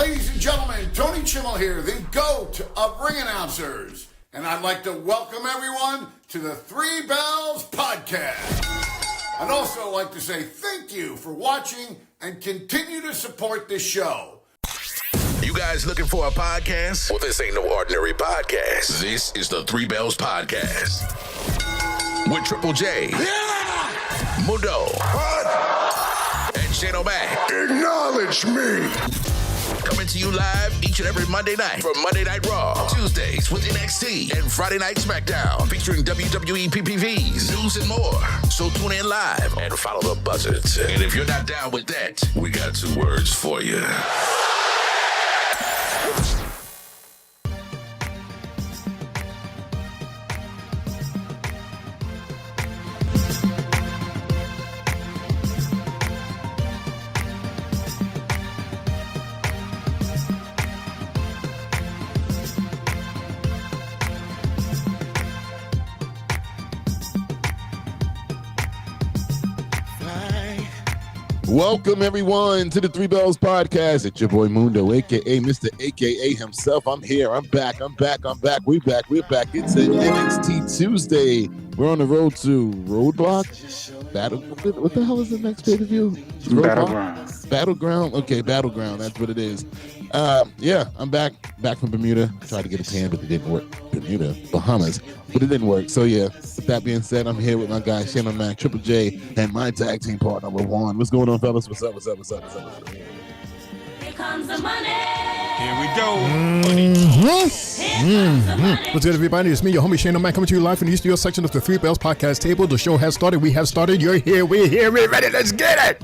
Ladies and gentlemen, Tony Chimmel here, the GOAT of ring announcers. And I'd like to welcome everyone to the Three Bells Podcast. I'd also like to say thank you for watching and continue to support this show. You guys looking for a podcast? Well, this ain't no ordinary podcast. This is the Three Bells Podcast. With Triple J, Mundo, and Shane O'Mac. Acknowledge me. Coming to you live each and every Monday night for Monday Night Raw, Tuesdays with NXT, and Friday Night SmackDown, featuring WWE PPVs, news, and more. So tune in live and follow the buzzards. And if you're not down with that, we got two words for you. Welcome, everyone, to the Three Bells Podcast. It's your boy Mundo, a.k.a. Mr. A.k.a. himself. I'm here. I'm back. We're back. It's an NXT Tuesday. We're on the road to Roadblock. What the hell is the next pay-per-view? Battleground. Okay, Battleground. That's what it is. I'm back from Bermuda. Tried to get a tan, but it didn't work. Bahamas, but it didn't work. So yeah, with that being said, I'm here with my guy Shane O'Mac, Triple J, and my tag team partner LaJuan. What's going on, fellas? What's up? Here comes the money. Here we go. What's good, everybody? It's me, your homie Shane O'Mac, coming to you live from the East York section of the Three Bells Podcast table. The show has started. We have started. You're here. We're here. We're ready. Let's get it.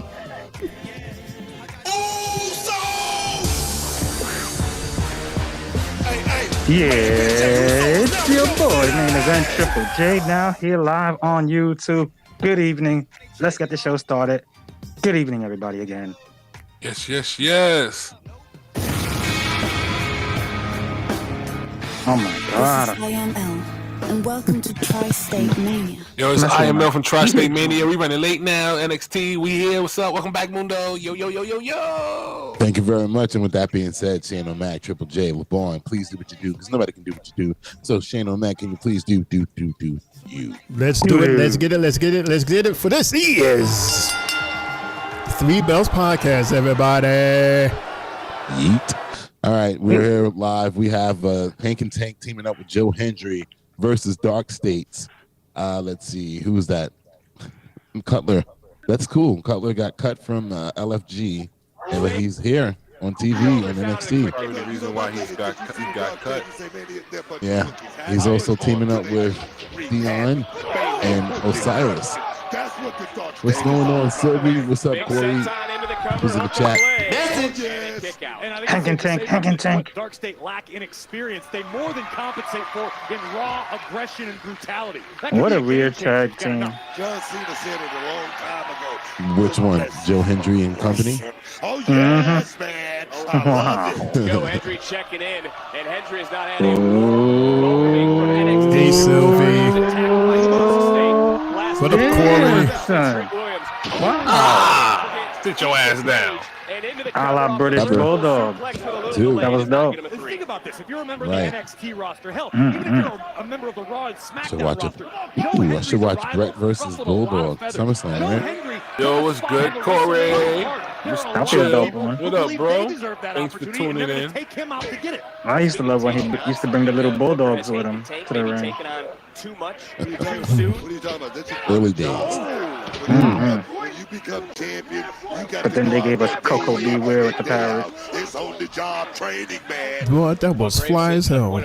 Yeah, it's your boy, main event Triple J, now here live on YouTube. Good evening. Let's get the show started. Good evening, everybody, again. Yes. Oh my God. This is IML, and welcome to Tri-State Mania. Yo, it's IML from Tri-State Mania. We running late now. NXT, we here. What's up? Welcome back, Mundo. Yo. Thank you very much. And with that being said, Shane O'Mac, Triple J, LeBron, please do what you do, because nobody can do what you do. So Shane O'Mac, can you please do you? Let's do it. Let's get it. For this is Three Bells Podcast, everybody. Yeet. All right, we're here live. We have Hank and Tank teaming up with Joe Hendry versus Dark States. Let's see, who's that? Cutler. That's cool. Cutler got cut from LFG, but he's here on TV in NXT. Probably the reason why he got cut. Yeah, he's also teaming up with Dion and Osiris. What's going on, Sylvie? What's up, Corey? Who's in the chat? Hank and Tank. Dark State lack in experience. They more than compensate for in raw aggression and brutality. What a weird tag team. John Cena said it a long time ago. Which one? Joe Hendry and company? Oh, yes, man. Wow. Joe Hendry checking in, and Hendry is not adding. Hey, Sylvie. What up, Corey? Wow. Sit your ass down. A la British Bulldog. Dude. That was dope. Think about this. If you're a member Right. of the NXT roster, hell, even if you're a member of the Raw and SmackDown roster, I should watch Brett versus Bulldog SummerSlam, right? Yo, what's good, Corey? That'll be a dope one. What up, bro? Thanks for tuning in. Take him out to get it. I used to love when he used to bring the little bulldogs with him to the ring. Too much. What are you talking about? Early days. When you become champion, you got But then they gave us Coco Beware with the powers. It's on the job training, man. Boy, that was fly as hell.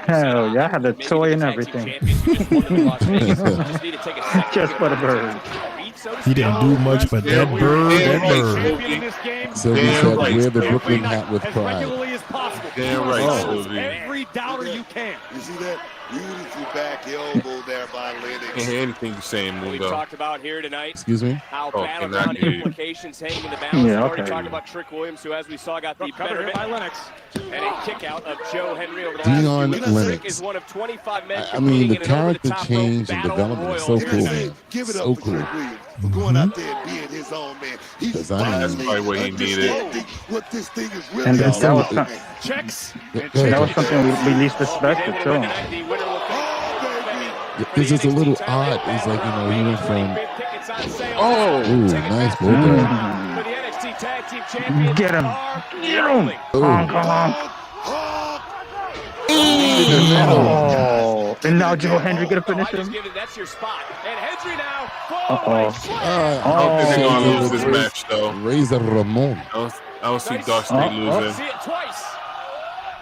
Hell, y'all had the toy and everything. Just for the bird. He didn't do much, but that bird. Sylvie said, wear the Brooklyn hat with pride. Regularly as possible. Damn right, Sylvie. Every doubter you can. You see that? Beautiful back elbow there by Lennox. Can't hear anything you saying, We've Mundo. talked about here tonight. Excuse me? How Oh, battleground cannot hear you. implications hanging in the balance. Yeah, We've already okay. talked about Trick Williams, who, as we saw, got the Covered better here by Lennox. and a kick out of Joe Henry over the Dion last few weeks. Lennox. Trick is one of 25 men I mean, the competing in an character over-the-top change rope and battle development is royal. so cool, man. Give it So up for cool. Trick Williams for going out there and being his own man. He's Design. That's probably what he needed. understanding what this thing is really And all that was about. some- Checks. that was something we least expected too. The winner will face This is a little odd. It's like, he went from, Oh, ooh, nice bulldog. for the NXT Tag Team Champions. Get him. Get him. Ooh. Honk, honk. Oh, and now Joe Henry gonna finish him. That's your spot. And Henry now. I don't think they're gonna lose this match though. Razor Ramon I don't see Dark State losing. See it twice.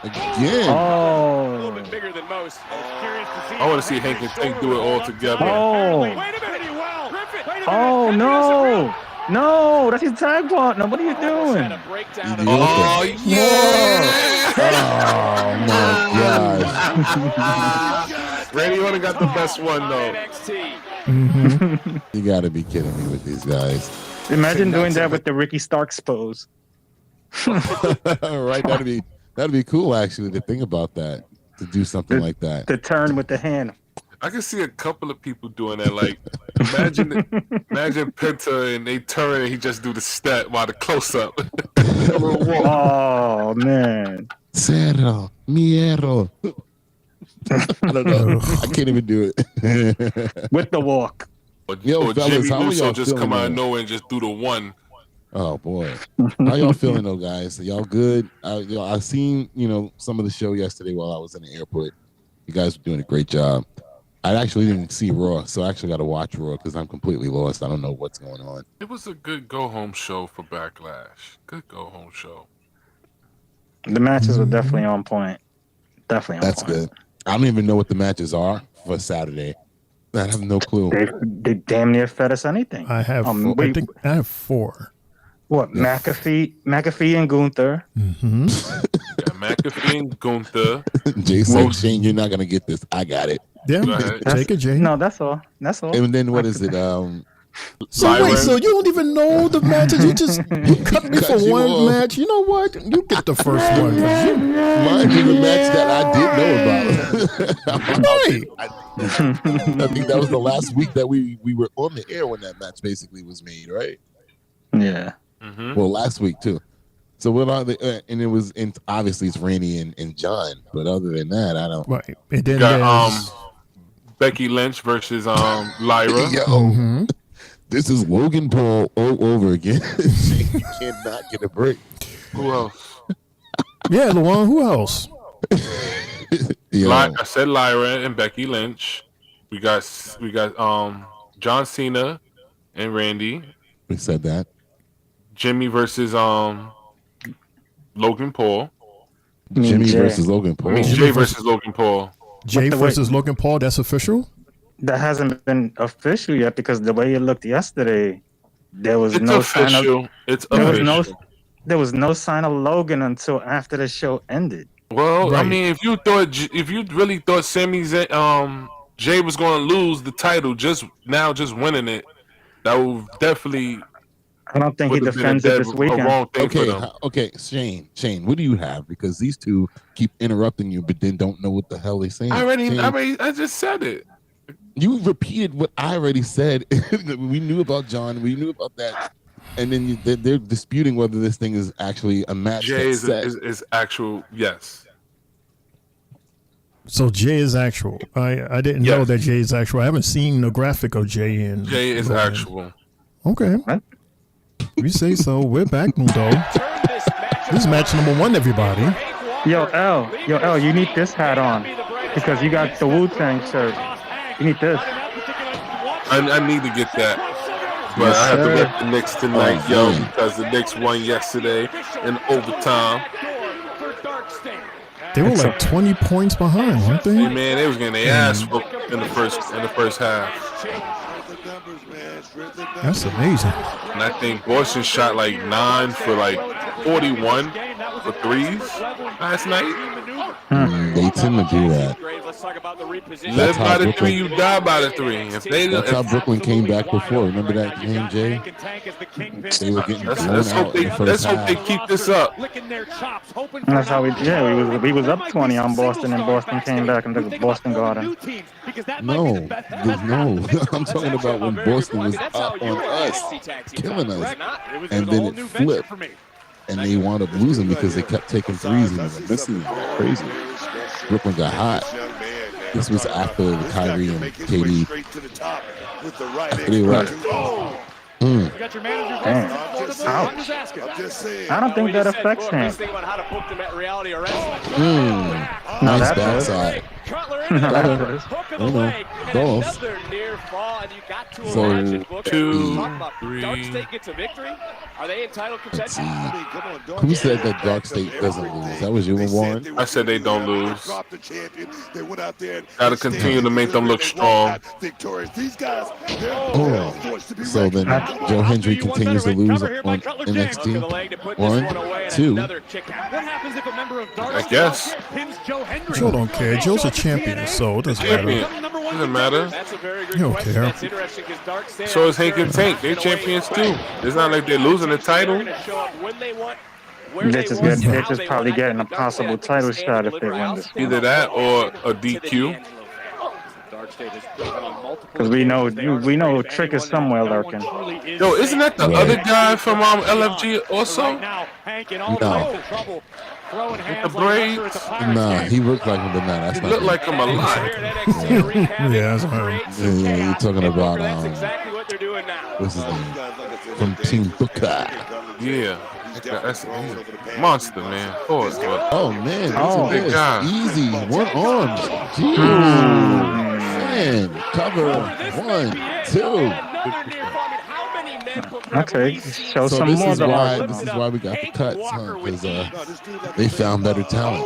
again. A little bit bigger than most. I want to see Hank and Tank do it all together. Oh. Wait a minute. Well. Griffin. Wait a minute. Oh no. No, that's his tag partner. What are you doing? Had a breakdown of Oh yeah! Oh my gosh. Randy Orton got the best one though. NXT. You gotta be kidding me with these guys. Imagine doing that with the Ricky Starks pose. Right? That'd be cool actually to think about that. To do something like that. The turn with the hand. I can see a couple of people doing that. Like, imagine Penta and they turn and he just do the step while the close up. Oh man. Cerro, Miero. I don't know. I can't even do it. With the walk. Yo, or fellas, Jimmy how are Uso y'all just feeling, come out of man? nowhere and just do the one. Oh boy, how y'all feeling though, guys? Are y'all good? I seen some of the show yesterday while I was in the airport. You guys were doing a great job. I actually didn't see Raw, so I actually got to watch Raw because I'm completely lost. I don't know what's going on. It was a good go home show for Backlash. Good go home show. The matches were definitely on point. Definitely on That's point. good. I don't even know what the matches are for Saturday. I have no clue. They damn near fed us anything. I have. I think I have 4. What? McAfee and Gunther. Mm-hmm. Yeah, McAfee and Gunther. Jay said, Shane, you're not gonna get this. I got it. Yeah, Go ahead. take it, Jay. No, that's all. That's all. And then what is it? So wait, so you don't even know the matches? You just cut me for you one off. match. You know what? You get the first one. Mind you, the match that I did know about. Right. I think that was the last week that we were on the air when that match basically was made, right? Yeah. Mm-hmm. Well, last week too. So what are the? And it was obviously it's Randy and John, but other than that, I don't. Right. And then Got there's Becky Lynch versus Lyra. Yo, this is Logan Paul all over again. You cannot get a break. Who else? yeah, Luan. Who else? Yo, I said Lyra and Becky Lynch. We got John Cena and Randy. we said that. Jimmy versus Logan Paul. Jimmy Jay. versus Logan Paul. I mean Jay versus Logan Paul. Jay the versus Logan Paul. That's official. That hasn't been official yet because the way it looked yesterday, there was It's no sign of official. It's there was official. there was no sign of Logan until after the show ended. Well, I Right. mean, if you really thought Jay was going to lose the title just winning it, that would definitely I don't think he would have been defends it this a weekend. wrong thing for them. Okay, Shane, what do you have? Because these two keep interrupting you, but then don't know what the hell they're saying. Shane, I just said it. you repeated what I already said. We knew about John. We knew about that. And then they're disputing whether this thing is actually a match. Jay that's set. is actual, yes. So Jay is actual. I didn't know Yes. that Jay is actual. I haven't seen the graphic of Jay and Jay is Logan. actual. Okay. What? You say so. We're back, Mundo. This is match number 1, everybody. Yo, L, you need this hat on because you got the Wu-Tang shirt. You need this. I need to get that. But I have to sir. rep the Knicks tonight, Oh, yo, man. because the Knicks won yesterday in overtime. They were like 20 points behind, weren't Hey, they? man, they was getting their ass whooped in the first half. That's amazing. And I think Boston shot like 9 for like 41 for threes. last night. They tend to do that. Let's talk about the repositioning. Live by the Brooklyn- 3, you die by the 3. If they, That's how if, Brooklyn came back before. Remember that game, Jay? They were getting blown let's out hope in they the first hope they half. keep this up. That's how we was up 20 on Boston, and Boston came back and took Boston Garden. No. I'm talking about when Boston was up on us, killing us, and then it flipped, and they wound up losing because they kept taking threes and they were missing them. Crazy. Brooklyn got hot. This was after the Kyrie and KD. After they were. Damn. Ouch. I don't think that affects him. Nice that backside. Golf. So, 2, Dark 3. State gets a victory. Are they entitled let's see. contention? Who said that Dark State doesn't lose? That was you and Warren? I said they don't lose. Gotta continue to make them look strong. Oh. So then Joe Hendry continues to lose on NXT. 1, 2. I guess. Joe don't care. Joe's a champion, so it doesn't Champion. matter. Doesn't matter. That's a very good You don't question. care. That's interesting because Dark State. So is Hank and Tank. They're champions too. It's not like they're losing the title. They're just probably getting a possible title shot if they win this. Either that or a DQ. Because we know Trick is somewhere lurking. Yo, isn't that the other guy from LFG also? No. With the braids? Nah, he looked like him, but nah, that's He not looked him. like him a lot. Yeah, that's him. Yeah, you're talking about what's his name? From Team Booker. Yeah. That's a monster, man. Pause, but Oh man, Oh. look at Big this. guy. Easy, one arm. Jeez. Man, cover 1, 2. Okay, show So some this more. is why we got the cuts, huh? Because they found better talent.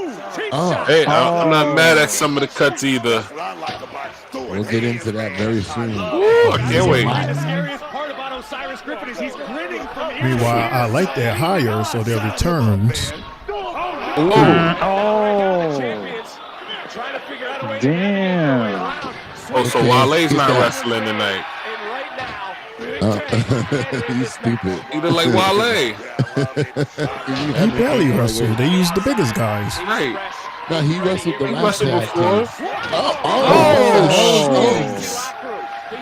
Oh, hey, I'm not mad at some of the cuts either. we'll get into that very soon. Ooh, I can't wait. Meanwhile, I like their hires, so their returns. Ooh. Damn. Oh, so Okay, Wale's get not that. wrestling tonight. He's stupid. He look like Wale. He barely wrestled. They used the biggest guys. Right. No, he wrestled the He last wrestled tag before. team.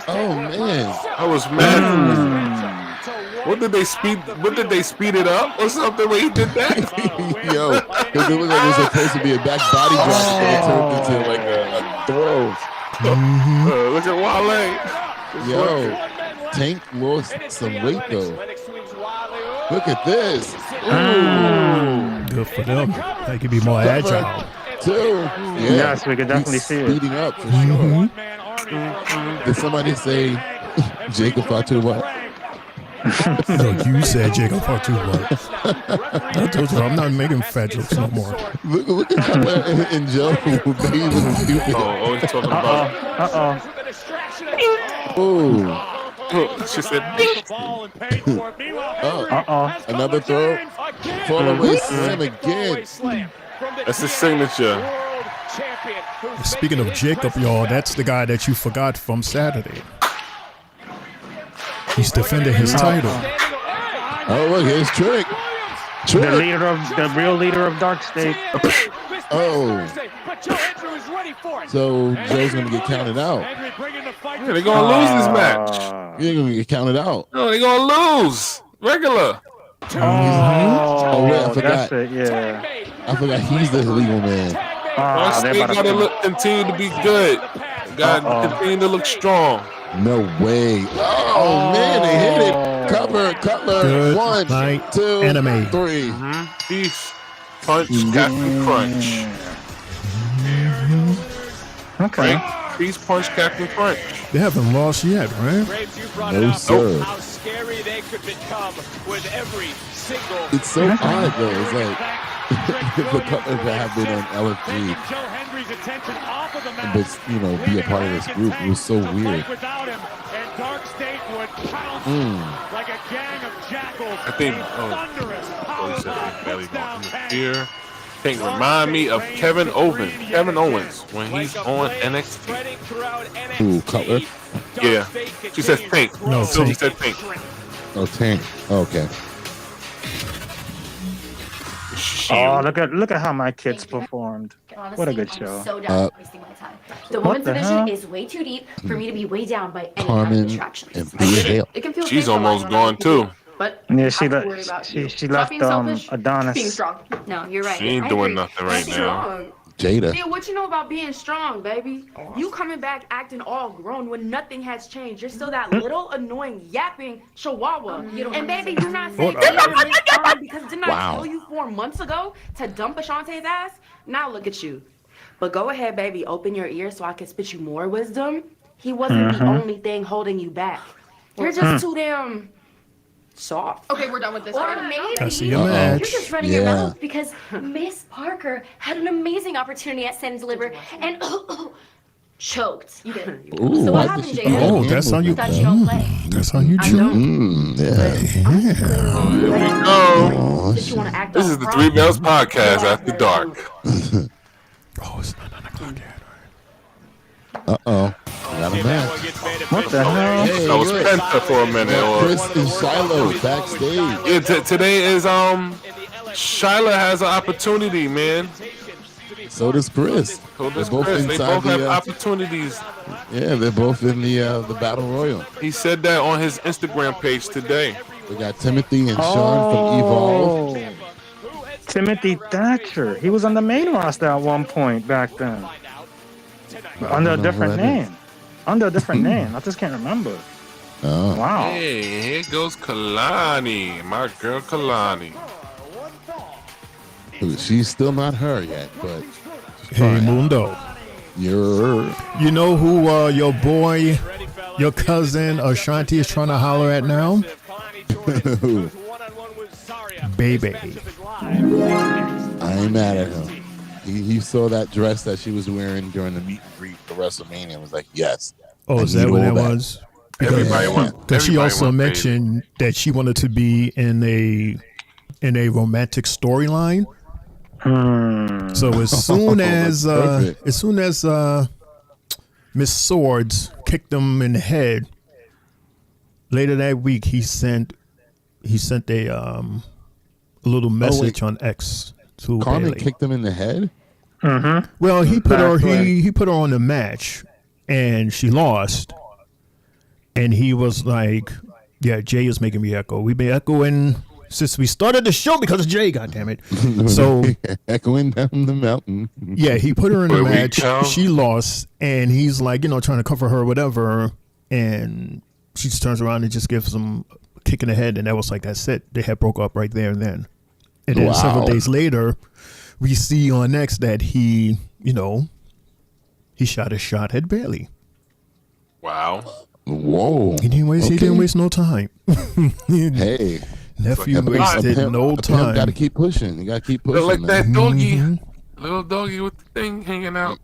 Oh, man. I was mad. What did they speed it up or something when he did that? Yo, because it looked like it was supposed to be a back body drop, but it turned into like a throw. Look at Wale. Yo, Tank lost some weight though. Look at this. Ooh. Good for them. They could be more agile. 2. Yeah. Yes, we could definitely He's see it. speeding up for sure. Did somebody say Jacob Fatu what? No, you said Jacob Fatu what? I told you I'm not making fat jokes no more. Look at Cutler and Joe. They even stupid. Oh, always talking about. Oh. She said, Another throw. Fall away slam again. that's his signature. Speaking of Jacob, y'all, that's the guy that you forgot from Saturday. He's defending his title. Oh, look, here's Trick. The real leader of Dark State. Oh. So Joe's going to get counted out. Yeah, they're going to lose this match. You're going to get counted out. No, they're going to lose. Regular. Oh, wait, I forgot. That's it, yeah. I forgot he's the legal man. They got to continue to be good. Got to continue to look strong. No way. Oh, man, they hit it. Cover, Cutler. Good 1, night, 2, anime. 3. Peace. Punch, Captain Crunch. Okay. Peace, punch, Captain Crunch. They haven't lost yet, right? No, sir. How scary they could become with every single. It's so odd, though. It's like for Cutler to have been on LFG, but, you know, be a part of this group, it was so weird. Like a gang of jackals. I think, he said they barely going to interfere. Pink remind me of Kevin Owens when he's on NXT. Ooh, Cutler? Yeah. She says Pink. No, Sylvie Tank. said Pink. Oh, Tank. Okay. Oh, look at how my kids performed. Honestly, What a good I'm show. so done wasting my time. The What women's the division hell? is way too deep for me to be way down by any kind Carmen of distractions. and I Bria get it. Hale. It can feel She's safe relying almost on gone other people, too. But Yeah, you have to worry about you. she Stop left being selfish, Adonis. being strong. No, you're right. She ain't I doing agree. nothing right now. Strong. Jada. Yeah, what you know about being strong, baby? You coming back acting all grown when nothing has changed. You're still that little annoying yapping chihuahua. And baby, you're not saying because didn't I tell you 4 months ago to dump Ashante's ass? Now look at you. But go ahead, baby, open your ears so I can spit you more wisdom. He wasn't the only thing holding you back. You're just too damn soft. Okay, we're done with this. Or Right? maybe I see a Uh-oh. match. You're just running your mouth because Miss Parker had an amazing opportunity at Stand and Deliver and choked. You did. Ooh, So why what happened, did she Jada? go Oh, that's how you. Thought you don't play. That's how you do. Yeah. Oh, That you want to act this all is the rough. Three Bells Podcast After Dark. Oh, it's not 9 o'clock yet. Uh-oh. Got a match. What the hell? Hey, I was look. Penta for a minute. Got Or, Chris and Shiloh backstage. yeah, today is Shyla has an opportunity, man. So does Chris. So They're does Chris. They both have the, opportunities. yeah, they're both in the Battle Royal. He said that on his Instagram page today. We got Timothy and Sean from Evolve. Timothy Thatcher. He was on the main roster at one point back then. Under a different name. Under a different name. I just can't remember. Oh. Wow. Hey, here goes Kalani, my girl Kalani. She's still not her yet, but Hey, Mundo. you know who your boy, your cousin Ashanti is trying to holler at now? Baby. I ain't mad at him. He saw that dress that she was wearing during the meet and greet for WrestleMania and was like, yes. Oh, is that what that was? Everybody wants. Because she also mentioned that she wanted to be in a romantic storyline. So as soon as Miss Swords kicked him in the head, later that week he sent a little message on X to Carmen Bailey. kicked him in the head? Mm-hmm. Well, he put her on the match, and she lost. And he was like, "Yeah, Jay is making me echo. We've been echoing since we started the show because of Jay. Goddammit!" So echoing down the mountain. Yeah, he put her in the match. She lost, and he's like, trying to cover her, or whatever. And she just turns around and just gives him a kick in the head, and that was like, that's it. They had broke up right there and then. And then several days later, we see on X that he shot a shot at Bailey. Wow. Whoa. He didn't waste no time. Hey. Nephew wasted no time. Got to keep pushing. You got to keep pushing. Look like that doggy. Mm-hmm. Little doggy with the thing hanging out.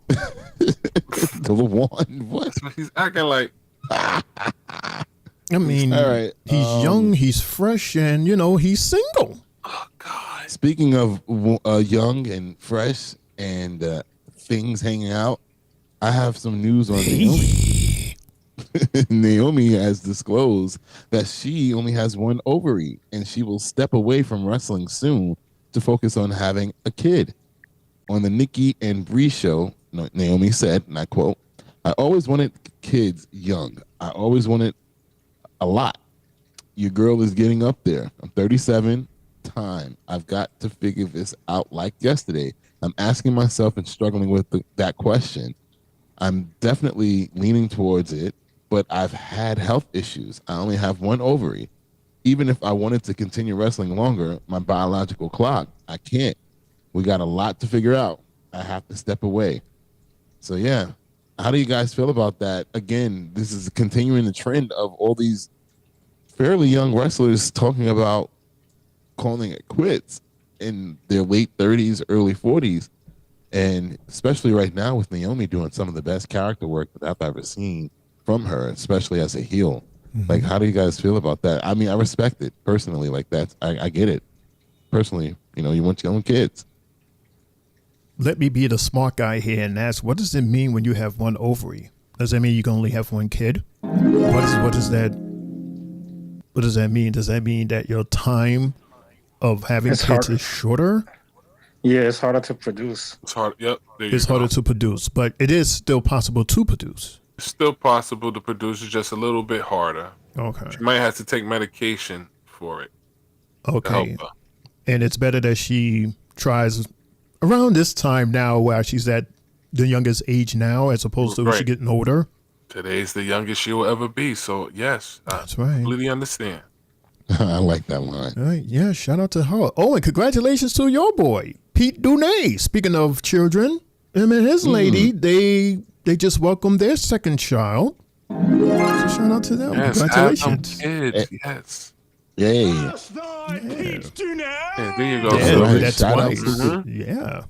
The one. What? That's what he's acting like. I mean, all right. He's young, he's fresh, and, he's single. Oh, God. Speaking of young and fresh and things hanging out, I have some news on Naomi. Naomi has disclosed that she only has one ovary and she will step away from wrestling soon to focus on having a kid. On the Nikki and Bree show, Naomi said, and I quote, "I always wanted kids young. I always wanted a lot. Your girl is getting up there. I'm 37. Time. I've got to figure this out like yesterday. I'm asking myself and struggling with that question. I'm definitely leaning towards it, but I've had health issues. I only have one ovary. Even if I wanted to continue wrestling longer, my biological clock, I can't. We got a lot to figure out. I have to step away." So, yeah. How do you guys feel about that? Again, this is continuing the trend of all these fairly young wrestlers talking about calling it quits in their late 30s, early 40s. And especially right now with Naomi doing some of the best character work that I've ever seen from her, especially as a heel. Mm-hmm. Like, how do you guys feel about that? I mean, I respect it personally. Like, I get it. Personally, you want your own kids. let me be the smart guy here and ask, what does it mean when you have one ovary? Does that mean you can only have one kid? What does that mean? Does that mean that your time of having kids is shorter? Yeah, it's harder to produce. It's hard. Yep. It's harder to produce, but it is still possible to produce. It's still possible to produce. It's just a little bit harder. Okay. She might have to take medication for it. Okay. And it's better that she tries around this time now, where she's at the youngest age now, as opposed to when she's getting older. Today's the youngest she will ever be. So yes, that's right. Completely understand. I like that line. All right, yeah, shout out to her. Oh, and congratulations to your boy, Pete Dunne. Speaking of children, him and his lady, they just welcomed their second child. So shout out to them. Yes, congratulations. Kids, yes. Yay. Yeah, there you go. Yeah, that's shout out twice. to Yeah.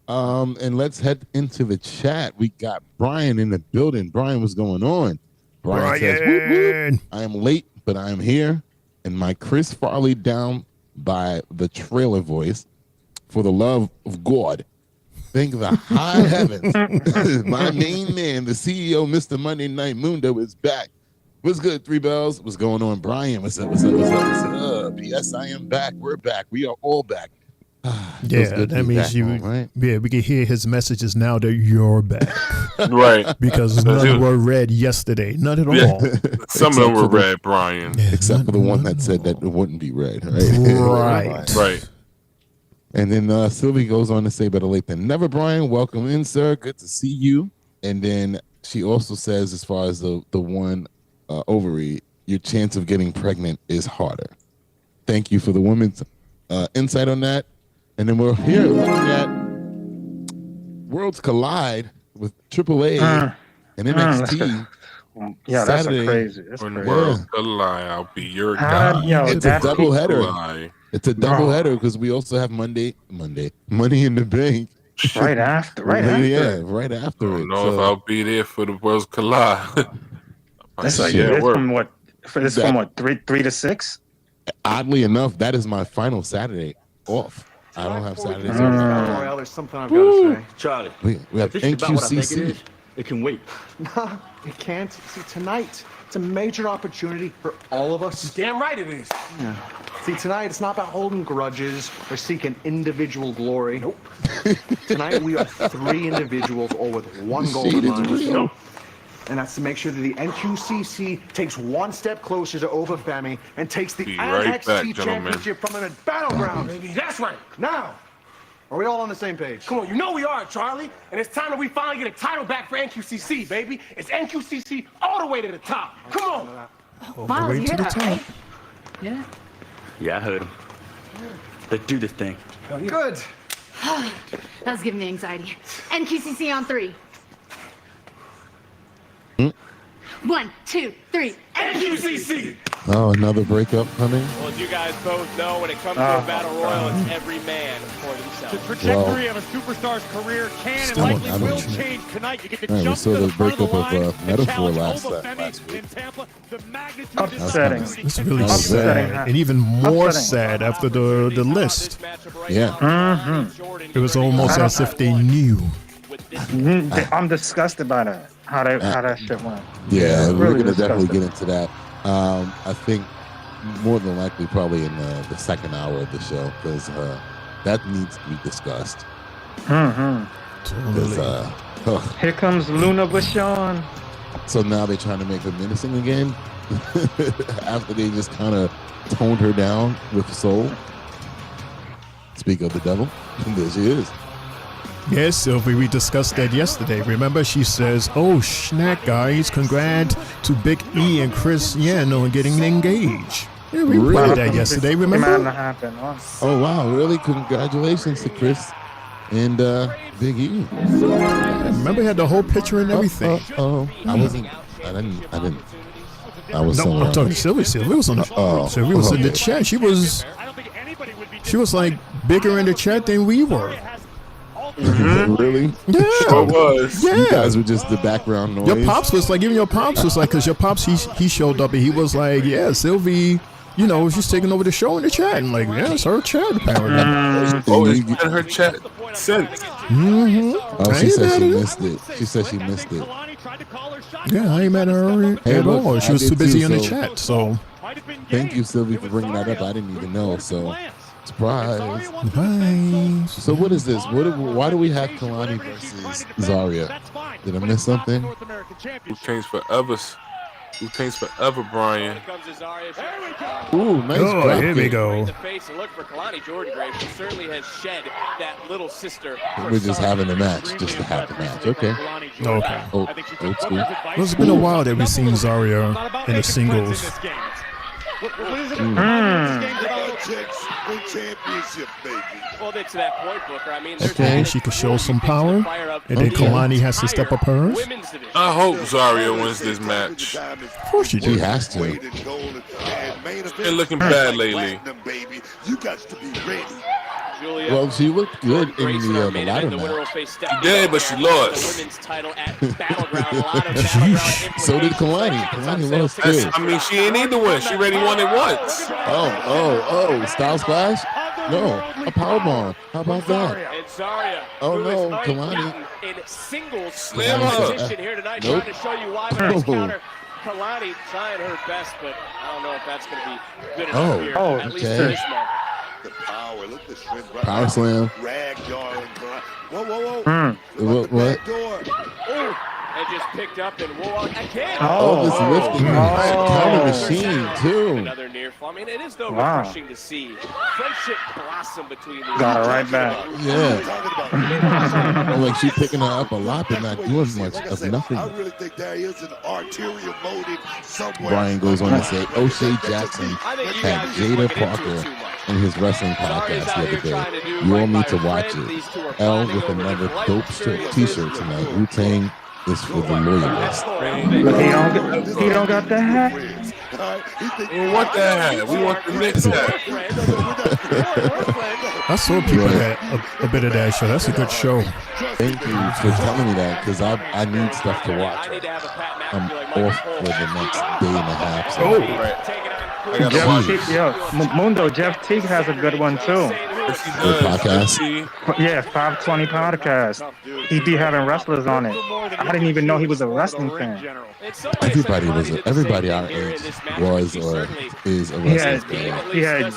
And let's head into the chat. We got Brian in the building. Brian, what's going on? Brian says, whoop, whoop. I am late, but I am here. And my Chris Farley down by the trailer voice, for the love of God. Thank the high heavens. My main man, the CEO, Mr. Monday Night Mundo, is back. What's good, Three Bells? What's going on, Brian? What's up? Yes, I am back. We're back. We are all back. Yeah, that means right? Yeah, we can hear his messages now that you're back. Right. Because none were read yesterday. None at all. Some of them were read, Brian. Yeah, except for the one that said that it wouldn't be read, right? Right. And then Sylvie goes on to say, better late than never, Brian. Welcome in, sir. Good to see you. And then she also says, as far as the one ovary, your chance of getting pregnant is harder. Thank you for the woman's insight on that. And then we're here looking at Worlds Collide with AAA and NXT. Yeah, Saturday. that's crazy. That's When crazy. Worlds collide, I'll be your guy. It's a double header. Collide. It's a double header because we also have Money in the Bank. Right after. Right after. Yeah, right after I it. don't know if I'll be there for the Worlds Collide. That's like from what 3 to 6? Oddly enough, that is my final Saturday off. I don't have Saturdays off. Royale, there's something I've got to say. Charlie, we have if this is about what I think it NQCC. is, it can wait. No, it can't. See, tonight, it's a major opportunity for all of us. Damn right it is. Yeah. See, tonight, it's not about holding grudges or seeking individual glory. Nope. Tonight, we are 3 individuals, all with one goal in mind. Nope. And that's to make sure that the NQCC takes one step closer to over Femi and takes the NXT championship from an battleground. Baby, that's right. Now, are we all on the same page? Come on, you know we are, Charlie. And it's time that we finally get a title back for NQCC, baby. It's NQCC all the way to the top. Come on. Miles, you hear that, right? Yeah. Yeah, I heard him. Let's do this thing. Good. That's giving me anxiety. NQCC on 3. 1, 2, 3. NQCC! Oh, another breakup coming? Well, as you guys both know, when it comes to a battle royal, it's every man for himself. The trajectory of a superstar's career can and likely will change tonight. You get to jump we saw to the the front of the breakup line of and Metaphor challenge last Femi week. in Tampa. The magnitude Upsetting. It's really sad, and even more sad after the list. Yeah. It was almost as if they knew. I'm disgusted by that. How that shit went. Yeah, Really we're gonna disgusting. definitely get into that. I think more than likely probably in the second hour of the show because that needs to be discussed. Here comes Luna Vachon. So now they're trying to make her menacing again after they just kind of toned her down with Soul. Speak of the devil, there she is. Yes, Sylvie, we discussed that yesterday. Remember, she says, "Oh, snack, guys! Congrats to Big E and Chris Yano and getting engaged." Yeah, we read that yesterday. Remember? Oh wow, really? Congratulations to Chris and Big E. Remember, he had the whole picture and everything. I didn't. I was No, somewhere. I'm talking to Sylvie. Sylvie was on the. Sylvie was in the chat. She was like bigger in the chat than we were. Really? Yeah. Sure was. Yeah. You guys were just the background noise. Your pops was like, even your pops was like, because your pops, he showed up and he was like, yeah, Sylvie, you know, she's taking over the show in the chat. And like, yeah, it's her chat apparently. Oh, it's in her chat. sense. Oh, she said she missed it. She said she missed it. Yeah, I ain't mad at her at all. She was too busy in the chat. So thank you, Sylvie, for bringing that up. I didn't even know. So surprise. Nice. So what is this? Why do we have Kalani versus Zarya? Did I miss something? Who changed forever? Who changed forever, Brian? Ooh, nice. Oh, here we go. We're just having a match, just to have the match. Okay. Okay. Old school. Well, it's been a while that we've seen Zarya in the singles. Well, to that point, Booker. I mean, Okay, she could show some power, and then Kalani has to step up hers. I hope Zarya wins this match. Of course she does. She has to. Been looking bad lately. Well, she looked good in the ladder match. She did, but she lost. So did Kalani. Kalani lost too. I mean, she ain't need to win. She already won it once. Oh! Style splash? No, a powerbomb. How about that? Oh no, Kalani. In singles Slam competition here tonight, Nope. trying to show you why with this counter. Kalani trying her best, but I don't know if that's going to be good enough here. At least for this moment. The power, look at the strength right Power slam. Ragdoll and Kalani. Whoa. What? Ooh, and just picked up and whoa again. Oh, this lifting counter machine too. Another near fall. I mean, it is though refreshing to see friendship blossom between these. Got it right back. Yeah. Like she's picking her up a lot, but not doing much of nothing. I really think there is an arterial motive somewhere. Brian goes on to say, O'Shea Jackson had Jada Parker in his wrestling podcast the other day. You all need to watch it. L with another dope t-shirt tonight. Wu-Tang is for the loyalists. He don't got the hat. We want that hat. We want the Knicks hat. I saw people had a bit of that show. That's a good show. Thank you for telling me that, because I need stuff to watch. I'm off for the next day and a half. So Jeff Teague, Mundo, Jeff Teague has a good one too. Good podcast. Yeah, 520 podcast. He be having wrestlers on it. I didn't even know he was a wrestling fan. Everybody our age was or is a wrestling fan. He had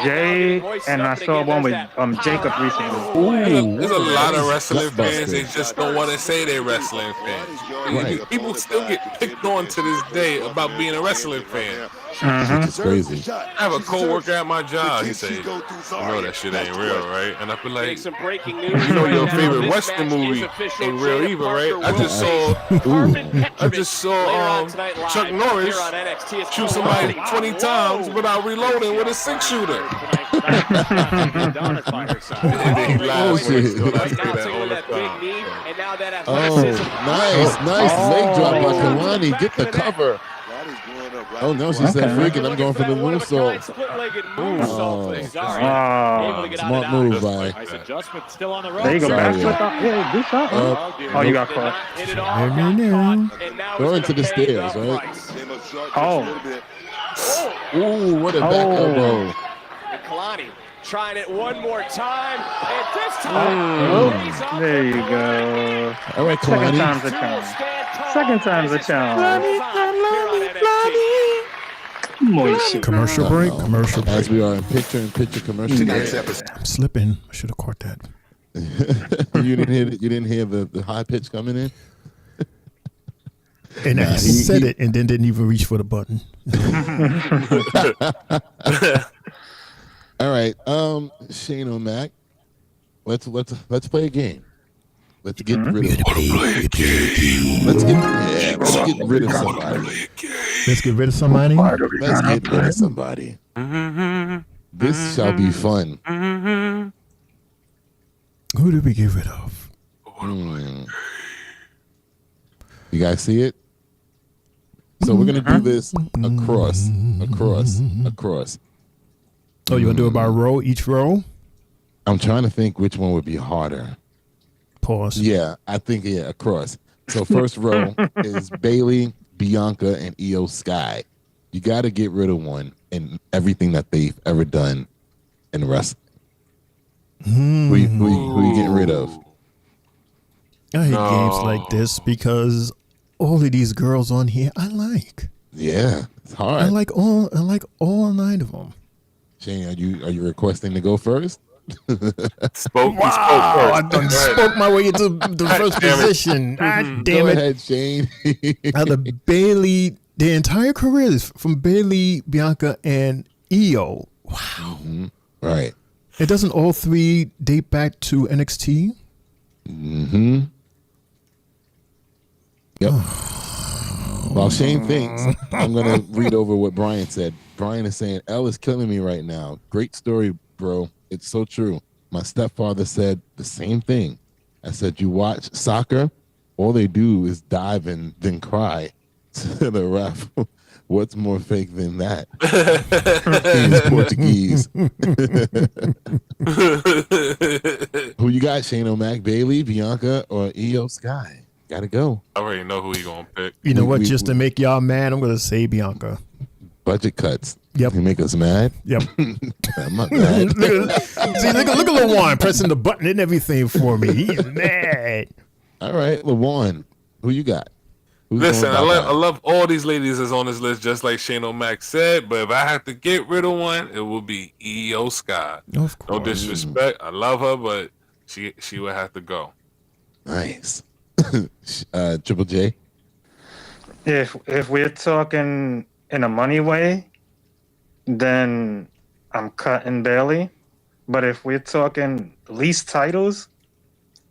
Jay, and I saw one with Jacob recently. Ooh, there's a lot of wrestling fans. They just don't want to say they're wrestling fans. Right. People still get picked on to this day about being a wrestling fan. Which is crazy. I have a coworker at my job. He say, "You know that shit ain't real, right?" And I feel like, you know, your favorite wrestling movie ain't real either, right? I just saw Chuck Norris shoot somebody 20 times without reloading with a 6-shooter. Nice leg drop by Kalani. Get the cover. Oh no, she said freaking. I'm going for the moonsault. Smart move by. There you go. Yeah, good shot. Oh, you got caught. Going to the stairs, right? Oh. Ooh, what a back elbow. Kalani trying it one more time, and this time there you go. All right, Kalani. Second time's a charm. Commercial break. As we are in picture commercial break. I'm slipping. I should have caught that. You didn't hear the high pitch coming in. And I said it, and then didn't even reach for the button. All right, Shane O'Mac. Let's play a game. Let's get rid of. Let's get rid of somebody. Let's get rid of somebody. Let's get rid of somebody. This shall be fun. Who did we get rid of? You guys see it? So we're gonna do this across. Oh, you want to do it by row, each row? I'm trying to think which one would be harder. Pause. Yeah, I think across. So first row is Bailey, Bianca, and Io Sky. You got to get rid of one in everything that they've ever done in wrestling. Who you getting rid of? I hate games like this because all of these girls on here I like. Yeah, it's hard. I like all 9 of them. Shane, are you requesting to go first? Spoke first. I done spoke my way into the first position. God damn Go it. ahead, Shane. Out of Bailey, the entire career is from Bailey, Bianca, and Io. Wow. Mm-hmm. Right. It doesn't all 3 date back to NXT? Mm-hmm. Yep. While Shane thinks, I'm going to read over what Brian said. Brian is saying, L is killing me right now. Great story, bro. It's so true. My stepfather said the same thing. I said, you watch soccer, all they do is dive and then cry to the ref. What's more fake than that? He's Portuguese. Who you got, Shane O'Mac, Bailey, Bianca, or Io Sky? Gotta go. I already know who he gonna pick. You know what? Just to make y'all mad, I'm going to say Bianca. Budget cuts. Yep. You make us mad? Yep. I'm not mad. look at LaJuan pressing the button and everything for me. He is mad. All right, LaJuan, who you got? Who's Listen, going I love all these ladies that's on this list, just like Shane O'Mac said. But if I have to get rid of one, it will be Io Sky. Of course. No disrespect, I love her, but she would have to go. Nice. Triple J. If we're talking in a money way, then I'm cutting Bailey. But if we're talking least titles,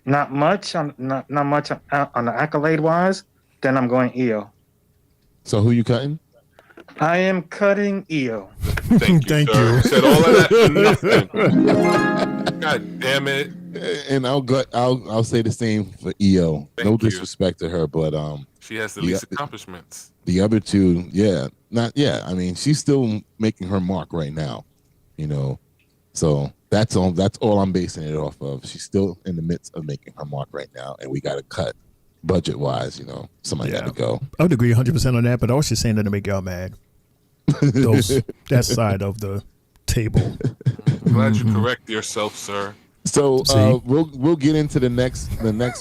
not much on the accolade wise, then I'm going Io. So who you cutting? I am cutting Io. Thank you. Said all of that for nothing. God damn it. And I'll say the same for Io. No disrespect to her, but she has the least accomplishments. The other two, I mean, she's still making her mark right now, you know. So that's all I'm basing it off of. She's still in the midst of making her mark right now, and we got to cut budget wise. You know, somebody got to go. I would agree 100% on that, but I was just saying that to make y'all mad. That side of the table. I'm glad you correct yourself, sir. So we'll get into the next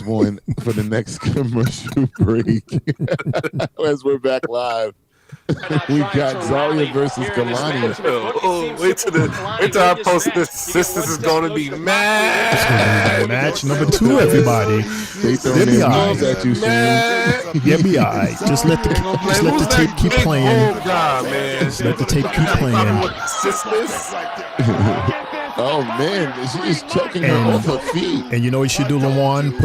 one for the next commercial break. As we're back live, we got Zarya versus Galani. Wait till I post this. Sisters is gonna be mad. It's gonna be match number 2, everybody. They'll be alright. They'll be alright. Just let the tape keep playing. Just let the tape keep playing. Oh man, she's choking her off her feet. And you know what you should do, LaJuan?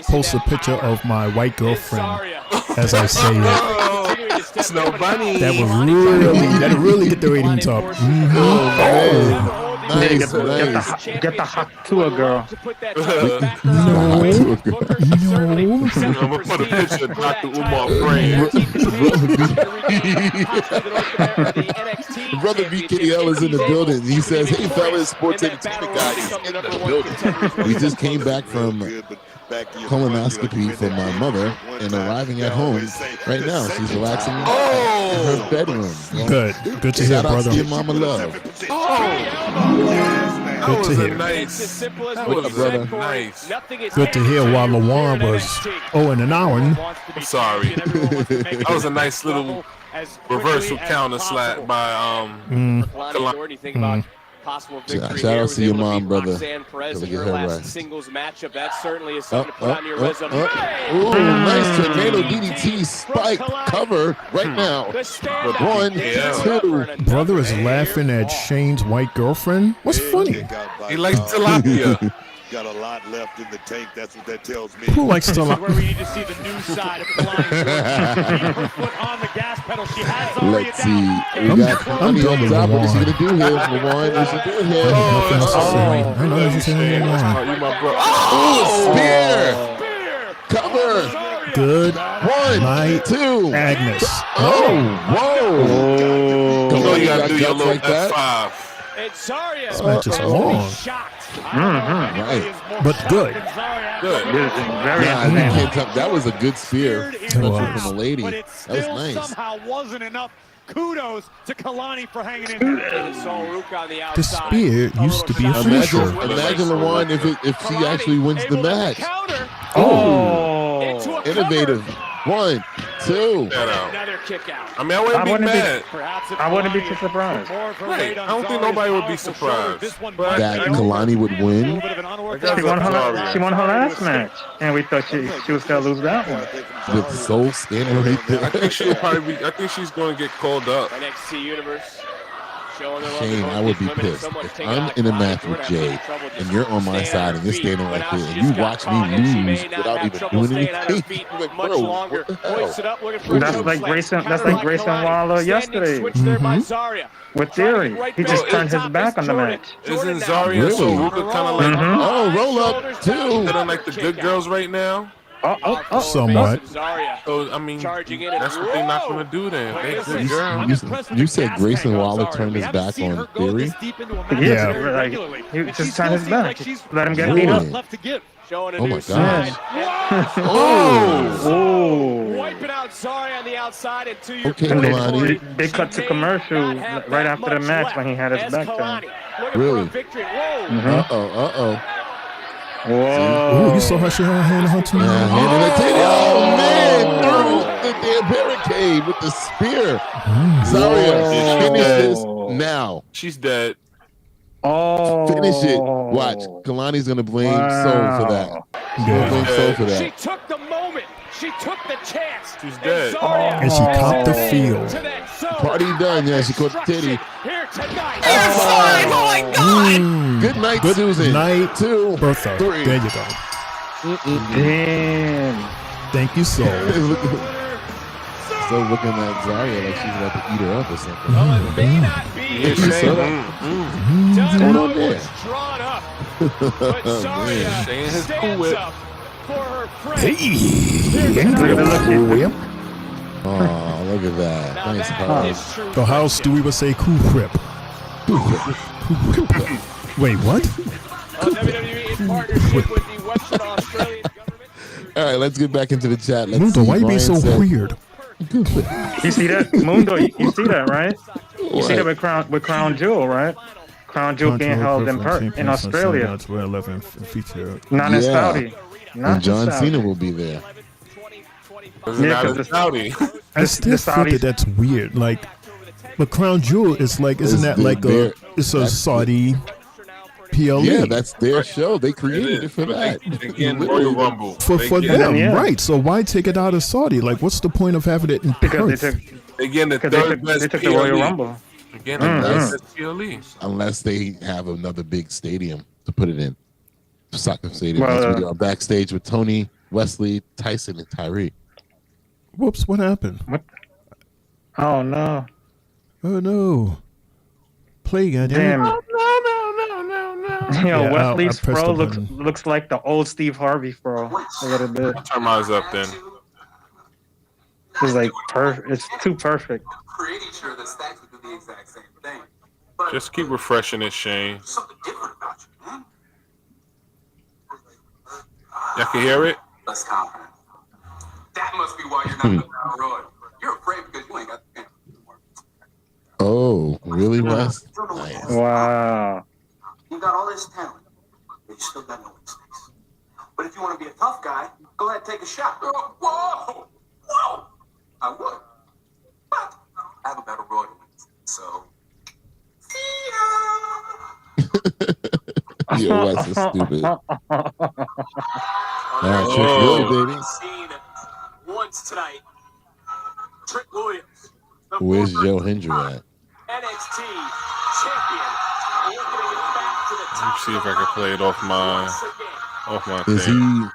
Post a picture of my white girlfriend as I say it. Snow Bunny. That would really get the ratings up. Mm-hmm. Nice. Get the hot to a girl. No. I'm gonna put a picture of Dr. Umar frame. Brother BKL is in the building. He says, "Hey fellas, sports entertainment guy is in the building." We just came back from colonoscopy for my mother and arriving at home right now. She's relaxing in her bedroom. Good to hear, Shout out brother. to your mama love. Good to hear. What up, brother? Nice. Good to hear while LaJuan was in an hour. I'm sorry. That was a nice little reversal counter slap by Kalani. Possible victory Shout out here. to your mom, brother. Roxanne Perez in Get her her last right. singles matchup. That certainly is something to put on your resume. Ooh, nice tornado DDT spike cover right now. 1, 2. Brother is laughing at Shane's white girlfriend. What's funny? He likes tilapia. Got a lot left in the tank. That's what that tells me. Who likes tilapia? Where we need to see the new side of Kalani. Keep her foot on the gas pedal. She has Zarya Let's see. We got Kalani on top. What is she gonna do here? LaJuan, what's she doing here? Nothing else to say. I know what you're saying. Spear! Cover! Good 1, night, 2. Agnes. Whoa! You know you gotta do your guts little like that? F5. It's Zarya. This match is long, Right. but good. Very Nah, you can't tell. That was a good spear from was. a lady. But it That was still nice. somehow wasn't enough. kudos to Kalani for hanging in there. The spear used to be a finisher. Imagine LaJuan if she actually wins the match. Oh, innovative. 1, 2. Another kick out. I mean, I wouldn't be mad. I wouldn't be too surprised. Right. I don't think nobody would be surprised. But That Kalani would win. She won her last match, and we thought she was gonna lose that one. With Soul standing right there. I think she'll probably be. I think she's going to get called up. NXT Universe. Shane, I would be pissed if I'm in a match with Jay and you're on my side and you're standing right there and you watch me lose without even doing anything. Like, bro, what the hell? That's like Grayson Waller yesterday with Theory. He just turned his back on the match. Isn't Zarya and Saruka kind of like oh, roll up too? They're like the good girls right now. Somewhat. So I mean, that's what they're not going to do then. They good girls. You said Grayson Waller turned his back on Theory? Yeah, like he just turned his back. Let him get beat up. Oh my gosh. Oh. Wiping out Zarya on the outside and to your Okay, And Kalani. they cut to commercial right after the match when he had his back turned. Really? Whoa. Oh, you saw how she had her hand on her too. Oh man, through the damn barricade with the spear. Zarya, finish this now. She's dead. Oh, finish it. Watch, Kalani's gonna blame Soul for that. Blame Soul for that. She took the moment. She took the chance. She's dead. And she copped the field. Party done. Yeah, she caught the titty. Here tonight. Oh my God. Good night, Susan. Good night, 2, Bertha. 3. There you go. Damn. Thank you, Soul. So looking at Zarya like she's about to eat her up or something. Well, it may not be. What's going on there? Drawn up, but Zarya stands up for her friend. Hey. Oh, look at that. Nice hug. So how Stewie would say cool crip. Wait, what? WWE in partnership with the Western Australian government. All right, let's get back into the chat. Let's Mundo, see. why you being so Brian said- weird? You see that, Mundo? You see that, right? You see that with Crown Jewel, right? Crown Jewel being held in Australia. That's where 11 feature. Not in Saudi. And John Cena will be there. Yeah, because Saudi. I still think that that's weird. Like, but Crown Jewel is like, isn't that like it's a Saudi PLE? Yeah, that's their show. They created it for that. Again, Royal Rumble. For them, right? So why take it out of Saudi? Like, what's the point of having it in Because Perth? Again, the they third best took the Royal Rumble. Again, the third best PLE. Unless they have another big stadium to put it in. Soccer stadium. Well, we are backstage with Tony, Wesley, Tyson, and Tyree. Whoops! What happened? What? Oh no! Oh no! Play again. Damn. No. Wesley I pressed Fro the button. looks like the old Steve Harvey Fro a little bit. I'll turn mine up then. It's like it's too perfect. Pretty sure the stacks would do the exact same thing. Just keep refreshing it, Shane. Something different about you, man. Y'all can hear it? Less confident. That must be why you're not on the road. You're afraid because you ain't got the Oh, really, Wes? Nice. Wow. You got all this talent, but you still got no instincts. But if you want to be a tough guy, go ahead and take a shot. Whoa! I would. But I have a better road, so. Yeah, Wes is stupid. All right, Trick Willie, baby. Seen once tonight. Trick Williams. Where's Joe Hendry at? NXT champion. Let me see if I can play it off my Is thing.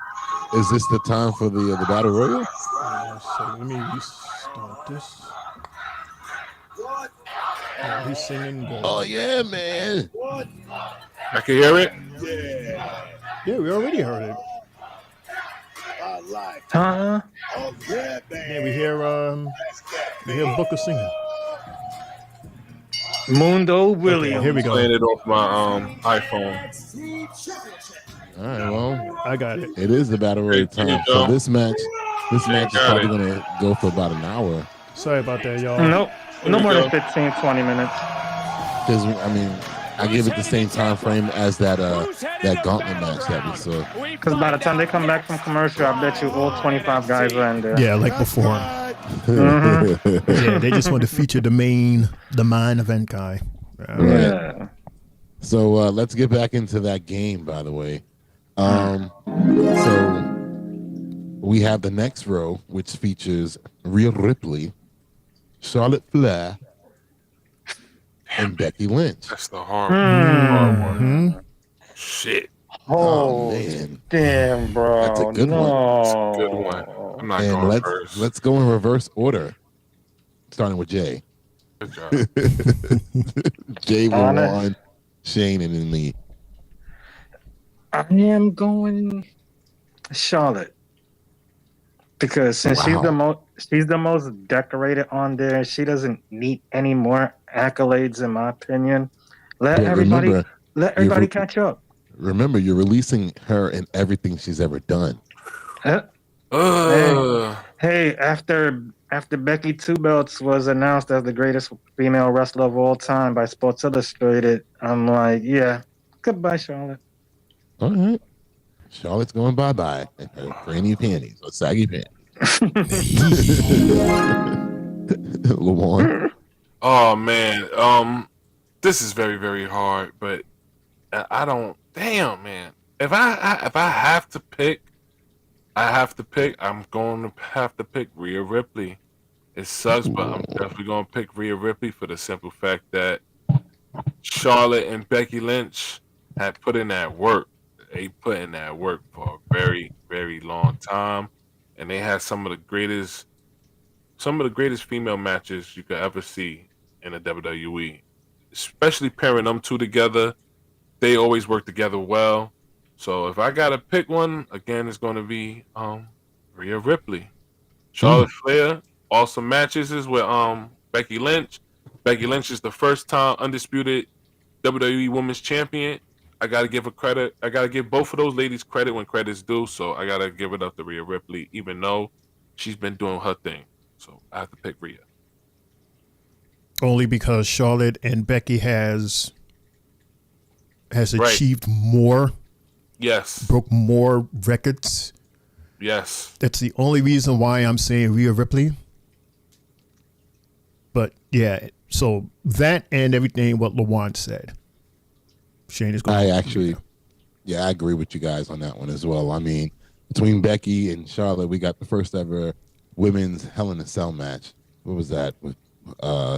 Is this the time for the battle royal? So let me restart this. Oh, he's singing. Oh yeah, man. I can hear it. Yeah, we already heard it. Huh? Yeah, we hear Booker singing. Mundo Williams. Okay, here we go. Playing it off my iPhone. All right, well, I got it. it is the battle royal time. So this match is probably gonna go for about an hour. Sorry about that, y'all. Nope. No more than 15, 20 minutes. Because I mean, I give it the same time frame as that gauntlet match that we saw. Because by the time they come back from commercial, I bet you all 25 guys are in there. Yeah, like before. Yeah, they just want to feature the main event guy. Right. So let's get back into that game, by the way. So we have the next row, which features Rhea Ripley, Charlotte Flair, and Becky Lynch. That's the hard one. Shit. Oh, man. Damn, bro. That's a good one. That's a good one. I'm not And going first. let's go in reverse order, starting with Jay. Good job. Jay, Juan, Shane, and then me. I am going Charlotte because since she's the most decorated on there, she doesn't need any more accolades, in my opinion. Let everybody catch up. Remember, you're releasing her in everything she's ever done. Hey, after Becky Two Belts was announced as the greatest female wrestler of all time by Sports Illustrated, I'm like, yeah, goodbye, Charlotte. All right. Charlotte's going bye-bye in her granny panties or saggy panties. Lawan. Oh, man. This is very, very hard, but I don't... Damn, man. If I have to pick, I'm going to have to pick Rhea Ripley. It sucks, but I'm definitely going to pick Rhea Ripley for the simple fact that Charlotte and Becky Lynch had put in that work. They put in that work for a very, very long time, and they had some of the greatest female matches you could ever see in the WWE. Especially pairing them two together, they always work together well. So if I gotta pick one, again, it's gonna be Rhea Ripley. Charlotte Flair, awesome matches is with Becky Lynch. Becky Lynch is the first time undisputed WWE Women's Champion. I gotta give her credit. I gotta give both of those ladies credit when credit's due. So I gotta give it up to Rhea Ripley, even though she's been doing her thing. So I have to pick Rhea. Only because Charlotte and Becky has achieved more. Yes. Broke more records. Yes. That's the only reason why I'm saying Rhea Ripley. But yeah, so that and everything what Lawan said. Shane is going. I agree with you guys on that one as well. I mean, between Becky and Charlotte, we got the first ever women's Hell in a Cell match. What was that with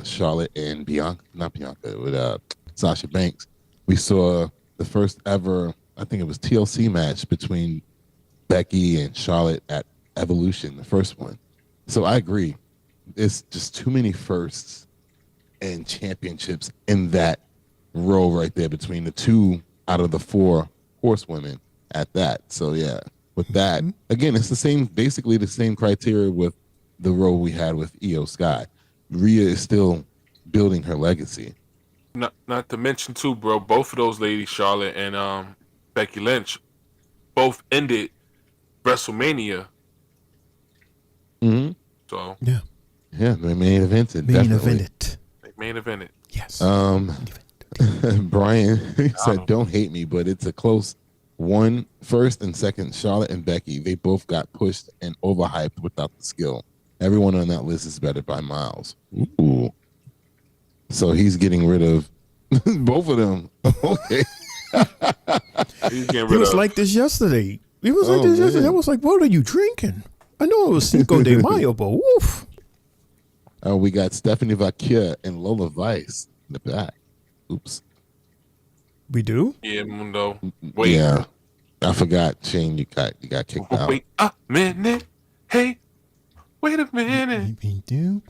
Charlotte and with Sasha Banks? We saw the first ever, I think it was TLC match between Becky and Charlotte at Evolution, the first one. So I agree. It's just too many firsts and championships in that row right there between the two out of the four horsewomen at that. So yeah, with that, again, it's basically the same criteria with the row we had with Io Sky. Rhea is still building her legacy. Not to mention too, bro, both of those ladies, Charlotte and Becky Lynch, both ended WrestleMania. Mm-hmm. So yeah, they main evented. Main evented. Yes. Brian said, "Don't hate me, but it's a close one. First and second, Charlotte and Becky, they both got pushed and overhyped without the skill. Everyone on that list is better by miles." Ooh. So he's getting rid of both of them. Okay. He was like this yesterday. I was like, "What are you drinking?" I know it was Cinco de Mayo, but woof. We got Stephanie Vaquer and Lola Vice in the back. Oops. We do? Yeah, Mundo. Wait. Yeah. I forgot, Shane, you got kicked out. Wait a minute. Hey, wait a minute.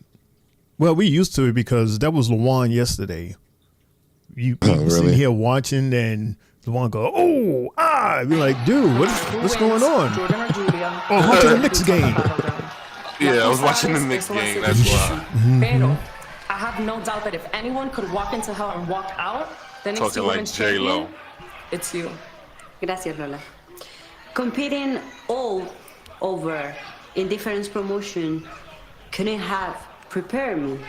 Well, we used to it because that was Lawan yesterday. You sitting here watching and Lawan go, you're like, dude, what's going on? Oh, watching the Knicks game. Yeah, I was watching the Knicks game. That's why. Pero I have no doubt that if anyone could walk into hell and walk out, then it's talking like J-Lo. It's you. Gracias, Lola. Competing all over in different promotion couldn't have prepared me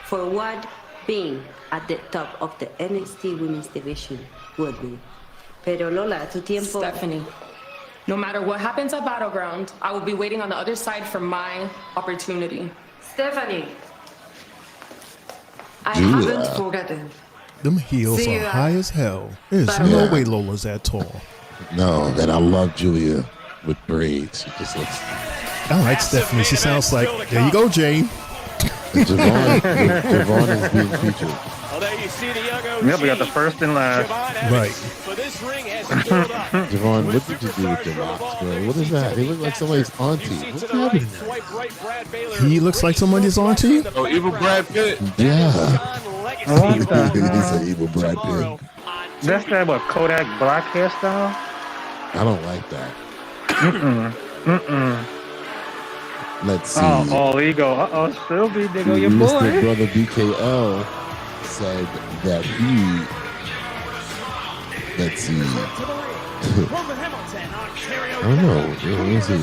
for what being at the top of the NXT Women's Division would be. Pero Lola, tu tiempo... Stephanie, no matter what happens at Battleground, I will be waiting on the other side for my opportunity. Stephanie, I Julia. haven't forgotten. Them heels See are you high as hell. There's no way Lola's that tall. No, and I love Julia with braids. She just looks. I like Stephanie. She sounds like, there you go, Jay. Javon is being featured. Yep, we got the first and last. Right. Javon, what did you do with your locks, bro? What is that? They look like somebody's auntie. What's happening? He looks like somebody's auntie? Oh, evil Brad Pitt. Yeah. What the He's an evil Brad Pitt. That's that what Kodak Black hairstyle? I don't like that. Let's see. Oh, ego. Sylvie, there go your Mr. boy. Brother BKL said that he. Let's see. I don't know. Let me see.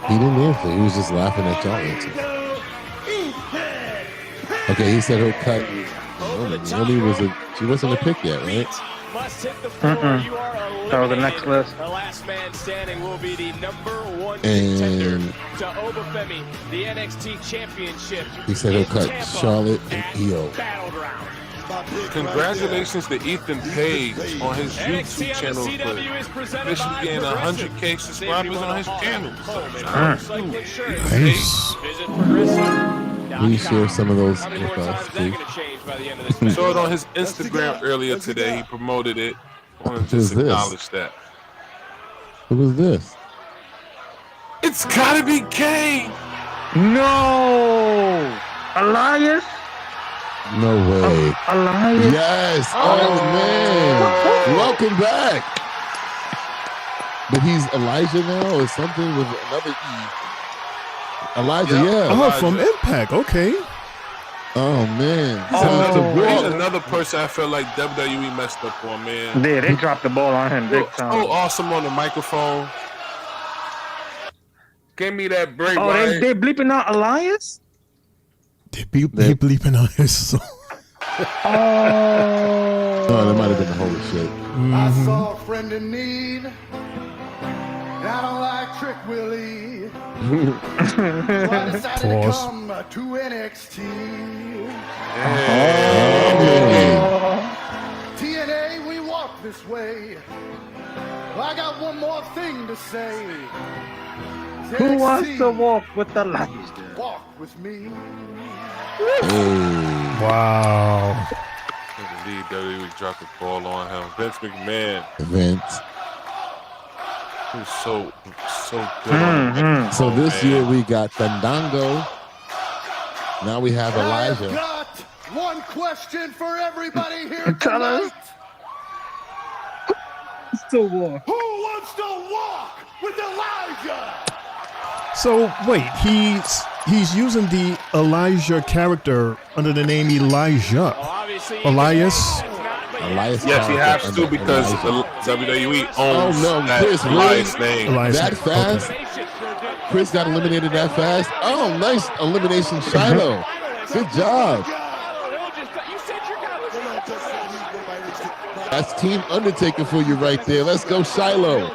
He didn't answer. He was just laughing at y'all answer. Okay, he said he'll cut. She wasn't a pick yet, right? That was the next list. The last man standing will be the #1 And contender to Obafemi, the NXT Championship. he said he'll cut Charlotte and Io. Congratulations to Ethan Page on his YouTube channel for officially getting 100K subscribers on his channel. Nice. Please share some of those with us, please. Saw it on his Instagram earlier today. He promoted it. I want to Who's just this? acknowledge that. Who was this? It's gotta be Kane. No, Elias. No way. Elias. Yes. Oh man. Welcome back. But he's Elijah now or something with another E. Elijah, yeah. Oh, from Impact. Okay. Oh man. He's another person I feel like WWE messed up on, man. Yeah, they dropped the ball on him big time. So awesome on the microphone. Give me that break. Oh, they bleeping out Elias? They bleeping on his song. Oh, that might have been the holy shit. I saw a friend in need, and I don't like Trick Willie. So I decided to come to NXT. TNA, we walk this way. Well, I got one more thing to say. Who wants to walk with the light? Walk with me. Wow. Indeed, WWE dropped the ball on him. Vince McMahon. Vince. He was so good. So this year we got Fandango. Now we have Elijah. I've got one question for everybody here tonight. Still walk. Who wants to walk with Elijah? So wait, he's using the Elijah character under the name Elijah. Elias. Yes, he has to because WWE owns Chris, Elias' name. That fast? Chris got eliminated that fast? Oh, nice elimination, Shiloh. Good job. That's Team Undertaker for you right there. Let's go, Shiloh.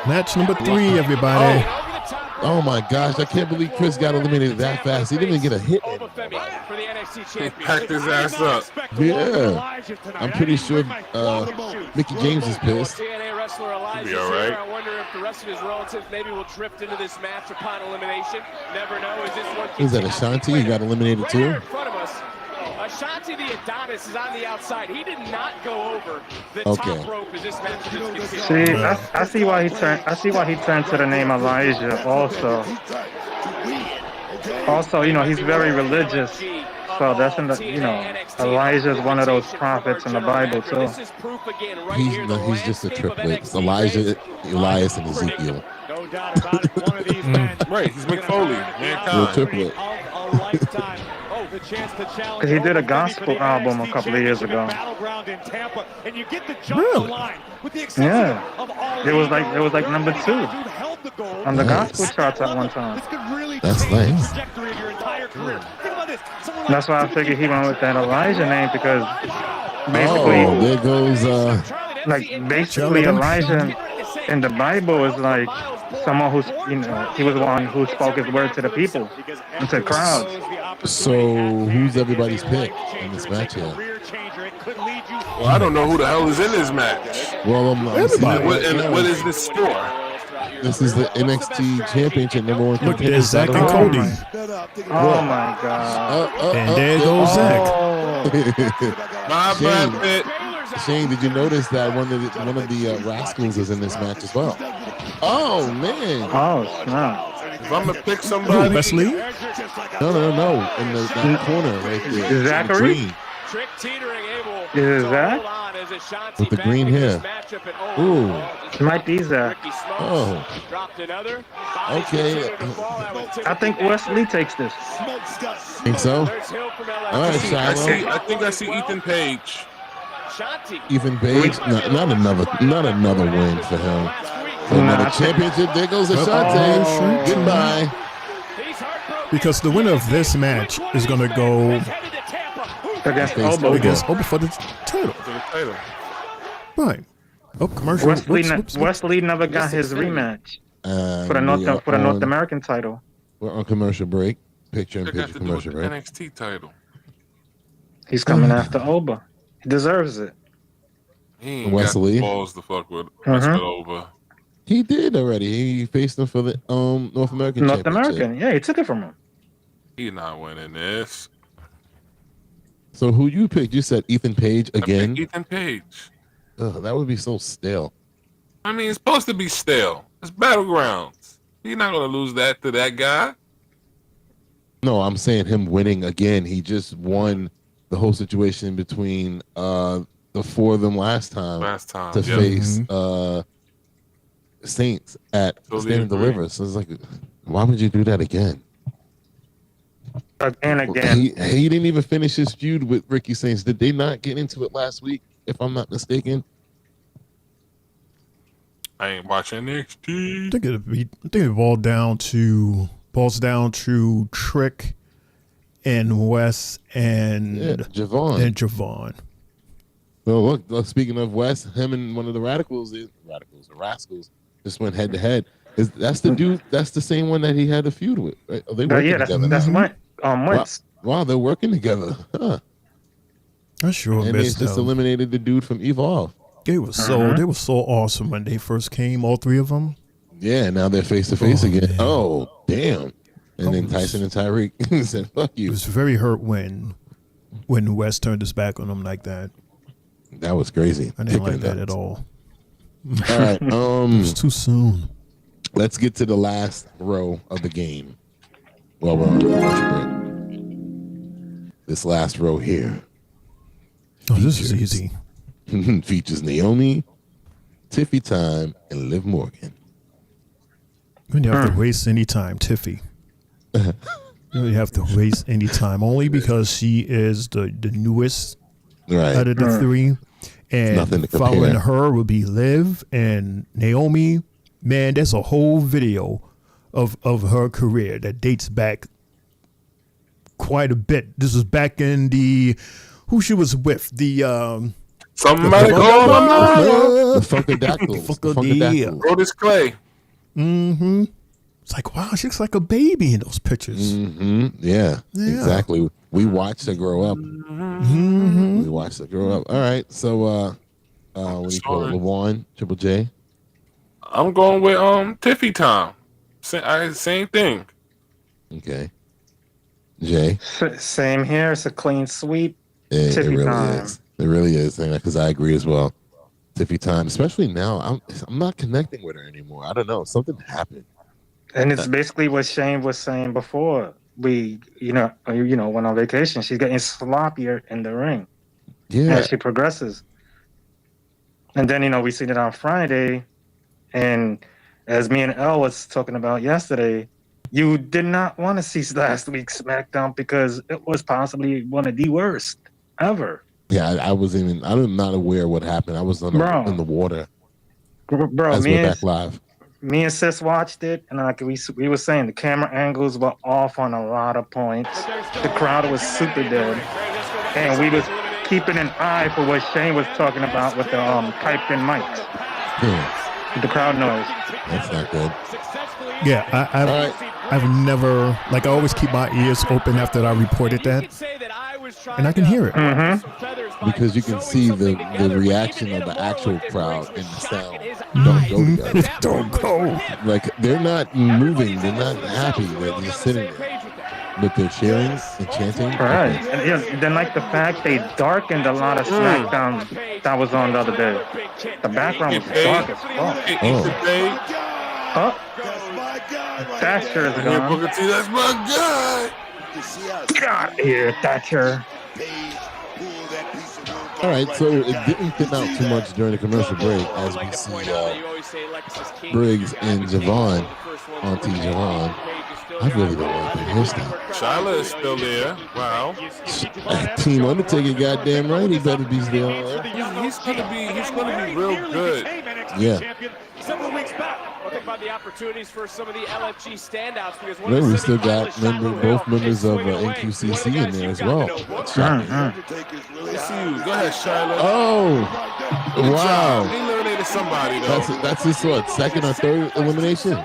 Match number 3, everybody. Oh my gosh, I can't believe Chris got eliminated that fast. He didn't even get a hit in. He packed his ass up. Yeah. I'm pretty sure Mickey James is pissed. TNA wrestler Elijah Be all right. I wonder if the rest of his relatives maybe will drift into this match upon elimination. Never know. Is this one? Is that Ashanti? He got eliminated Right too? here in front of us, Ashanti the Adonis is on the outside. He did not go over the top rope as this match is continuing. See, I see why he turned. I see why he turned to the name Elijah. Also, you know, he's very religious. So that's in the, you know, Elijah is one of those prophets in the Bible too. He's just a triplet. It's Elijah, Elias, and Ezekiel. No doubt about it. One of these men. Right, he's McFoley. You're a triplet. He did a gospel album a couple of years ago. And you get the jump the line with the Yeah, it was like number 2. on the gospel charts at one time. That's nice. That's why I figured he went with that Elijah name because basically, there goes basically Elijah in the Bible is like someone who's he was one who spoke his word to the people and to crowds. So who's everybody's pick in this match here? Well, I don't know who the hell is in this match. Well, what is this for? This is the NXT Championship #1 Look, there's Zach and Cody. Oh my God! And there goes Zach. Shane, did you notice that one of the Rascals is in this match as well? Oh man! Oh snap! If I'm gonna pick somebody, Wesley? No, in that corner right there. Zachary? Is it Zach? With the green hair. Ooh. It might be Zach. Oh. Okay. I think Wesley takes this. Think so? All right, Shiloh. I think I see Ethan Page. Ethan Page? Not another win for him. Another championship. There goes Ashante. Goodbye. Because the winner of this match is going to go against Oba for the title. Right. Oh, commercial. Wesley never got his rematch for the North American title. We're on commercial break. Picture in picture commercial break. NXT title. He's coming after Oba. He deserves it. He ain't Wesley got balls to fuck with Oba. He did already. He faced him for the North American North Championship. American, yeah, he took it from him. He's not winning this. So who you picked? You said Ethan Page again? Ethan Page. Ugh, that would be so stale. I mean, it's supposed to be stale. It's Battlegrounds. You're not going to lose that to that guy. No, I'm saying him winning again. He just won the whole situation between the four of them last time to face Saints at Stand and Deliver. So it's like, why would you do that again? Again. He didn't even finish his feud with Ricky Saints. Did they not get into it last week, if I'm not mistaken? I ain't watching NXT. I think it boils down to Trick and Wes and Javon. Well, look, speaking of Wes, him and one of the Rascals just went head to head. That's the dude? That's the same one that he had a feud with, right? Are they working together? That's Wes. Wow, they're working together. Huh. I sure and missed they just eliminated the dude from Evolve. They were so awesome when they first came, all three of them. Yeah, now they're face to face again. Man. Oh, damn. And then Tyson and Tyreek said, fuck you. It was very hurt when Wes turned his back on them like that. That was crazy. I didn't like that at all. All right. It was too soon. Let's get to the last row of the game. Well, we're on the commercial break. This last row here. Oh, this is easy. Features Naomi, Tiffy Time, and Liv Morgan. You don't have to waste any time, Tiffy. You don't have to waste any time, only because she is the newest out of the three. And following her will be Liv and Naomi. Man, there's a whole video of her career that dates back quite a bit. This was back in who she was with, the somebody call my mama. The Funkadactyls. Otis Clay. Mm-hmm. It's like, wow, she looks like a baby in those pictures. Mm-hmm. Yeah, exactly. We watched her grow up. Mm-hmm. We watched her grow up. All right, so what do you call it? LeJean, Triple J. I'm going with Tiffy Time. Same thing. Okay. Jay. Same here. It's a clean sweep. It Tiffy really Time. is. It really is, because I agree as well. Tiffy Time, especially now, I'm not connecting with her anymore. I don't know. Something happened. And it's basically what Shane was saying before. We, went on vacation. She's getting sloppier in the ring. Yeah. As she progresses. And then, we seen it on Friday. And as me and Elle was talking about yesterday, you did not want to see last week's SmackDown because it was possibly one of the worst ever. Yeah, I'm not aware what happened. I was in the water. Bro, as we're back live. me and Sis watched it, and like we were saying, the camera angles were off on a lot of points. The crowd was super dead, and we was keeping an eye for what Shane was talking about with the piped in mics. The crowd noise. That's not good. Yeah, I've never, like, I always keep my ears open after I reported that, and I can hear it. Because you can see the reaction of the actual crowd and the sound don't go together. Don't go. Like, they're not moving. They're not happy. They're just sitting there. But they're cheering and chanting. Right. And then, like, the fact they darkened a lot of SmackDown that was on the other day. The background was dark as fuck. Thatcher is gone. That's my guy. God, yeah, Thatcher. All right, so it didn't thin out too much during the commercial break as we see Briggs and Javon, Auntie Javon. I really don't like that hairstyle. Shyla is still there. Wow. Team Undertaker, goddamn right, he better be still there. He's gonna be real good. Yeah. Several weeks back. We'll think about the opportunities for some of the LFG standouts because Then we still got both members of NQCC in there as well. Let's see you. Go ahead, Shyla. Oh, wow. He eliminated somebody, though. That's his what, second or third elimination?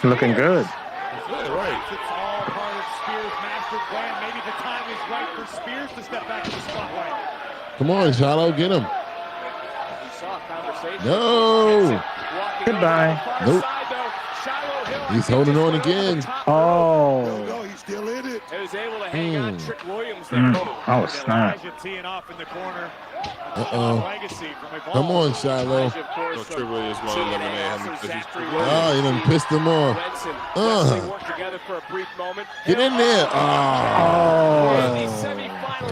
Looking good. Right. It's all part of Spears' master plan. Maybe the time is right for Spears to step back to the spotlight. Come on, Shiloh, get him. No. Goodbye. Nope. He's holding on again. Oh. No, he's still in it. He was able to hang on Trick Williams. Oh, snap. Come on, Shiloh. No, Trick Williams won't eliminate him because he's too good. Oh, you done pissed him off. Get in there. Oh.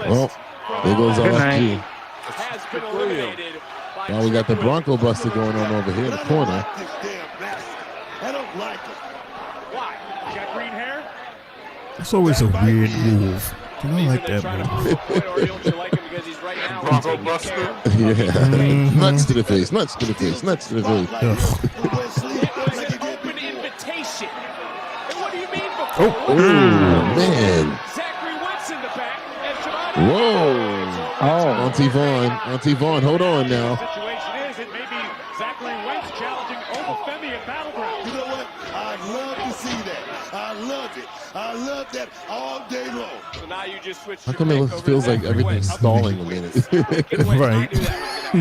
Well, there goes LFG. Now we got the Bronco Buster going on over here in the corner. I don't like it. Why? You got green hair? It's always a weird move. I don't like that move. Bronco Buster. Yeah. Nuts to the face, nuts to the face, nuts to the face. Open invitation. And what do you mean Oh, man. Whoa. Oh. Auntie Vaughn, hold on now. Situation is, it may be Zachary Wentz challenging Obafemi at Battleground. You know what? I'd love to see that. I love it. I love that all day long. So now you just switch. How come it feels like everything's stalling a minute? Right.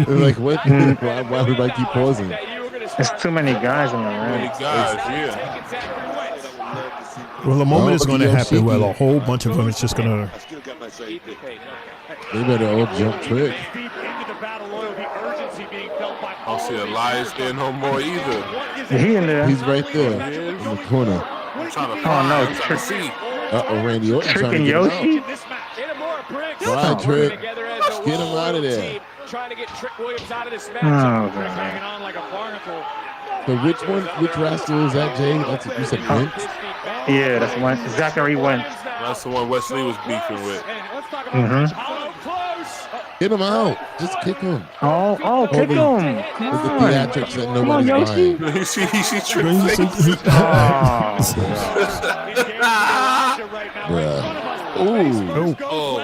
Like, what? Why would I keep pausing? There's too many guys in the ring. Well, the moment is going to happen where a whole bunch of them is just going to. They better all jump Trick. I don't see Elias there no more either. He in there. He's right there in the corner. I'm trying to Oh, no, Trick. See. Uh-oh, Randy Orton Trick trying to and get him Yoshi? out. Right, Trick. Get him out of there. Trying to get Trick Williams out of this match. Hanging on like a barnacle. So which wrestler is that, Jay? That's, you said Wentz? Yeah, that's one. Zachary Wentz. That's the one Wesley was beefing with. Get him out. Just kick him. Oh, kick him. With the theatrics that nobody's buying. You see Trick Bruh. Ooh. Oh.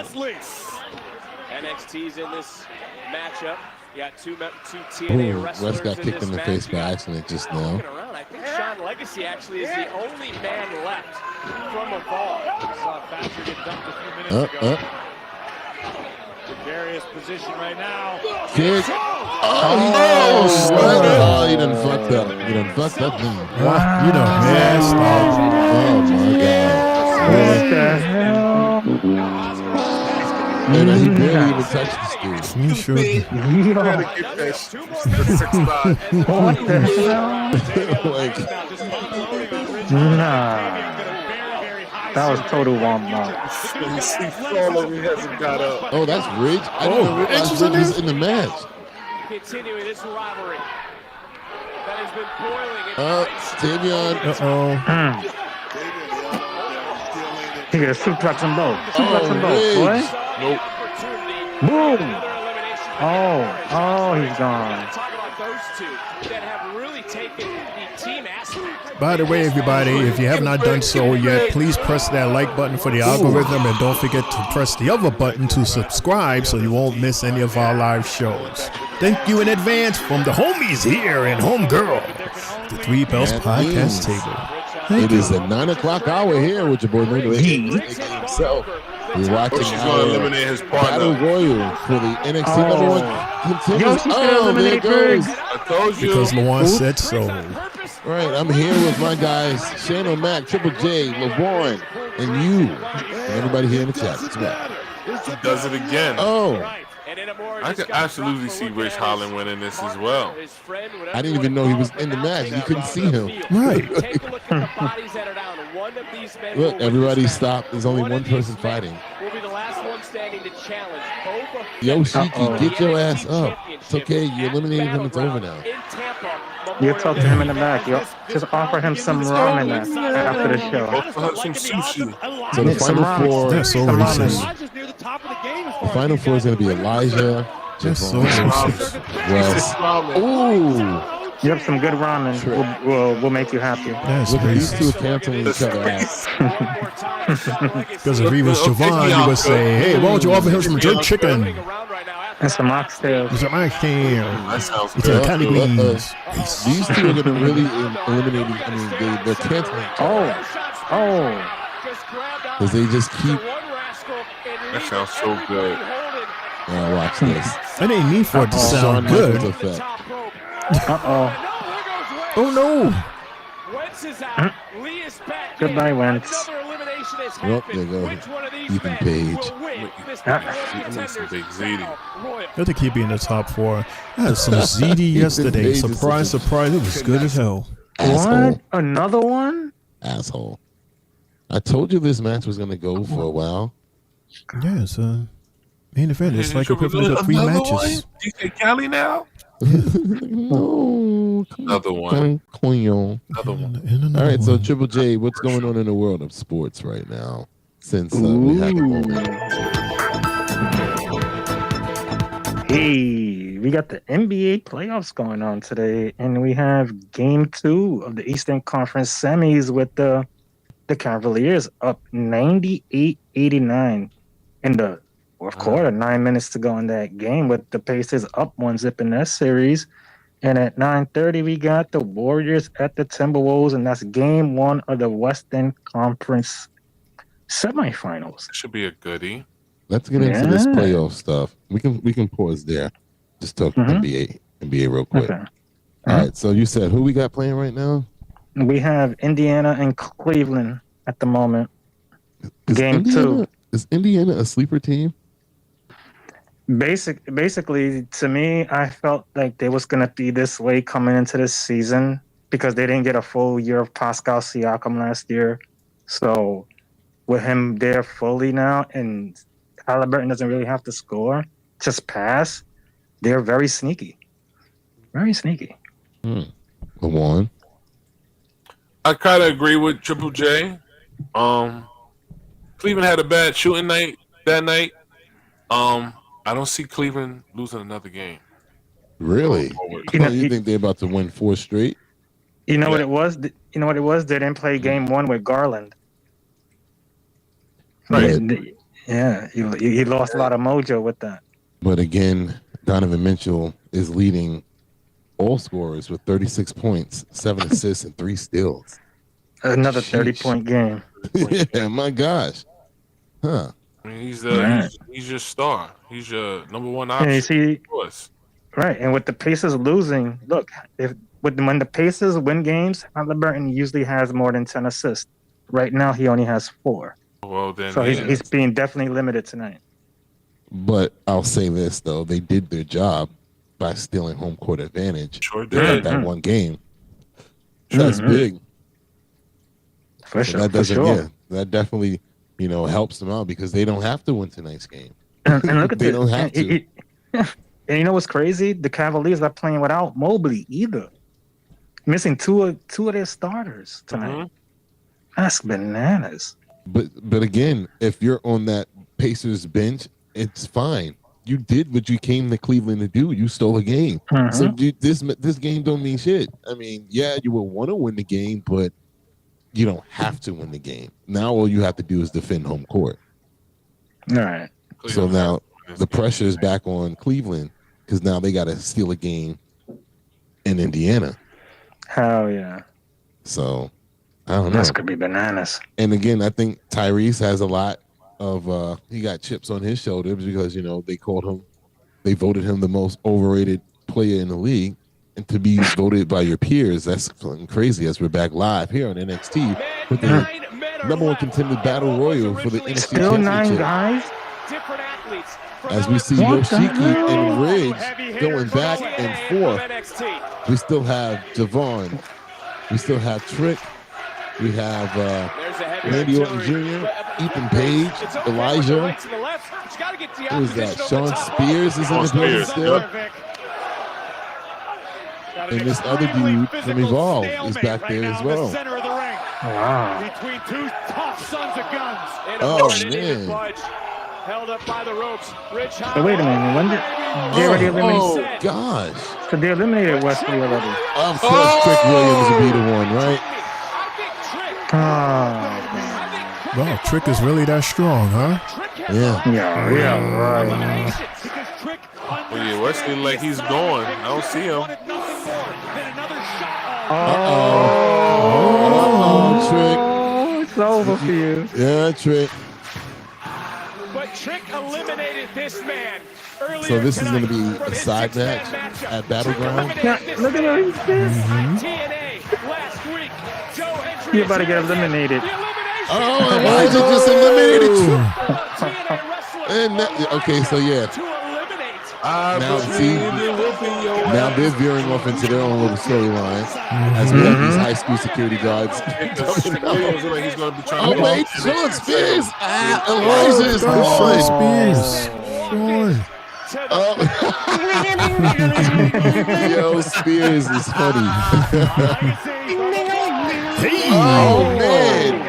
NXT's in this matchup. You got two TNA wrestlers. West got kicked in the face by accident just now. I think Sean Legacy actually is the only man left from Evolve. Saw Thatcher get dumped a few minutes ago. Precarious position right now. Kick. Oh, he done fucked up. He done fucked up. Wow. You done messed up. Oh, my God. What the hell? And he barely even touched the dude. You sure? What the hell? Like, Nah. That was total warm-up. oh, that's Ridge. I didn't realize Ridge was in the match. Continuing this rivalry that has been boiling. Tavion. He got suplex them both. Suplex them both, boy. Nope. Boom. Oh, he's gone. Talk about those two that have have really taken the team aspect. By the way, everybody, if you have not done so yet, please press that like button for the algorithm and don't forget to press the other button to subscribe so you won't miss any of our live shows. Thank you in advance from the homies here and homegirl, the Three Bells Podcast Table. It is the 9 o'clock hour here with your boy Mundo himself. We're watching going to eliminate his partner. Battle Royal for the NXT number one contenders. There it goes. I told you. Because Luan said so. Right, I'm here with my guys, Shane O'Mac, Triple J, LeBron, and you, and everybody here in the chat. He does it again. Oh. I could absolutely see Rich Holland winning this as well. I didn't even know he was in the match. You couldn't see him. Right. Look, everybody stopped. There's only one person fighting. Yoshiki, get your ass up. It's okay. You eliminated him. It's over now. You talk to him in the back. You just offer him some ramen after the show. Some sushi. So the final four. That's so racist. The final four is going to be Elijah, That's so racist. Wes. Ooh. You have some good ramen. We'll make you happy. That's Look, these two racist. are canceling each other out. Because if he was Javon, you would say, hey, why don't you offer him some jerk chicken? And some oxtails. Some oxtail. That sounds It's a good. candy greens. These two are going to really eliminate. I mean, they're canceling. Oh. Because they just keep. That sounds so good. Watch this. That ain't need for it to sound Shawn good. Michaels effect. Oh no. Goodbye, Wentz. Well, there you go. Ethan Page. I think he'd be in the top four. I had some ZD yesterday. Page is Surprise, such a- surprise. It was good as hell. Asshole. What? Another one? Asshole. I told you this match was going to go for a while. Yeah, it's a main event. It's like equivalent to 3 matches. DJ Cali now? No. Another one. Another one. All right, so Triple J, what's going on in the world of sports right now? Since we have the moment. Hey, we got the NBA playoffs going on today, and we have Game 2 of the Eastern Conference semis with the Cavaliers up 98-89 in the fourth quarter. 9 minutes to go in that game, with the Pacers up 1-0 in that series. And at 9:30, we got the Warriors at the Timberwolves, and that's Game 1 of the Western Conference semifinals. That should be a goodie. Let's get into this playoff stuff. We can pause there. Just talk NBA real quick. Okay. All right, so you said who we got playing right now? We have Indiana and Cleveland at the moment. Game 2. Is Indiana a sleeper team? Basically, to me, I felt like they was going to be this way coming into this season because they didn't get a full year of Pascal Siakam last year. So with him there fully now, and Halliburton doesn't really have to score, just pass, they're very sneaky. Very sneaky. LeBron. I kind of agree with Triple J. Cleveland had a bad shooting night that night. I don't see Cleveland losing another game. Really? You think they're about to win 4 straight? You know what it was? You know what it was? They didn't play game 1 with Garland. Right. Yeah, he lost a lot of mojo with that. But again, Donovan Mitchell is leading all scorers with 36 points, 7 assists, and 3 steals. Another 30-point game. Yeah, my gosh. Huh. I mean, he's your star. He's your number one option. And you see, right, and with the Pacers losing, look, when the Pacers win games, Halliburton usually has more than 10 assists. Right now, he only has 4. Well, then, so he's being definitely limited tonight. But I'll say this though, they did their job by stealing home court advantage. Sure did. That one game. That's big. For so sure. That doesn't. For sure. Yeah, that definitely helps them out because they don't have to win tonight's game. And look at they don't have to. And you know what's crazy? The Cavaliers are playing without Mobley either, missing two of their starters tonight. That's bananas. But again, if you're on that Pacers bench, it's fine. you did what you came to Cleveland to do. You stole a game. So this game don't mean shit. I mean, yeah, you will want to win the game, but you don't have to win the game. Now all you have to do is defend home court. All right. So now the pressure is back on Cleveland because now they got to steal a game in Indiana. Hell yeah. So I don't know. This could be bananas. And again, I think Tyrese has a lot of he got chips on his shoulders because they voted him the most overrated player in the league, and to be voted by your peers, that's fucking crazy. As we're back live here on NXT with the number one contender battle royal for the NXT Still championship. 9 guys. As we see Yoshiki and Ridge going back and forth, we still have Javon, we still have Trick, we have Randy Orton Jr., Ethan Page, Elijah. Who is that? Sean Spears is in the building still. And this other dude from Evolve is back there as well. Wow. Between two tough sons of guns. Oh, man. Held up by the ropes. Rich So wait a minute. When did they already eliminate? Oh, gosh. So they eliminated Wesley already. Of course, Trick Williams would be the one, right? Wow, Trick is really that strong, huh? Yeah, right. Well, yeah, Wesley like he's going. I don't see him. Trick. It's over for you. Yeah, Trick. But Trick eliminated this man earlier. So this is going to be a side match at Battleground. Look at him. You're about to get eliminated. Oh, Elijah just eliminated Trick. And okay, so yeah. Now they're veering off into their own little storyline as we have these high school security guards. Oh wait, Sean Spears! Elijah is gone. Yo, Spears is funny. Oh man.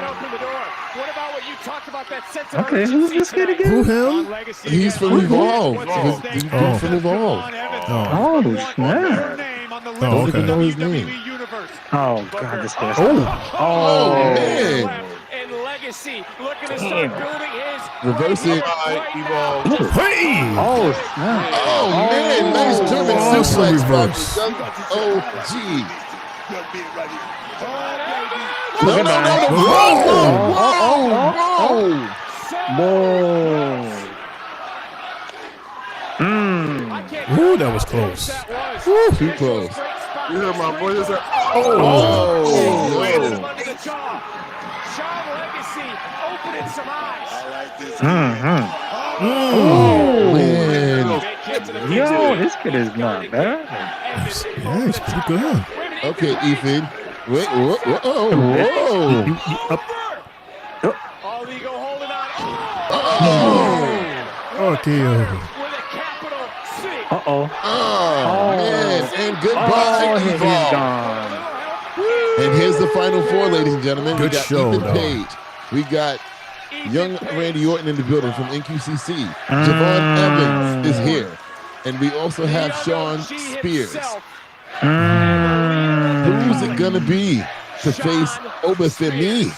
Okay, who's this kid again? Who him? He's from Evolve. He's from Evolve. Oh, snap. Don't even know his name. Oh, God, this kid. Oh, man. And Legacy looking to start building his reverse it. Hey! Oh, snap. Oh, man. Nice German suplex by OG. No. Ooh, that was close. Too close. You heard my boy. Sean Legacy opening some eyes. Oh, man. Yo, this kid is not bad. Yeah, he's pretty good. Okay, Ethan. Wait, whoa. All ego holding on. Okay. With a capital C. Oh, man. And goodbye, Evolve. And here's the final four, ladies and gentlemen. Good we got show, Ethan though. Page. We got young Randy Orton in the building from NQCC. Javon Evans is here. And we also have Sean Spears. Who's it going to be to face Obafemi?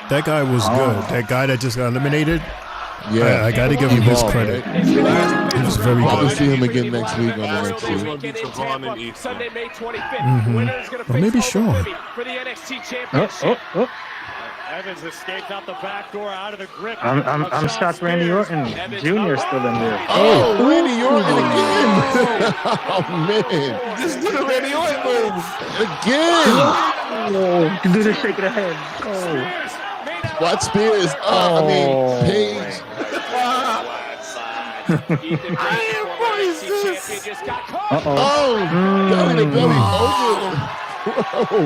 That guy was good. That guy that just got eliminated. Yeah, I got to give him his credit. Right? He was very Probably good. see him again next week on the next week. Sunday, May 25th. Winner is going to face maybe Sean. for the NXT Championship. Evans escaped out the back door, out of the grip. I'm shocked Randy Orton Jr. is still in there. Oh, Randy Orton again. Oh, man. Just do the Randy Orton move. Again. Oh, do the shake of the head. Oh. Watch Spears. Page. Got in the belly over. Whoa.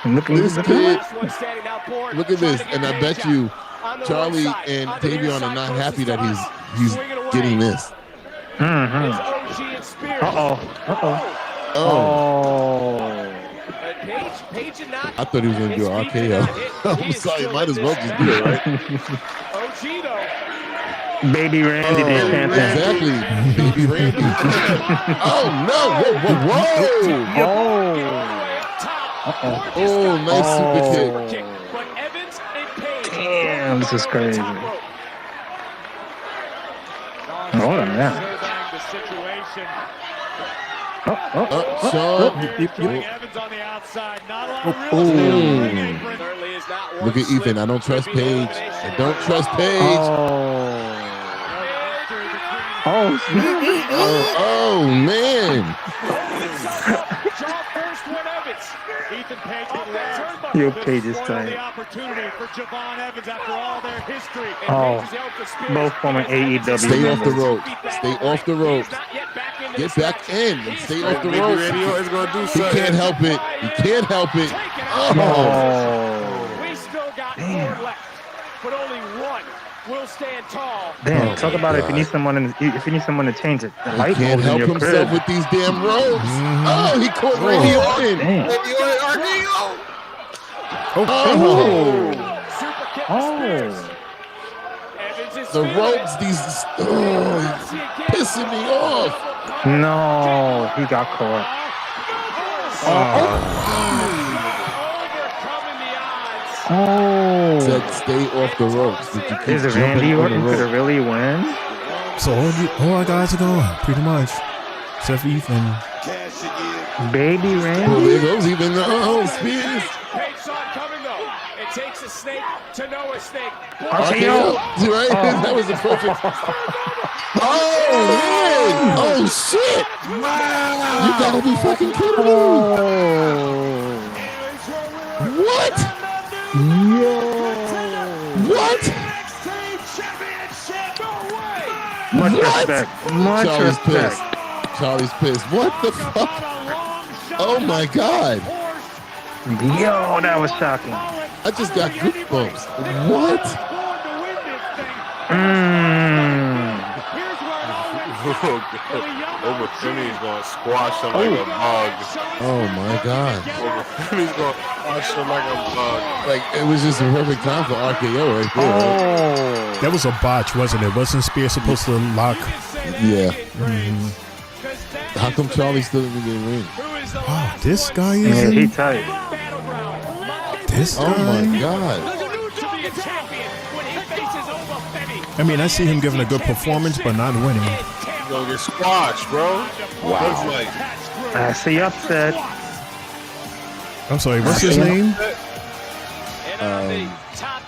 Look at this kid. Look at this. And I bet you Charlie and Tavion are not happy that he's getting this. I thought he was going to do an RKO. I'm sorry, might as well just do it, right? OG though. Baby Randy did chant that. Exactly. Baby Randy. Oh, no. Whoa. Oh, nice super kick. Damn, this is crazy. Hold on now. Sean. Look at Ethan. I don't trust Paige. I don't trust Paige. Oh, man. Ethan Page with that turnbuckle. Your Page is tight. The opportunity for Javon Evans after all their history. Both former AEW. Stay off the ropes. Stay off the ropes. Get back in and stay off the ropes. He can't help it. He can't help it. We still got more left, but only one will stand tall. Damn, talk about if you need someone to change it. The light He can't help himself with these damn ropes. Oh, he caught Randy Orton. The ropes, these pissing me off. No, he got caught. Said stay off the ropes. Is Randy Orton could really win? So all our guys are gone, pretty much. Except for Ethan. Baby Randy. Oh, there goes even the Spears. It takes a snake to know a snake. RKO. Right? That was the perfect. Oh, man. Oh, shit. Wow. You gotta be fucking kidding me. What? Yo. What? Much respect. Much Charlie's respect. pissed. Charlie's pissed. What the fuck? Oh, my God. Yo, that was shocking. I just got goosebumps. What? Over Finney's gonna squash him like a bug. Oh my God. Over Finney's gonna squash him like a bug. Like, it was just a perfect time for RKO right there. Right? That was a botch, wasn't it? Wasn't Spears supposed to lock? Yeah. How come Charlie still didn't get a ring? Oh, this guy is. Yeah, he tight. This guy? Oh my God. I mean, I see him giving a good performance, but not winning. He's gonna get squashed, bro. Wow. Like, I see upset. I'm sorry, what's his name?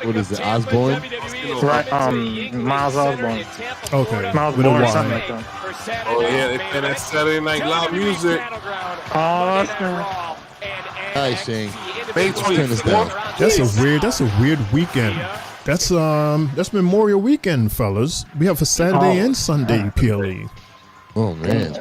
What is it, Osborne? Right, Miles Osborne. Okay. Miles With a Osborne, Y. something like that. oh yeah, they play that Saturday Night Live music. Awesome. All right, Shane. May Let's turn this down. 24th. That's a weird weekend. That's Memorial Weekend, fellas. We have a Saturday and Sunday PLE. Oh man.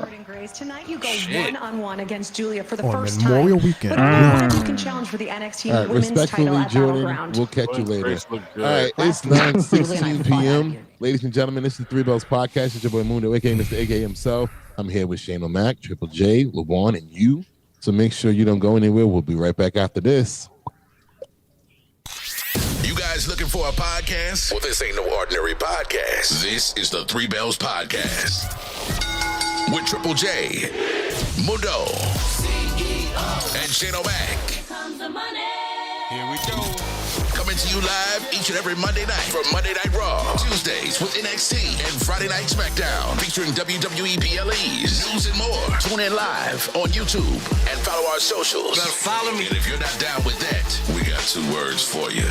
Tonight you go one-on-one against Julia for the On first Memorial time. Weekend. But you can challenge for the NXT All right, Women's respectfully, title at Jordan, Battleground. we'll catch you later. Grace look good. All right, it's 9:16 p.m. Ladies and gentlemen, this is Three Bells Podcast. It's your boy Mundo, aka Mr. AKA himself. I'm here with Shane O'Mac, Triple J, LeBron, and you. So make sure you don't go anywhere. We'll be right back after this. You guys looking for a podcast? Well, this ain't no ordinary podcast. This is the Three Bells Podcast with Triple J, Mundo, and Shane O'Mac. Here we go. Coming to you live each and every Monday night from Monday Night Raw, Tuesdays with NXT, and Friday Night SmackDown featuring WWE PLEs, news and more. Tune in live on YouTube and follow our socials. Better follow me. And if you're not down with that, we got 2 words for you.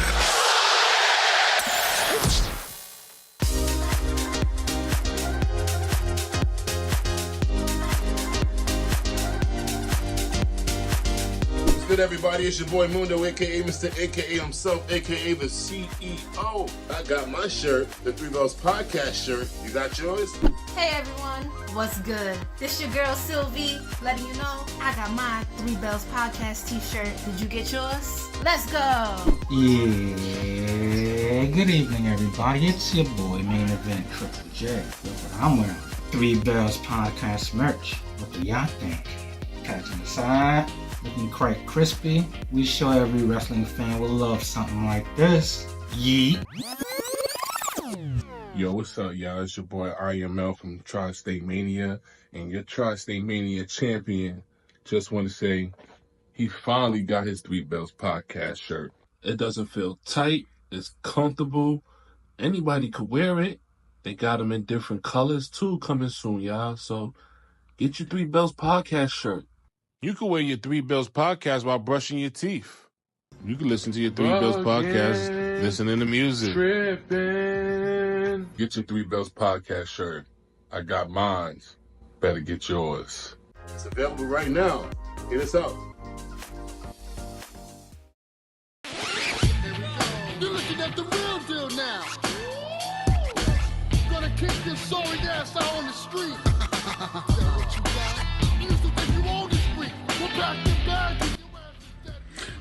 What's good, everybody? It's your boy Mundo, aka Mr. AKA himself, aka the CEO. I got my shirt, the Three Bells Podcast shirt. You got yours? Hey everyone, what's good? This your girl Sylvie, letting you know I got my Three Bells Podcast t-shirt. Did you get yours? Let's go! Yeah, good evening everybody. It's your boy Main Event Triple J. Look what I'm wearing. Three Bells Podcast merch. What do y'all think? Patch on the side, looking quite crispy. We sure every wrestling fan will love something like this. Yeet. Yo, what's up, y'all? It's your boy IML from Tri-State Mania, and your Tri-State Mania champion. Just want to say he finally got his Three Bells podcast shirt. It doesn't feel tight. It's comfortable. Anybody could wear it. They got them in different colors, too, coming soon, y'all. So get your Three Bells podcast shirt. You can wear your Three Bells podcast while brushing your teeth. You can listen to your Three Bells podcast, listening to music. Tripping. Get your Three Bells podcast shirt. I got mine. Better get yours. It's available right now. Hit us up. You're looking at the real deal now. Gonna kick this sorry ass out on the street. What you got? You used to think you own the street. We're back to back.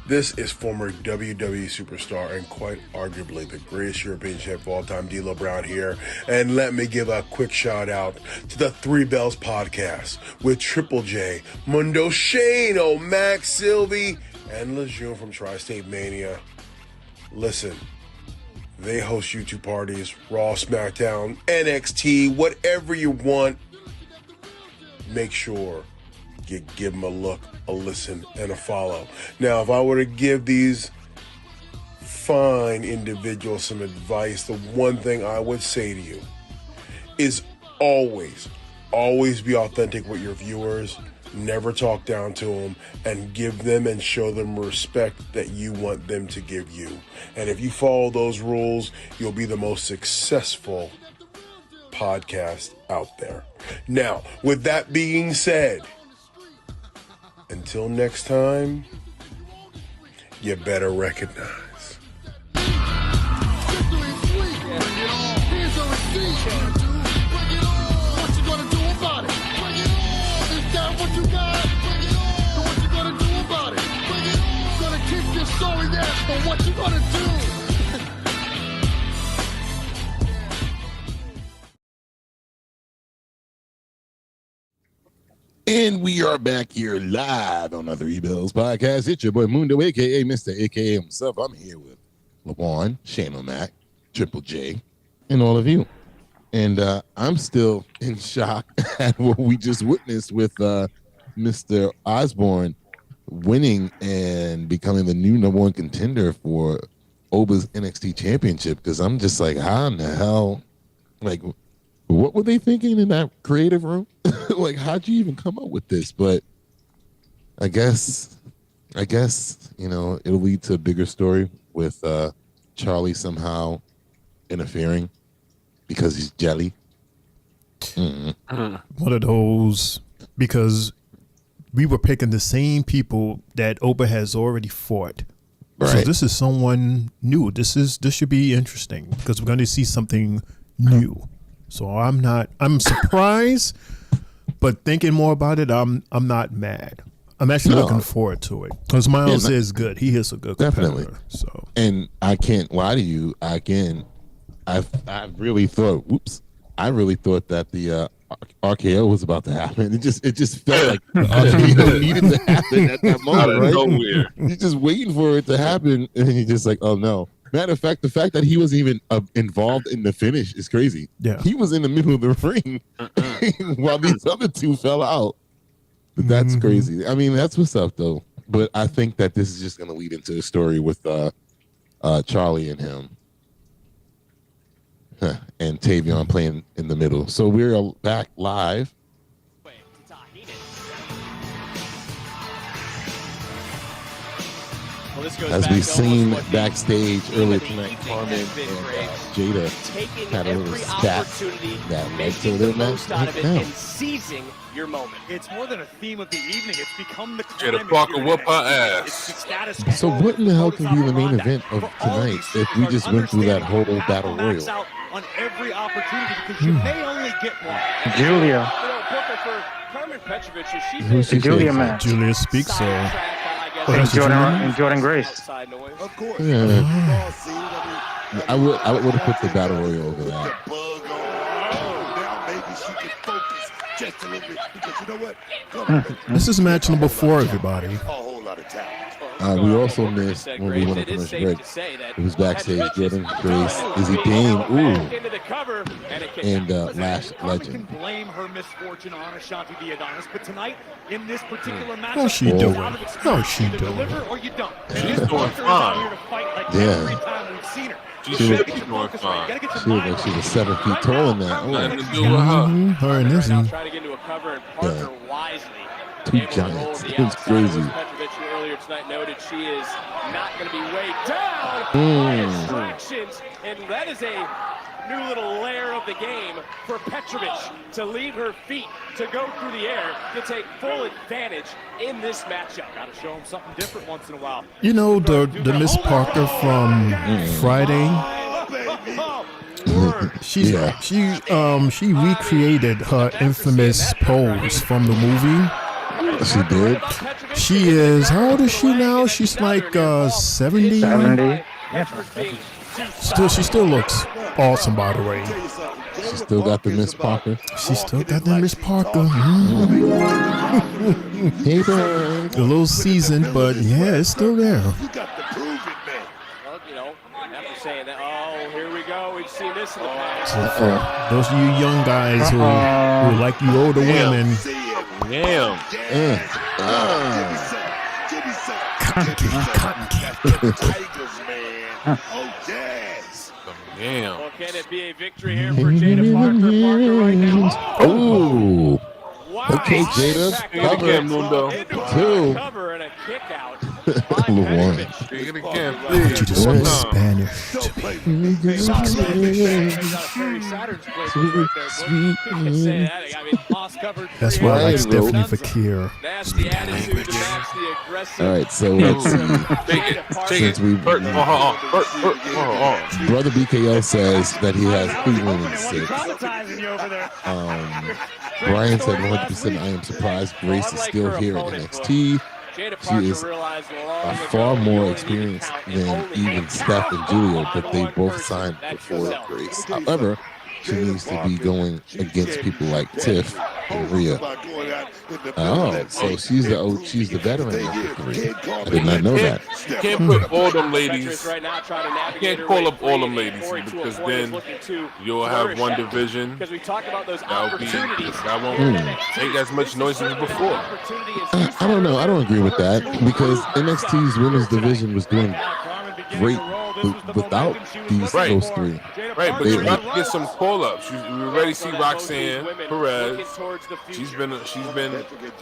This is former WWE superstar and quite arguably the greatest European champ of all time, D'Lo Brown here. And let me give a quick shout out to the Three Bells podcast with Triple J, Mundo Shano, Max Sylvie, and Lejeune from Tri-State Mania. Listen, they host YouTube parties, Raw, SmackDown, NXT, whatever you want. Make sure you give them a look, a listen, and a follow. Now, if I were to give these fine individuals some advice, the one thing I would say to you is always be authentic with your viewers. Never talk down to them, and give them and show them respect that you want them to give you. And if you follow those rules, you'll be the most successful podcast out there. Now, with that being said, until next time, you better recognize. What you gonna do about it? Is that what you got? So what you gonna do about it? Gonna kick your sorry ass, but what you gonna do? And we are back here live on the Three Bells podcast. It's your boy Mundo, a.k.a. Mr. A.K.A. himself. I'm here with LeBron, Shano Mac, Triple J, and all of you. And I'm still in shock at what we just witnessed with Mr. Osborne winning and becoming the new number one contender for Oba's NXT championship. Because I'm just like, how in the hell, like, what were they thinking in that creative room? Like, how'd you even come up with this? But I guess, you know, it'll lead to a bigger story with Charlie somehow interfering because he's jelly. One of those, because we were picking the same people that Oba has already fought. Right. So this is someone new. This should be interesting because we're going to see something new. So I'm surprised, but thinking more about it, I'm not mad. I'm actually looking forward to it because Miles is good. He is a good competitor. Definitely. So, and I can't lie to you. Again, I really thought that the RKO was about to happen. It just felt like RKO needed to happen at that moment, right? Nowhere. You're just waiting for it to happen, and you're just like, oh no. Matter of fact, the fact that he wasn't even involved in the finish is crazy. Yeah, he was in the middle of the ring while these other two fell out. But that's crazy. I mean, that's what's up, though. But I think that this is just going to lead into a story with Charlie and him. And Tavion playing in the middle. So we're back live. As we've seen backstage earlier tonight, Carmen and Jada had a little spat that led to their match and seizing your moment. It's more than a theme of the evening. It's become the Jada Parker whoop her ass. So what in the hell can be the main event of tonight if we just went through that whole battle royal? On every opportunity because you may only get one. Julia. Who's Julia, man? Julia speaks so. And Jordan Grace. Of course. Yeah. I would have put the battle royal over that. This is match number 4, everybody. We also missed when we went on commercial break. It was backstage. Jordan Grace, Izzy Dame, and Lash Legend. Can blame her misfortune on Ashanti the Adonis, but tonight in this particular match, how's she doing? How's she doing? Or you don't. She's doing fine. Yeah. She should be doing fine. She looked like she was 7 feet tall in that. Nothing to do with her. Her and Izzy. Trying to get into a cover and partner wisely. Two giants. It was crazy. Petrovic earlier tonight noted she is not going to be weighed down by distractions, and that is a new little layer of the game for Petrovic to leave her feet, to go through the air, to take full advantage in this matchup. Got to show him something different once in a while. You know the Miss Parker from Friday. She recreated her infamous pose from the movie. She did. She is. How old is she now? She's like 70. 70. She still looks awesome, by the way. She still got the Miss Parker. She still got the Miss Parker. Hey, bird. A little seasoned, but yeah, it's still there. Well, you know, after saying that, here we go. We've seen this in the past. So for those of you young guys who like you older women. Damn. Cotton Damn. Well, can it be a victory here for Jada Parker right now? Ooh. Wow. Okay, Jada. Again, Mundo. Two. Cover and a kick out. One. Take it again, I want you to speak Spanish to me. That's why I like Stephanie Fakir. All right, so let's see. Since we Brother BKL says that he has Cleveland in 6. Brian said 100%. I am surprised Grace is still here at NXT. She is far more experienced than even Steph and Julia, but they both signed before Grace. However, she needs to be going against people like Tiff and Rhea. Oh, so she's the veteran of the three. I did not know that. You can't put all them ladies. You can't call up all them ladies because then you'll have one division. That won't make as much noise as before. I don't know. I don't agree with that because NXT's women's division was doing great without those three. Right, but you got to get some call-ups. We already see Roxanne Perez. She's been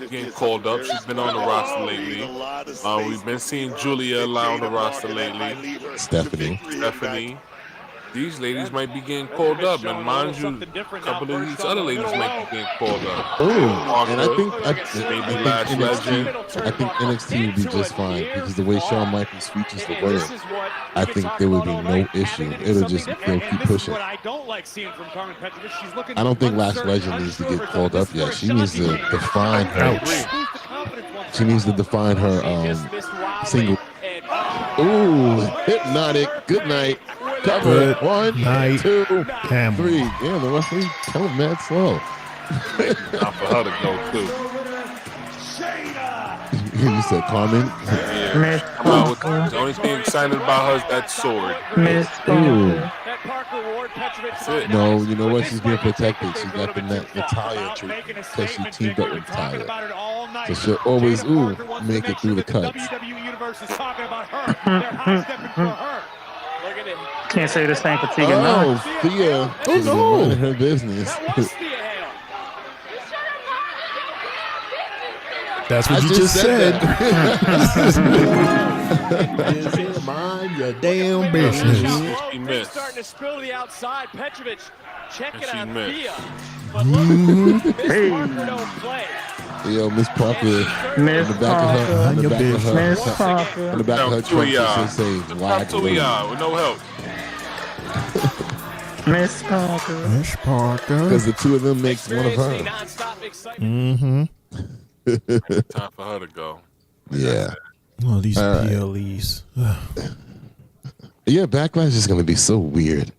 getting called up. She's been on the roster lately. We've been seeing Julia on the roster lately. Stephanie. These ladies might be getting called up, and mind you, a couple of these other ladies might be getting called up. And I think NXT would be just fine because the way Shawn Michaels features the women, I think there would be no issue. It'll just they'll keep pushing. I don't think Lash Legend needs to get called up yet. She needs to define her. She needs to define her single. Ooh, hypnotic. Good night. Cover. 1, 2, 3. Yeah, the referee coming mad slow. Not for her to go too. You said Carmen? The only thing excited about her is that sword. No, you know what? She's being protected. She got the Natalia treatment because she teamed up with Natalia. So she'll always make it through the cuts. Can't say this thing for Tegan. Oh, Thea. She's minding her business. That's what you just said. Mind your damn business. She missed. Starting to spill to the outside. Petrovic checking on Thea. Yo, Miss Parker, in the back of her truck, she say, with no help. Miss Parker. Because the two of them makes one of her. Time for her to go. Yeah. Oh, these PLEs. Yeah, Backlash is going to be so weird.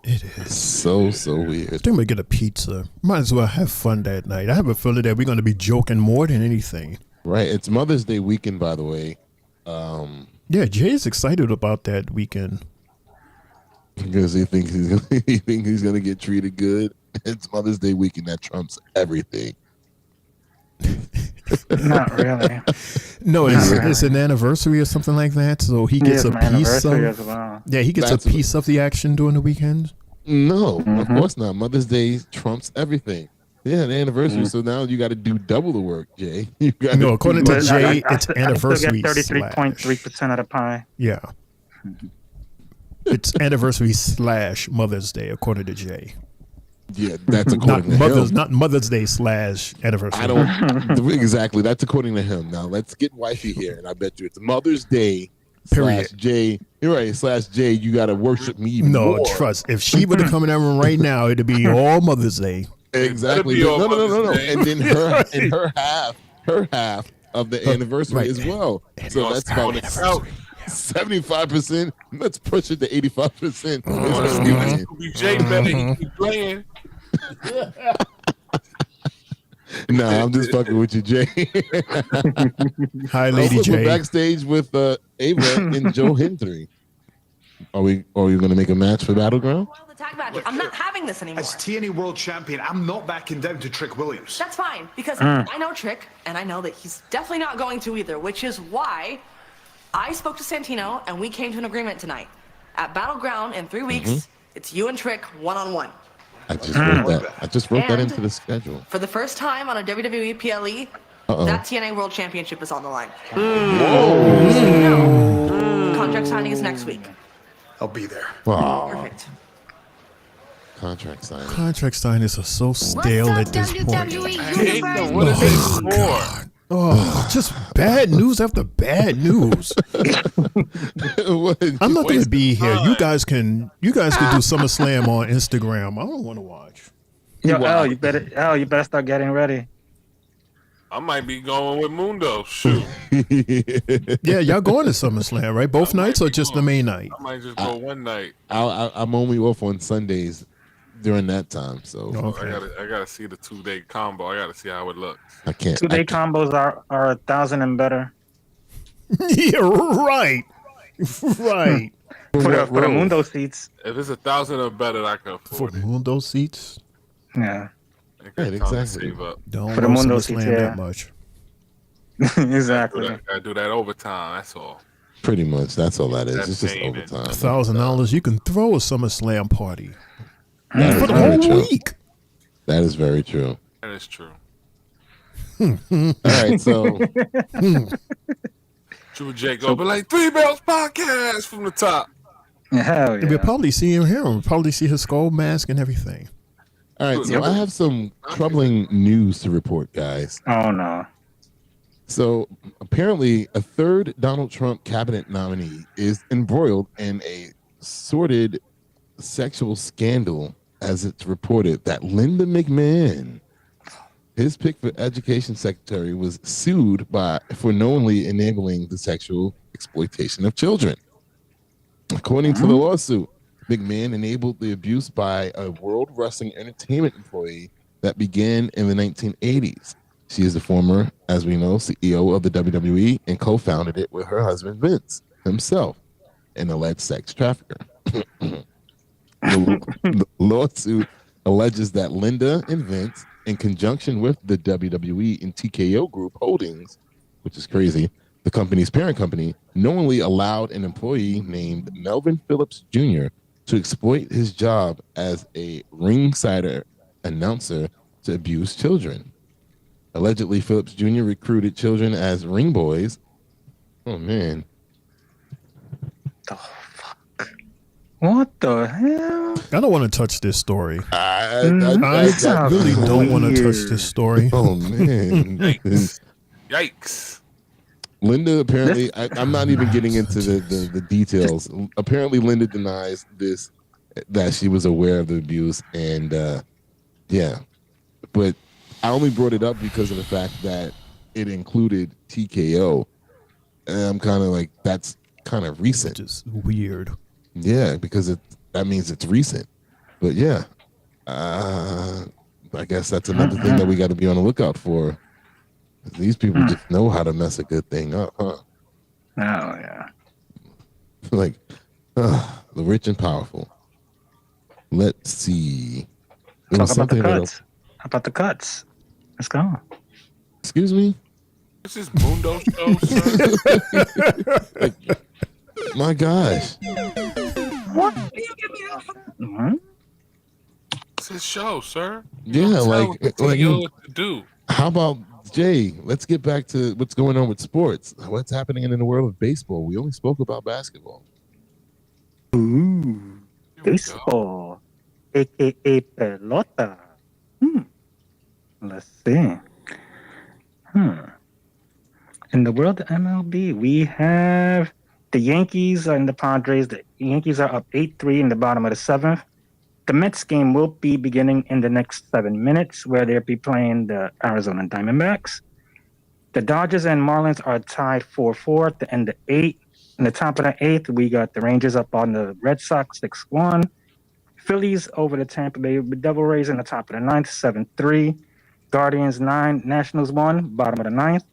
It is. So weird. I think we get a pizza. Might as well have fun that night. I have a feeling that we're going to be joking more than anything. Right. It's Mother's Day weekend, by the way. Yeah, Jay's excited about that weekend. Because he thinks he's gonna get treated good. It's Mother's Day weekend that trumps everything. Not really. No, it's an anniversary or something like that. So he gets a piece of. As well. Yeah, he gets a piece of the action during the weekend. No, of course not. Mother's Day trumps everything. Yeah, the anniversary. So now you got to do double the work, Jay. No, according to Jay, it's anniversary. 33.3% of the pie. Yeah. It's anniversary / Mother's Day, according to Jay. Yeah, that's according to him. Not Mother's Day / anniversary. I don't exactly. That's according to him. Now let's get wifey here, and I bet you it's Mother's Day / Jay. You're right. / Jay. You got to worship me even more. No, trust. If she were to come in that room right now, it'd be all Mother's Day. Exactly. No. And then her half of the anniversary as well. So that's about 75%. Let's push it to 85%. Jay better keep playing. Nah, I'm just fucking with you, Jay. Hi, Lady J. We're backstage with Ava and Joe Hendry. Are we going to make a match for Battleground? I'm not having this anymore. As TNA World Champion, I'm not backing down to Trick Williams. That's fine, because I know Trick, and I know that he's definitely not going to either, which is why I spoke to Santino, and we came to an agreement tonight. At Battleground, in 3 weeks, it's you and Trick one-on-one. I just wrote that into the schedule. For the first time on a WWE PLE, that TNA World Championship is on the line. Contract signing is next week. I'll be there. Wow. Perfect. Contract signing. Contract signings are so stale at this point. What is it for? Oh, just bad news after bad news. I'm not going to be here. You guys can do SummerSlam on Instagram. I don't want to watch. Yo, Al, you better start getting ready. I might be going with Mundo. Shoot. Yeah, y'all going to SummerSlam, right? Both nights or just the main night? I might just go one night. I'm only off on Sundays during that time, so I gotta see the 2-day combo. I gotta see how it looks. I can't. 2-day combos are 1,000 and better. Yeah, right. Right. For the Mundo seats. If it's 1,000 or better, I can afford it. For Mundo seats? Yeah. Right, exactly. Don't for the Mundo seats, that much. Exactly. I do that overtime. That's all. Pretty much. That's all that is. It's just overtime. $1,000, you can throw a SummerSlam party. For the whole week. That is very true. That is true. All right, so True Jake go, but like 3 Bells podcast from the top. Hell yeah. We'll probably see him here. We'll probably see his skull mask and everything. All right, so I have some troubling news to report, guys. Oh no. So apparently a third Donald Trump cabinet nominee is embroiled in a sordid sexual scandal, as it's reported that Linda McMahon, his pick for education secretary, was sued for knowingly enabling the sexual exploitation of children. According to the lawsuit, McMahon enabled the abuse by a World Wrestling Entertainment employee that began in the 1980s. She is the former, as we know, CEO of the WWE and co-founded it with her husband Vince himself, an alleged sex trafficker. The lawsuit alleges that Linda and Vince, in conjunction with the WWE and TKO Group Holdings, which is crazy, the company's parent company, knowingly allowed an employee named Melvin Phillips Jr. to exploit his job as a ringside announcer to abuse children. Allegedly, Phillips Jr. recruited children as ring boys. Oh, man. What the hell? I don't want to touch this story. I really don't want to touch this story. Oh, man. Yikes. Linda apparently, I'm not even getting into the details. Apparently, Linda denies that she was aware of the abuse. And, yeah. But I only brought it up because of the fact that it included TKO. And I'm kind of like, that's kind of recent. Just weird. Yeah, because that means it's recent. But yeah, I guess that's another thing that we got to be on the lookout for. These people just know how to mess a good thing up, huh? Oh, yeah. Like, the rich and powerful. Let's see. Talk about the cuts. How about the cuts? Let's go. Excuse me? This is Mundo show, sir. My gosh. What? You give me that? It's his show, sir. Yeah, like what to do. How about Jay? Let's get back to what's going on with sports. What's happening in the world of baseball? We only spoke about basketball. Ooh, baseball, aka pelota. Let's see. In the world of MLB, we have the Yankees and the Padres. The Yankees are up 8-3 in the bottom of the 7th. The Mets game will be beginning in the next 7 minutes, where they'll be playing the Arizona Diamondbacks. The Dodgers and Marlins are tied 4-4 at the end of 8. In the top of the 8th, we got the Rangers up on the Red Sox 6-1. Phillies over the Tampa Bay Devil Rays in the top of the 9th, 7-3. Guardians 9, Nationals 1, bottom of the 9th.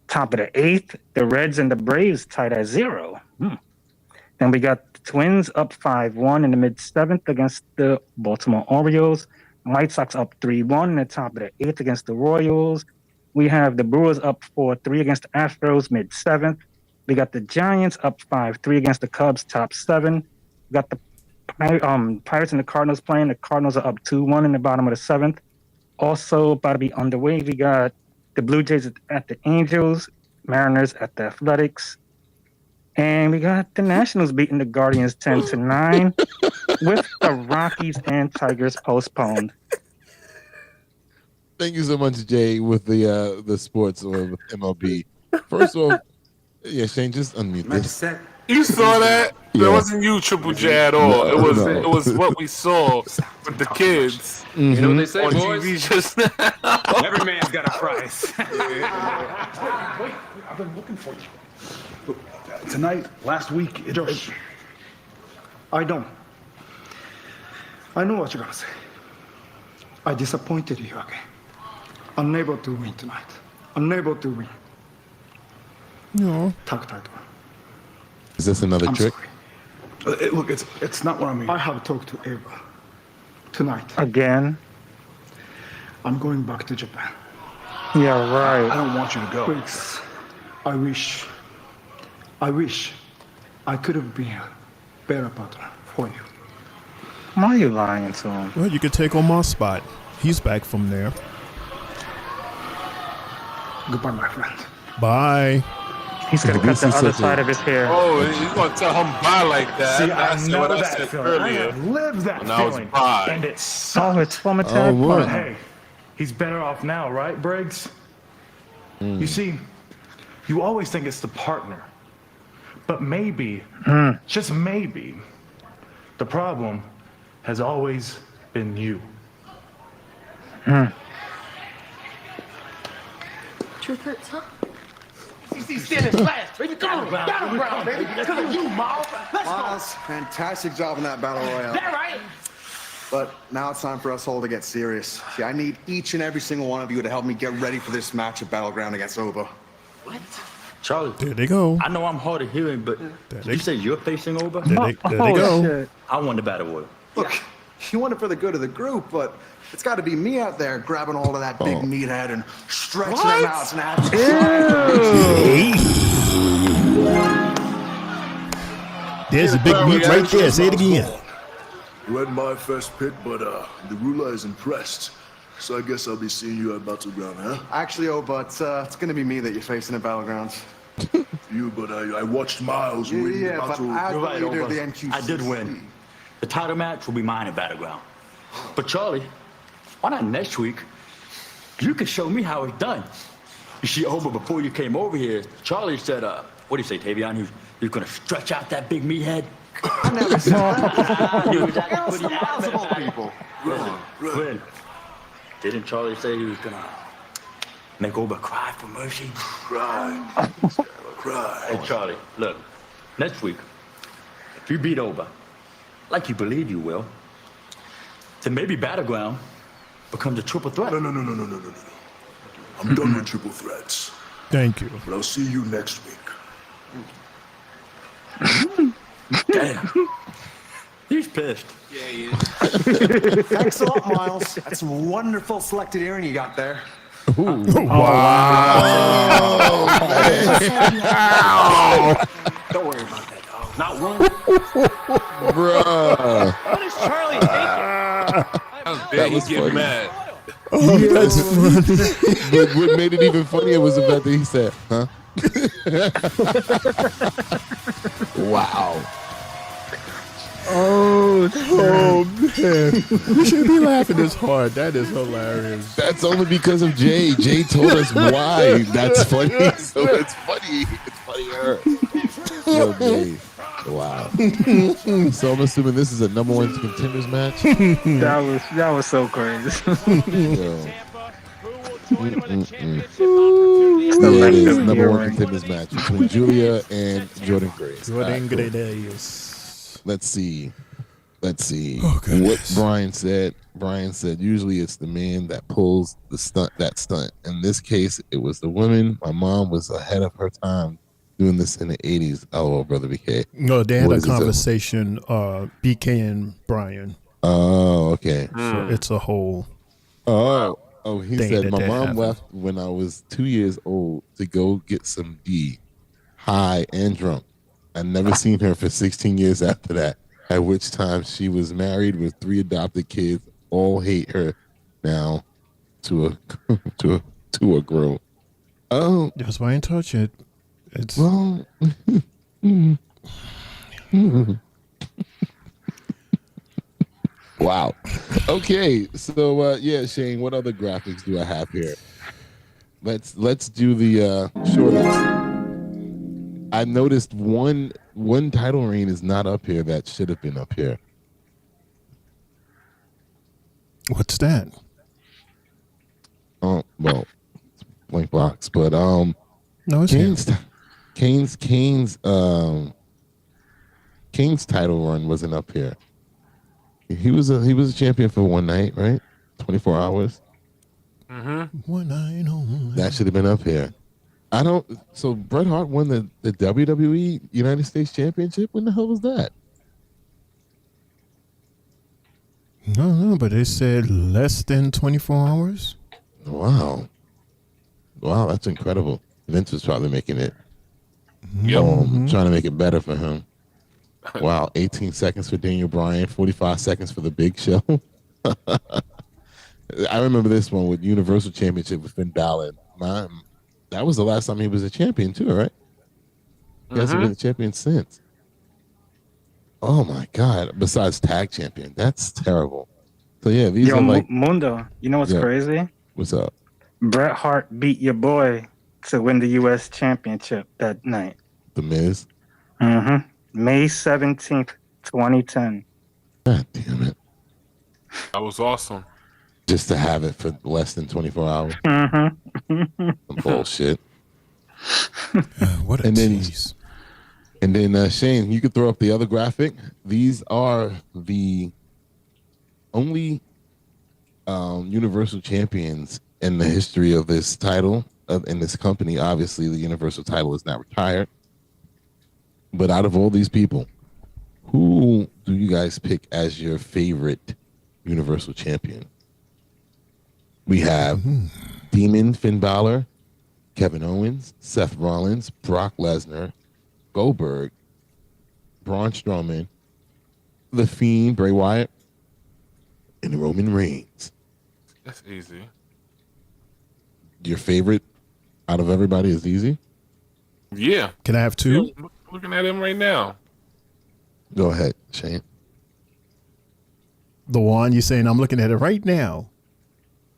Top of the 8th, the Reds and the Braves tied at 0. Then we got the Twins up 5-1 in the mid-7th against the Baltimore Orioles. White Sox up 3-1 in the top of the 8th against the Royals. We have the Brewers up 4-3 against the Astros, mid-7th. We got the Giants up 5-3 against the Cubs, top 7. We got the Pirates and the Cardinals playing. The Cardinals are up 2-1 in the bottom of the 7th. Also about to be underway, we got the Blue Jays at the Angels, Mariners at the Athletics. And we got the Nationals beating the Guardians 10-9 with the Rockies and Tigers postponed. Thank you so much, Jay, with the sports or with MLB. First of all, yeah, Shane, just unmute this. You saw that? Yeah. That wasn't you, Triple J, at all. It was what we saw with the kids. You know what they say, on boys? TV just now. Every man's got a price. Wait, I've been looking for you. Look, tonight, last week, I know what you're gonna say. I disappointed you again. Unable to win tonight. Unable to win. No. Tag title. Is this another trick? Sorry. Look, it's not what I mean. I have talked to Eva tonight. Again? I'm going back to Japan. Yeah, right. I don't want you to go. Please. I wish I could have been a better partner for you. Why are you lying to him? Well, you could take Omar's spot. He's back from there. Goodbye, my friend. Bye. He's gonna cut the other side of his hair. Oh, he's gonna tell him bye like that. See, That's I know what I that said feeling. I earlier. have lived that When I was feeling. bye. And it Oh, it's from a tag what? partner. Hey, he's better off now, right, Briggs? You see, you always think it's the partner. But maybe, just maybe, the problem has always been you. Truth hurts, huh? He's standing fast, baby. Come on, battleground, baby. Because of you, Miles. Let's go. Miles, fantastic job in that battle royale. That right? But now it's time for us all to get serious. See, I need each and every single one of you to help me get ready for this match at Battleground against Oba. What? Charlie. There they go. I know I'm hard of hearing, but did you say you're facing Oba? There they go. Shit. I won the battle royal. Look, you want it for the good of the group, but it's got to be me out there grabbing all of that big meathead and stretching them out and having There's a big meat right there. Say it again. You had my first pick, but the ruler is impressed. So I guess I'll be seeing you at Battleground, huh? Actually, Oba, it's going to be me that you're facing at Battlegrounds. You, but I watched Miles win the Yeah, but battle. as the You're right, leader of Oba. the NQC. I did win. The title match will be mine at Battleground. But Charlie, why not next week? You can show me how it's done. You see, Oba, before you came over here, Charlie said, what do you say, Tavion? He was going to stretch out that big meathead. I never said that. You was You're acting some pretty adamant possible about it. people. When? Didn't Charlie say he was gonna make Oba cry for mercy? Cry. Cry. Hey, Charlie, look, next week, if you beat Oba, like you believe you will, then maybe Battleground becomes a triple threat. No. I'm done with triple threats. Thank you. But I'll see you next week. Damn. He's pissed. Yeah, he is. Thanks a lot, Miles. That's some wonderful selected earring you got there. Wow. Don't worry about that, dog. Not one. Bruh. What is Charlie thinking? How dare he get mad? Oh, that's funny. But what made it even funnier was the fact that he said, huh? Wow. Oh man. You shouldn't be laughing this hard. That is hilarious. That's only because of Jay. Jay told us why that's funny. So it's funny. It's funnier. Yo, Jay. Wow. So I'm assuming this is a number one contenders match. That was so crazy. Yo. Yeah, it is number one contenders match between Julia and Jordan Grace. Jordan Cool. Grace. Let's see. Oh, What Brian said. Brian said usually it's the man that pulls the stunt. In this case, it was the woman. My mom was ahead of her time doing this in the 80s. Oh, brother BK. No, they had a conversation, BK and Brian. Oh, okay. So it's a whole. Oh, he thing said that my they mom have. left when I was 2 years old to go get some D, high and drunk. I never seen her for 16 years after that. At which time she was married with 3 adopted kids. All hate her now to a girl. Oh, That's why I ain't touch it. It's well. Wow. Okay. So yeah, Shane, what other graphics do I have here? Let's do the shortest. I noticed one title reign is not up here that should have been up here. What's that? Oh, well, it's blank box, but no, it's Kane's title run wasn't up here. He was a champion for one night, right? 24 hours. Mm-hmm. 1 night only. That should have been up here. So Bret Hart won the WWE United States Championship. When the hell was that? No, but they said less than 24 hours. Wow, that's incredible. Vince was probably making it. Yep. Trying to make it better for him. Wow, 18 seconds for Daniel Bryan, 45 seconds for the Big Show. I remember this one with Universal Championship with Finn Balor. That was the last time he was a champion too, right? He hasn't been a champion since. Oh my God! Besides tag champion, that's terrible. So yeah, these are like Mundo. You know what's crazy? What's up? Bret Hart beat your boy to win the U.S. Championship that night. The Miz. May 17th, 2010. God damn it! That was awesome. Just to have it for less than 24 hours. Bullshit. What a tease. And then Shane, you could throw up the other graphic. These are the only Universal champions in the history of this title, in this company. Obviously, the Universal title is not retired. But out of all these people, who do you guys pick as your favorite Universal champion? We have Demon Finn Balor, Kevin Owens, Seth Rollins, Brock Lesnar, Goldberg, Braun Strowman, The Fiend, Bray Wyatt, and Roman Reigns. That's easy. Your favorite out of everybody is easy? Yeah. Can I have two? Yeah, looking at him right now. Go ahead, Shane. The one you're saying I'm looking at it right now.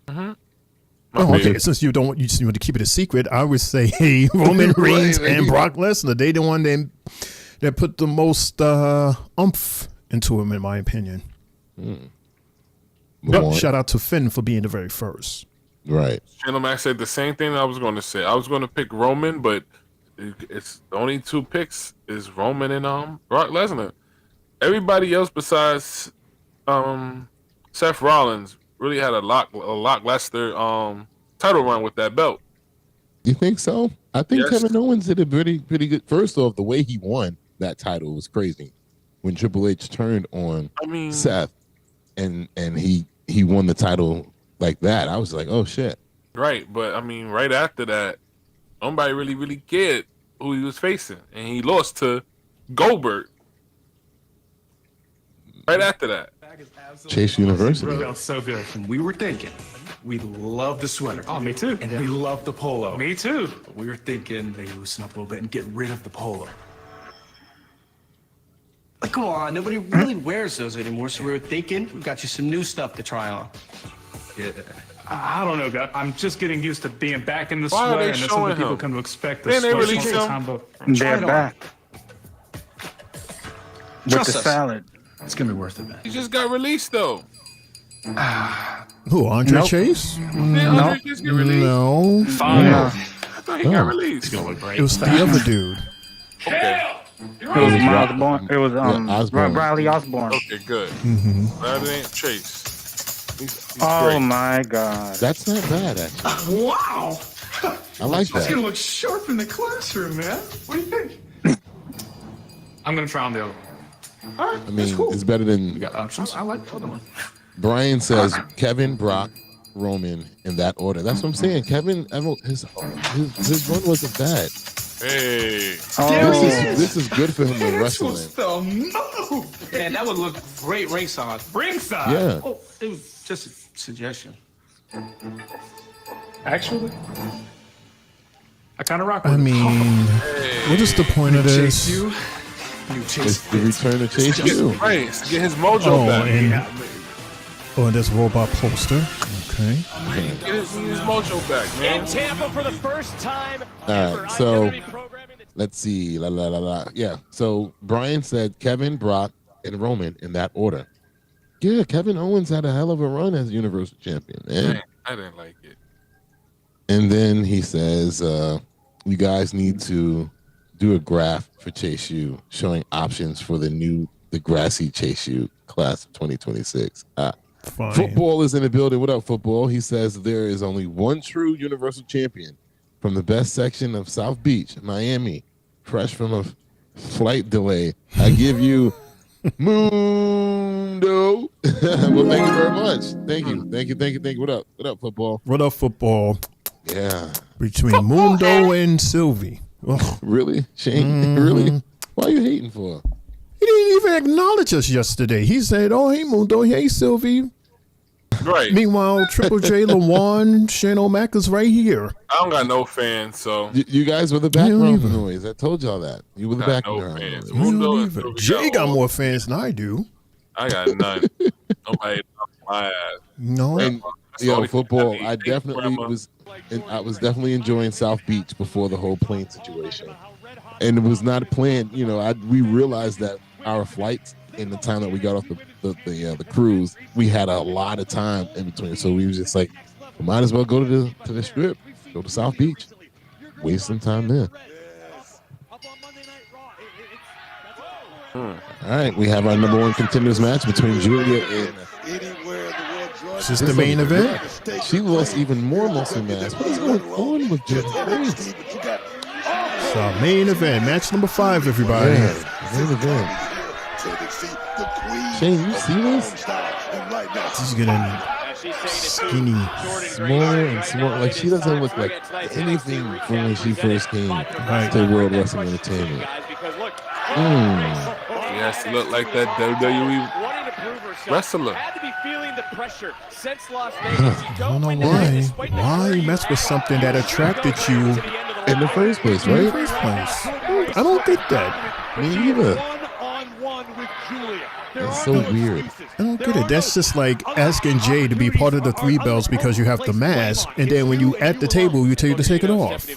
Oh, okay. Since you want to keep it a secret, I would say Roman Reigns and Brock Lesnar. They the one that put the most oomph into him, in my opinion. Yep, shout out to Finn for being the very first. Right. Channel Max said the same thing I was going to say. I was going to pick Roman, but it's the only two picks is Roman and Brock Lesnar. Everybody else besides Seth Rollins really had a lot Lesnar title run with that belt. You think so? I think Yes. Kevin Owens did a pretty good. First off, the way he won that title was crazy. When Triple H turned on Seth and he won the title like that, I was like, oh shit. Right, but I mean, right after that, nobody really cared who he was facing, and he lost to Goldberg. Right after that, Chase University. Felt so good. We were thinking we love the sweater. Oh, me too. And then we love the polo. Me too. But we were thinking they loosen up a little bit and get rid of the polo. Like, come on, nobody really wears those anymore, so we were thinking we got you some new stuff to try on. Yeah. I don't know, guys. I'm just getting used to being back in the Why are sweater, they and that's showing something people him? come to expect. Didn't they sweater release all the him? time, but They're try it on. back with Trust the us. salad. It's gonna be worth it, man. he just got released though. Who, Andre Nope. Chase? Did Andre just get released? No. Fine. No. I thought he got released. It's gonna look great. It was the other dude. Okay. It was Miles Osborne. It was Osborne. Riley Osborne. Okay, good. Mm-hmm. That ain't Chase. He's Oh great. my God. That's not bad, actually. Wow. I like It's gonna that. look sharp in the classroom, man. What do you think? I'm gonna try on the other one. All right, I mean, it's better we than got options. I like the other one. Brian says Kevin, Brock, Roman in that order. That's what I'm saying. Kevin, his run wasn't bad. Hey. This is good for him to wrestle in. The move. Man, that would look great ringside. Ringside. Yeah. Oh, it was just a suggestion. Actually, I kind of rock with I it. mean, what is the point of Chase this? you. You chase It's the return of Chase U. Right, get his mojo Oh, back. and this robot poster. Okay. Get his mojo back, man. In Tampa for the first time All ever. right, so IWE programming that's let's see. Yeah. So Brian said Kevin, Brock, and Roman in that order. Yeah, Kevin Owens had a hell of a run as Universal Champion, man. I didn't like it. And then he says, you guys need to do a graph for Chase U showing options for the new Degrassi Chase U class of 2026. Fine. Football is in the building. What up, football? He says there is only one true Universal Champion from the best section of South Beach, Miami, fresh from a flight delay. I give you Mundo. Well, thank you very much. Thank you. What up? What up, football? What up, football? Yeah. Between Mundo and Sylvie. Oh, Really? Shane? Really? Why are you hating for? he didn't even acknowledge us yesterday. He said, "Oh, hey Mundo, hey Sylvie." Right. Meanwhile, Triple J, Lawan, Shane O'Mac is right here. I don't got no fans, so You guys were the background noise. I told y'all that. You were the got no background fans. noise. Mundo and Even Sylvia Jay got all- more fans than I do. I got none. Nobody off my ass. No. And That's the only football. thing I definitely was. And I was definitely enjoying South Beach before the whole plane situation, and it was not planned. You know, we realized that our flights in the time that we got off the cruise, we had a lot of time in between. So we was just like, we might as well go to the strip, go to South Beach, waste some time there. All right, we have our number one contenders match between Julia and. Is this the main event? She lost even more muscle mass. What is going on with Julia? It's our main event, match number 5, everybody. Yeah, main event. Shane, you see this? She's getting skinny. Smaller and smaller. Like, she doesn't look like anything from when she first came to World Wrestling Entertainment. He has to look like that WWE wrestler. had to be feeling the pressure since Las I Vegas. You don't don't know win the why. ring despite the Why journey mess you've with had. something that attracted you In the first place, in the right? first place? I don't get that. Me either. One-on-one with Julia. It's so weird. I don't get it. That's just like asking Jay to be part of the 3 bells because you have the mask, and then when you at the table, you tell you to take it off.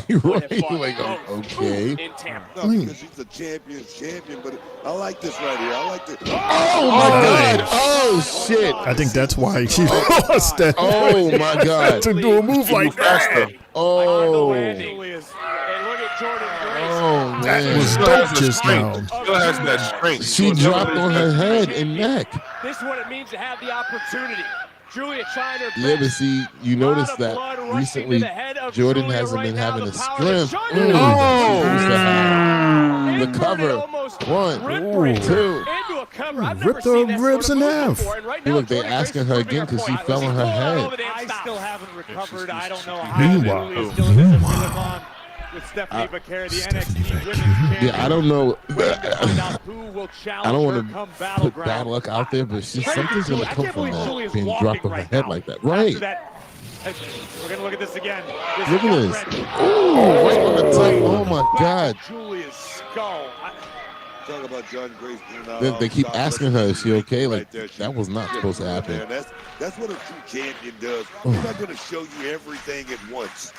You're right. Like, okay. In Tampa. No, because she's a champion, but I like this right here. I like this. Oh my God! Oh shit! I think that's why she lost that. Oh my God! To do a move like that. Oh. And look at Jordan Grace. Oh man! That was dope just now. Still has that strength. She dropped on her head and neck. This is what it means to have the opportunity Julia trying her best. Yeah, but see, you notice that recently Jordan hasn't been having the strength that she used to have. The cover. 1, 2. Ripped her ribs in half. Look, they're asking her again because she fell on her head. I still haven't recovered. I don't know how Julia's still in this on with Stephanie Vaquer, the NXT Women's Champion. Yeah, I don't know. Who will challenge I don't her want come to put Battleground. bad luck out there, but something's going to come from that Julia's being walking dropped on her right head now. like that. Right. We're going to look at this again. Look at this. Oh, right on the top. Oh, my God. Julia's skull. Talk about John Grace. They keep asking her, is she okay? Like, that was not supposed to happen. Man, that's what a true champion does. We're not going to show you everything at once.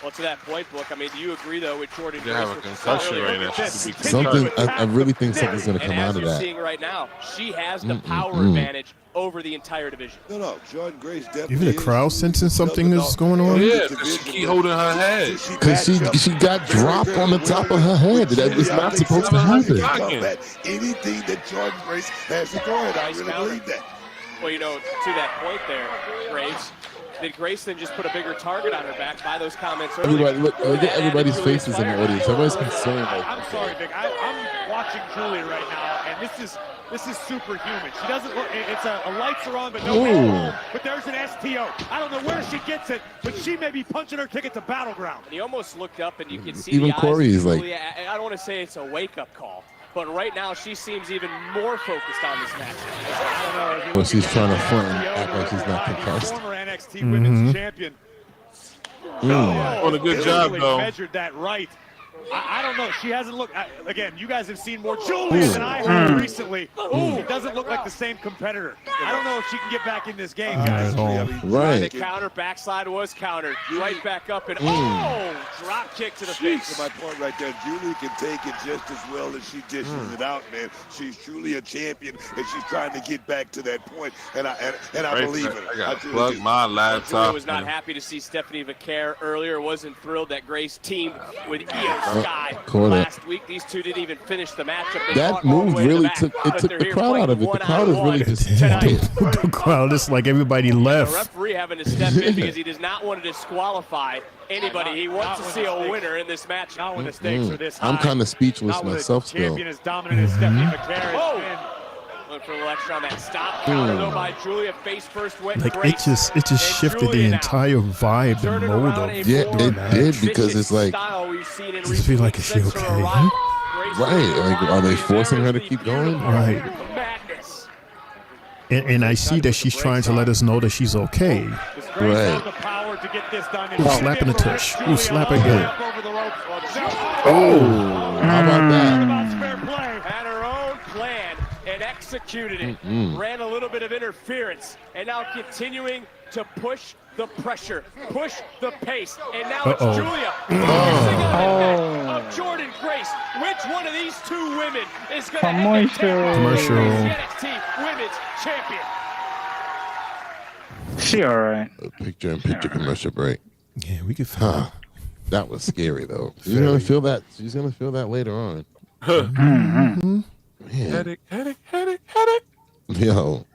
Well, to that point, Book, I mean, do you agree, though, with Jordan They Grace? have a concussion right now. Something, I really think something's going to come out of you're that. seeing right now, she has the power advantage over the entire division. No, John Grace definitely. Even the crowd sensing something is going on. Yeah, because she keep holding her head. Because she got dropped on the top of her head. That is not supposed to happen. Anything that Jordan Grace has to throw at, I really believe that. Well, you know, to that point there, Graves, did Grace then just put a bigger target on her back by those comments earlier? Everybody, look at everybody's faces in the audience. Everybody's concerned. I'm sorry, Vic. I'm watching Julia right now, and this is superhuman. She doesn't look. It's a lights are on, but no head. But there's an STO. I don't know where she gets it, but she may be punching her ticket to Battleground. And he almost looked up, and you can see even the Corey eyes is of like. Julia. I don't want to say it's a wake-up call, but right now she seems even more focused on this match. I don't know. Well, she's trying to front and act like she's not concussed. Former NXT Women's Champion. Doing a good job, though. Measured that right. I don't know. She hasn't looked. Again, you guys have seen more Julia than I have recently. She doesn't look like the same competitor. I don't know if she can get back in this game, guys. Right. The counter, backslide was countered. Right back up and drop kick to the face. To my point right there, Julia can take it just as well as she dishes it out, man. She's truly a champion, and she's trying to get back to that point, and I believe it. I got to plug my laptop. Julia was not happy to see Stephanie Vaquer earlier. Wasn't thrilled that Grace teamed with Io Sky last week. These two didn't even finish the matchup. That move really took the crowd out of it. The crowd is really just the crowd is like everybody left. The referee having to step in because he does not want to disqualify anybody. He wants to see a winner in this match. Not when the stakes are this high. I'm kind of speechless myself still. Champion as dominant as Stephanie Vaquer has been. Went for the lecture on that stop counter though by Julia. Face first went like it just shifted the entire vibe and mode of it did because it's like I just feel like is she okay? Right, like are they forcing her to keep going? Right. And I see that she's trying to let us know that she's okay. Right. Ooh, slapping the tush. Ooh, slap again. Oh, how about that? Had her own plan and executed it. Ran a little bit of interference and now continuing to push the pressure, push the pace, and now it's Julia of Jordan Grace. Which one of these two women is going to end the NXT Women's Champion? She all right. Picture commercial break. Yeah, we could. That was scary though. She's gonna feel that. She's gonna feel that later on. Headache. Yo.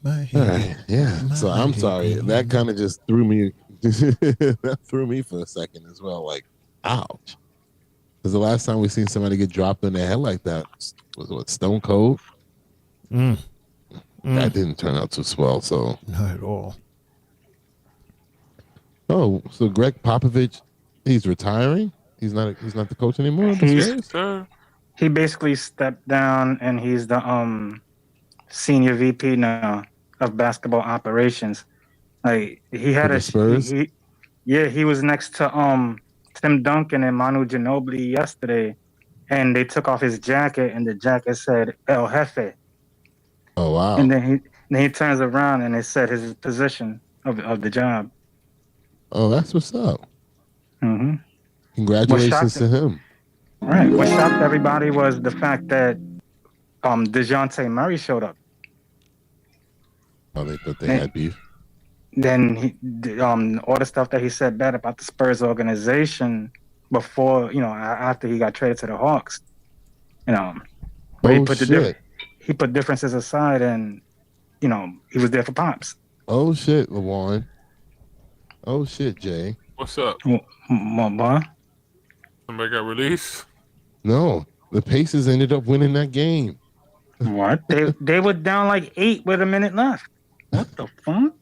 All right, yeah. So I'm sorry. That kind of just threw me. That threw me for a second as well. Like, ouch. Because the last time we seen somebody get dropped in their head like that was what, Stone Cold. That didn't turn out too swell. So not at all. Oh, so Greg Popovich, he's retiring. He's not the coach anymore. He basically stepped down, and he's the senior VP now of basketball operations. Like he had a Spurs. He was next to Tim Duncan and Manu Ginobili yesterday, and they took off his jacket, and the jacket said El Jefe. Oh wow! And then he turns around, and it said his position of the job. Oh, that's what's up. Mm-hmm. Congratulations to him. Right. What shocked everybody was the fact that DeJounte Murray showed up. Oh, they thought they had beef. Then all the stuff that he said bad about the Spurs organization before, after he got traded to the Hawks, but he put differences aside, and he was there for Pops. Oh shit, LaJuan. Oh shit, Jay. What's up? What, boy? Somebody got released? No, the Pacers ended up winning that game. What? They were down like 8 with a minute left. What the fuck?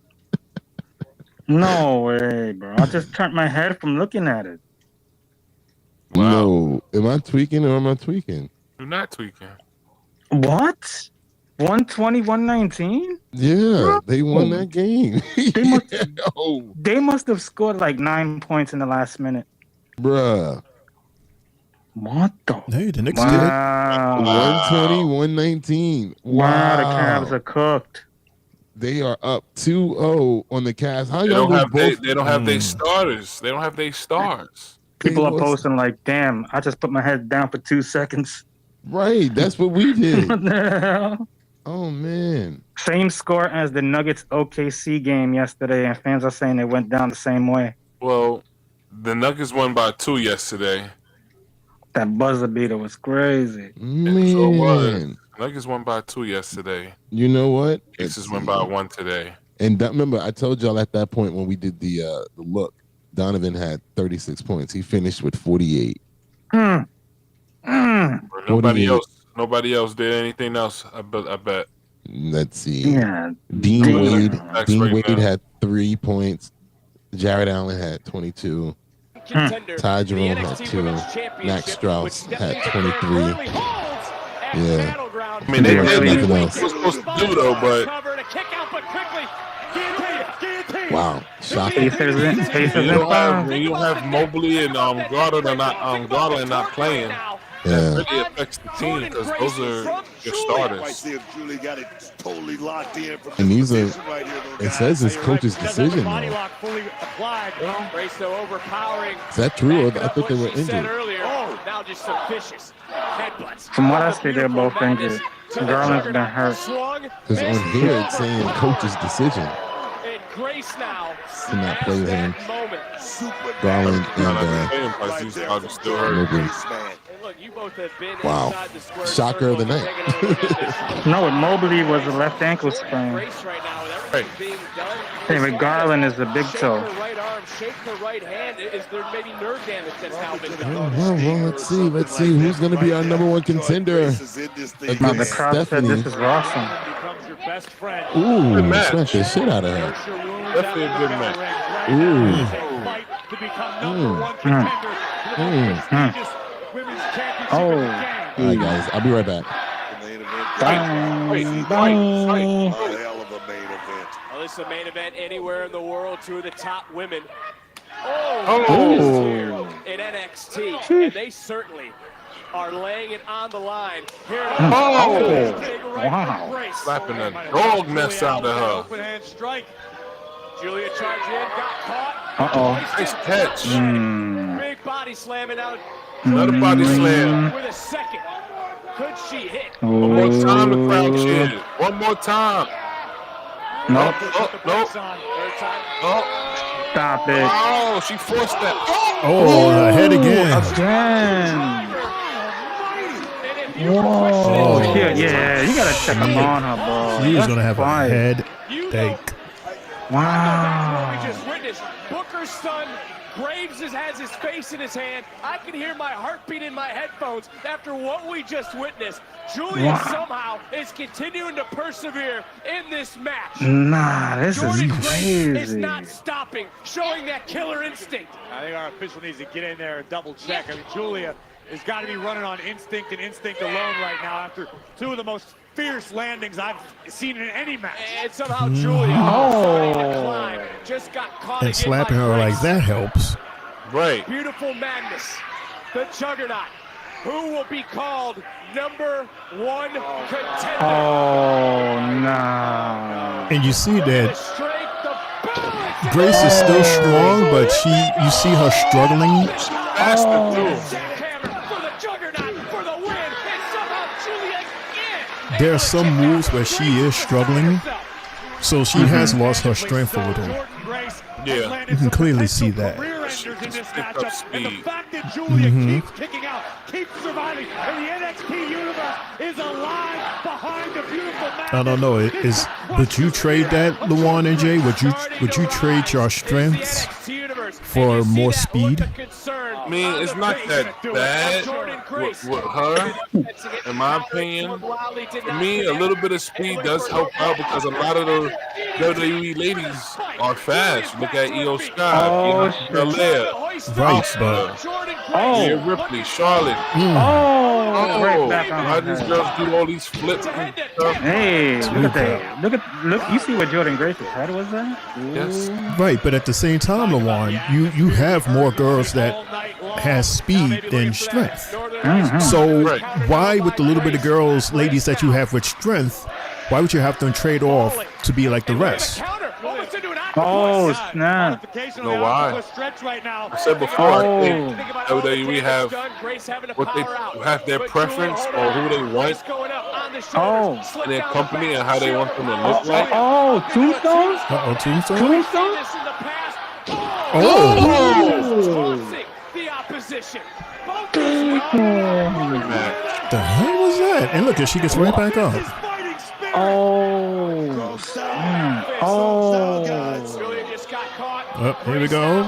No way, bro. I just turned my head from looking at it. Wow. No, am I tweaking or am I tweaking? You're not tweaking. What? 120, 119? Yeah, they won that game. They must have scored like 9 points in the last minute. Bruh. What the? Hey, the Knicks Wow. 120, 119. Wow, the Cavs are cooked. They are up 2-0 on the Cavs. How They y'all don't have both? they don't have their starters. They don't have their stars. People are posting like, damn, I just put my head down for 2 seconds. Right, that's what we did. What the hell? Oh, man. Same score as the Nuggets OKC game yesterday, and fans are saying it went down the same way. Well, the Nuggets won by 2 yesterday. That buzzer beater was crazy. Man. So it was. Nuggets won by 2 yesterday. You know what? Sixers won by 1 today. And remember, I told y'all at that point when we did the look, Donovan had 36 points. He finished with 48. Nobody else did anything else. I bet. Let's see. Yeah. Dean Wade had 3 points. Jared Allen had 22. Ty Jerome had 2. Max Strauss had 23. Yeah. I mean, they did what they were supposed to do, though, but wow. Shocking. you don't have Mobley and Garland not playing. Yeah. That really affects the team because those are your starters. And these are, it says it's coach's decision though. Is that true? Or I thought they were injured. From what I see, they're both injured. Garland's been hurt. Because on here it's saying coach's decision to not play with him. Garland and Mobley. Wow. Shocker of the night. No, Mobley was a left ankle sprain. Right. Hey, but Garland is the big toe. Well, let's see who's going to be our number one contender. The crowd said this is awesome. Ooh, smack the shit out of her. Definitely a good match. All right, guys, I'll be right back. Well, this is a main event anywhere in the world. 2 of the top women. In NXT, and they certainly are laying it on the line. Here it is. Wow. Slapping a dog mess out of her. Open hand strike. Julia charged in, got caught. Nice catch. Big body slamming out. Another body slam. With a second. Could she hit? One more time, the crowd cheers. One more time. Nope. Nope. Stop it. Oh, she forced that. Oh, ahead again. Whoa. Yeah, you gotta check up on her, bro. She was gonna have a headache. Wow. We just witnessed Booker's son. Graves has his face in his hand. I can hear my heartbeat in my headphones after what we just witnessed. Julia somehow is continuing to persevere in this match. Nah, this is crazy. Is not stopping, showing that killer instinct. I think our official needs to get in there and double check. I mean, Julia has got to be running on instinct and instinct alone right now after 2 of the most fierce landings I've seen in any match. And somehow Julia just got caught and slapping her like that helps. Right. Beautiful Magnus, the Juggernaut, who will be called #1 contender. Oh, no. And you see that Grace is still strong, but you see her struggling. There are some moves where she is struggling, so she has lost her strength a little. Yeah. You can clearly see that. surrenders in this pick up matchup. And the speed. fact that Julia keeps kicking out, keeps surviving, and the NXT universe is alive behind the beautiful match. I don't know. Would you trade that, Luan and Jay? Would you trade your strengths for more speed? I mean, it's not that bad with her, in my opinion. For me, a little bit of speed does help out because a lot of the WWE ladies are fast. Look at Io Sky, Belair, Right, but Rhea Ripley, Charlotte. Right back on Why her these head. girls do all these flips and stuff? Hey, look at that. Look, you see what Jordan Grace's head was at? Yes. Right, but at the same time, Luan, you have more girls that has speed than strength. So why, with the little bit of girls, ladies that you have with strength, why would you have them trade off to be like the rest? Oh, snap. You know why? I said before, I think WWE have what they have their preference or who they want in their company and how they want them to look like. Oh, Tombstone? Uh-oh, Tombstone? Tombstone? Oh! The opposition. The hell was that? And look, she gets right back up. Oh. Oh. Here we go.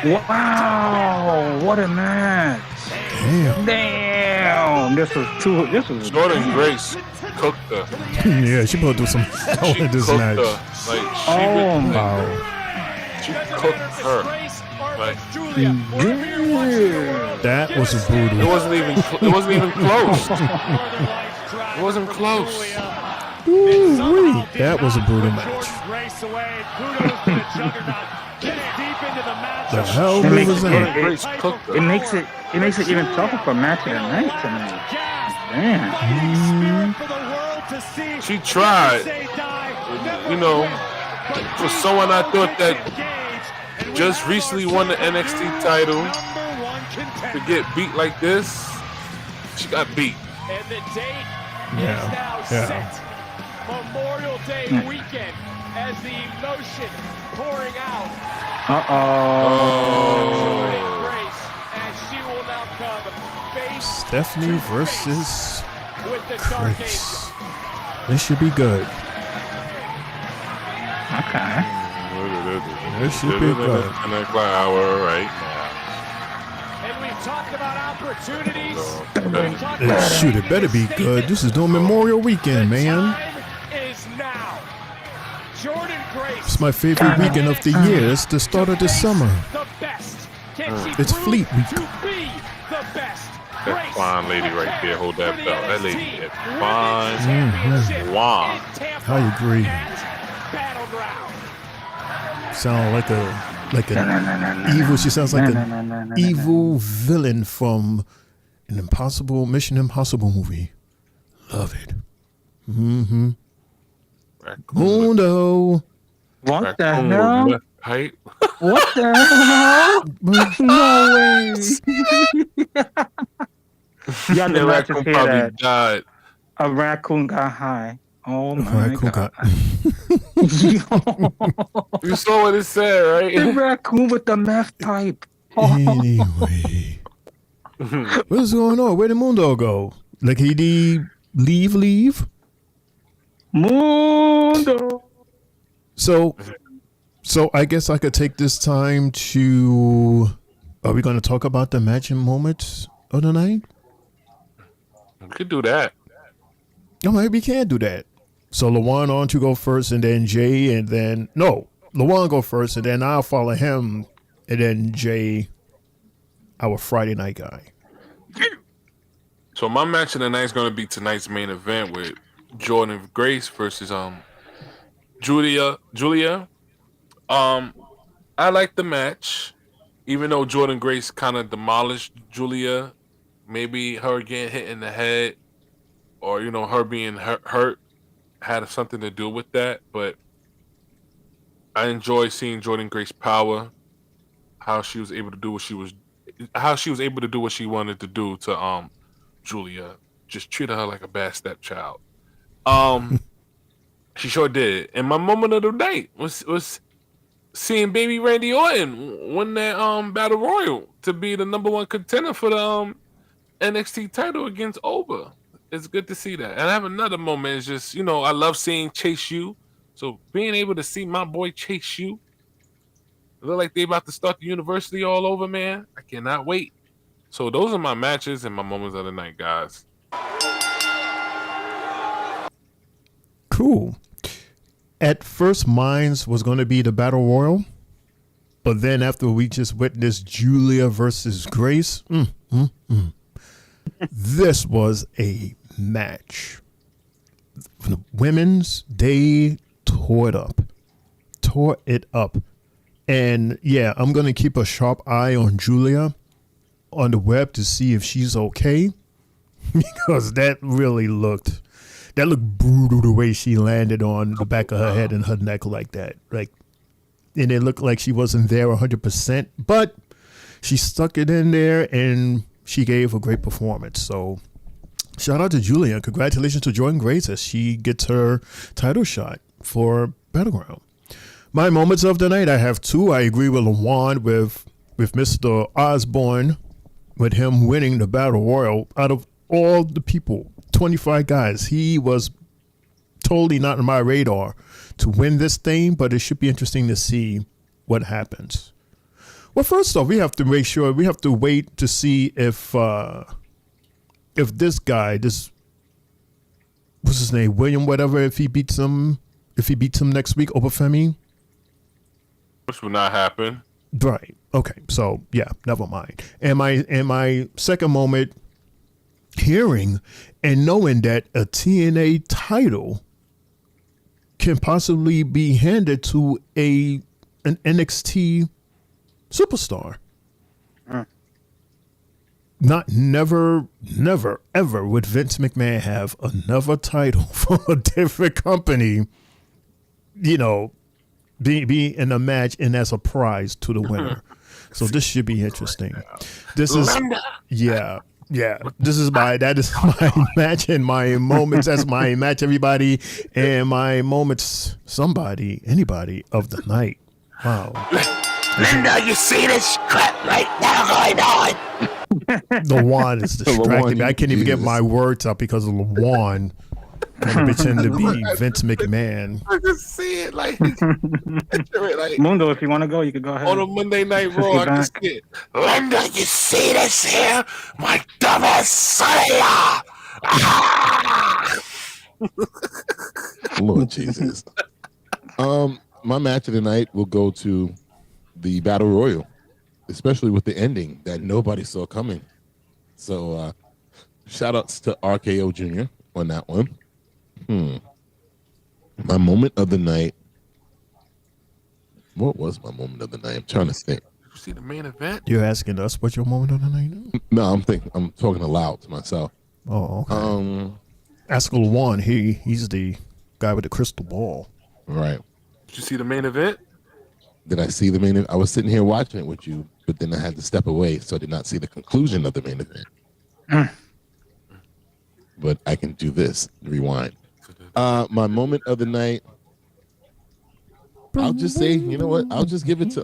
Wow, what a match. Damn. This was Jordan Grace cooked her. Yeah, she put through some hell in this cooked match. her. Like she cooked her. Like that was brutal. It wasn't even close. It wasn't close. Ooh-wee. That was a brutal match. The hell was that? It makes it even tougher for match of the night tonight. Damn. She tried. You know, for someone I thought that just recently won the NXT title to get beat like this, she got beat. And the date Yeah. is now set. Memorial Day weekend as the emotion pouring out. As she will now come face Stephanie versus with the Dark Chris. This should be good. Okay. This should be good. And a flower right And we've talked about opportunities. Shoot, it better be good. This is no Memorial Weekend, man. Is now. Jordan Grace. It's my favorite weekend of the year. It's the start of the summer. The best. Can she It's Fleet Week. to be the best? That fine lady right there, hold that belt. That lady is fine. Wow. I agree. Sound like an evil. She sounds like an evil villain from an Mission Impossible movie. Love it. Mm-hmm. Mundo. What the hell? Height. What the hell? No way. Yeah, the match is here that died. a raccoon got high. Oh my god. You saw what it said, right? The raccoon with the meth pipe. Anyway. What's going on? Where did Mundo go? Like he did leave? Mundo. So I guess I could take this time to. Are we going to talk about the matching moments of the night? We could do that. No, maybe we can do that. So Lawan on to go first, and then Jay, and then Lawan go first, and then I'll follow him, and then Jay, our Friday night guy. So my match of the night is going to be tonight's main event with Jordan Grace versus Julia. I like the match, even though Jordan Grace kind of demolished Julia. Maybe her getting hit in the head, or her being hurt had something to do with that. But I enjoy seeing Jordan Grace power, how she was able to do what she wanted to do to Julia. Just treated her like a bad stepchild. She sure did. And my moment of the night was seeing baby Randy Orton win that battle royal to be the number one contender for the NXT title against Oba. It's good to see that. And I have another moment. It's just, I love seeing Chase U. So being able to see my boy Chase U, it look like they about to start the university all over, man. I cannot wait. So those are my matches and my moments of the night, guys. Cool. At first, mine's was going to be the Battle Royal. But then after we just witnessed Julia versus Grace, this was a match. The women's, they tore it up. And yeah, I'm going to keep a sharp eye on Julia on the web to see if she's okay. Because that looked brutal the way she landed on the back of her head and her neck like that. And it looked like she wasn't there 100%, but she stuck it in there and she gave a great performance. So shout out to Julia. Congratulations to Jordan Grace as she gets her title shot for Battleground. My moments of the night, I have two. I agree with Lawan with Mr. Osborne, with him winning the Battle Royal. Out of all the people, 25 guys, he was totally not on my radar to win this thing, but it should be interesting to see what happens. Well, first off, we have to wait to see if this guy, what's his name, William, whatever, if he beats him next week, Obafemi. Which will not happen. Right. Okay. So yeah, never mind. And my second moment, hearing and knowing that a TNA title can possibly be handed to an NXT superstar. Never, ever would Vince McMahon have another title from a different company, be in a match and as a prize to the winner. So this should be interesting. This is, yeah. This is my match and my moments. That's my match, everybody, and my moments. Anybody of the night. Wow. Linda, you see this crap right now going on? Lawan is distracting me. I can't even get my words up because of Lawan pretending to be Vince McMahon. I just see it like Mundo, if you want to go, you can go ahead. On a Monday Night Raw, I just get Linda, you see this here? My dumbass son Lord Jesus. My match of the night will go to the Battle Royal, especially with the ending that nobody saw coming. So shout outs to RKO Jr. on that one. My moment of the night. What was my moment of the night? I'm trying to think. You see the main event? You're asking us what your moment of the night is? No, I'm talking aloud to myself. Oh, okay. Ask Lawan. He's the guy with the crystal ball. Right. Did you see the main event? Did I see the main event? I was sitting here watching it with you, but then I had to step away, so I did not see the conclusion of the main event. But I can do this. Rewind. My moment of the night, I'll just say, you know what? I'll just give it to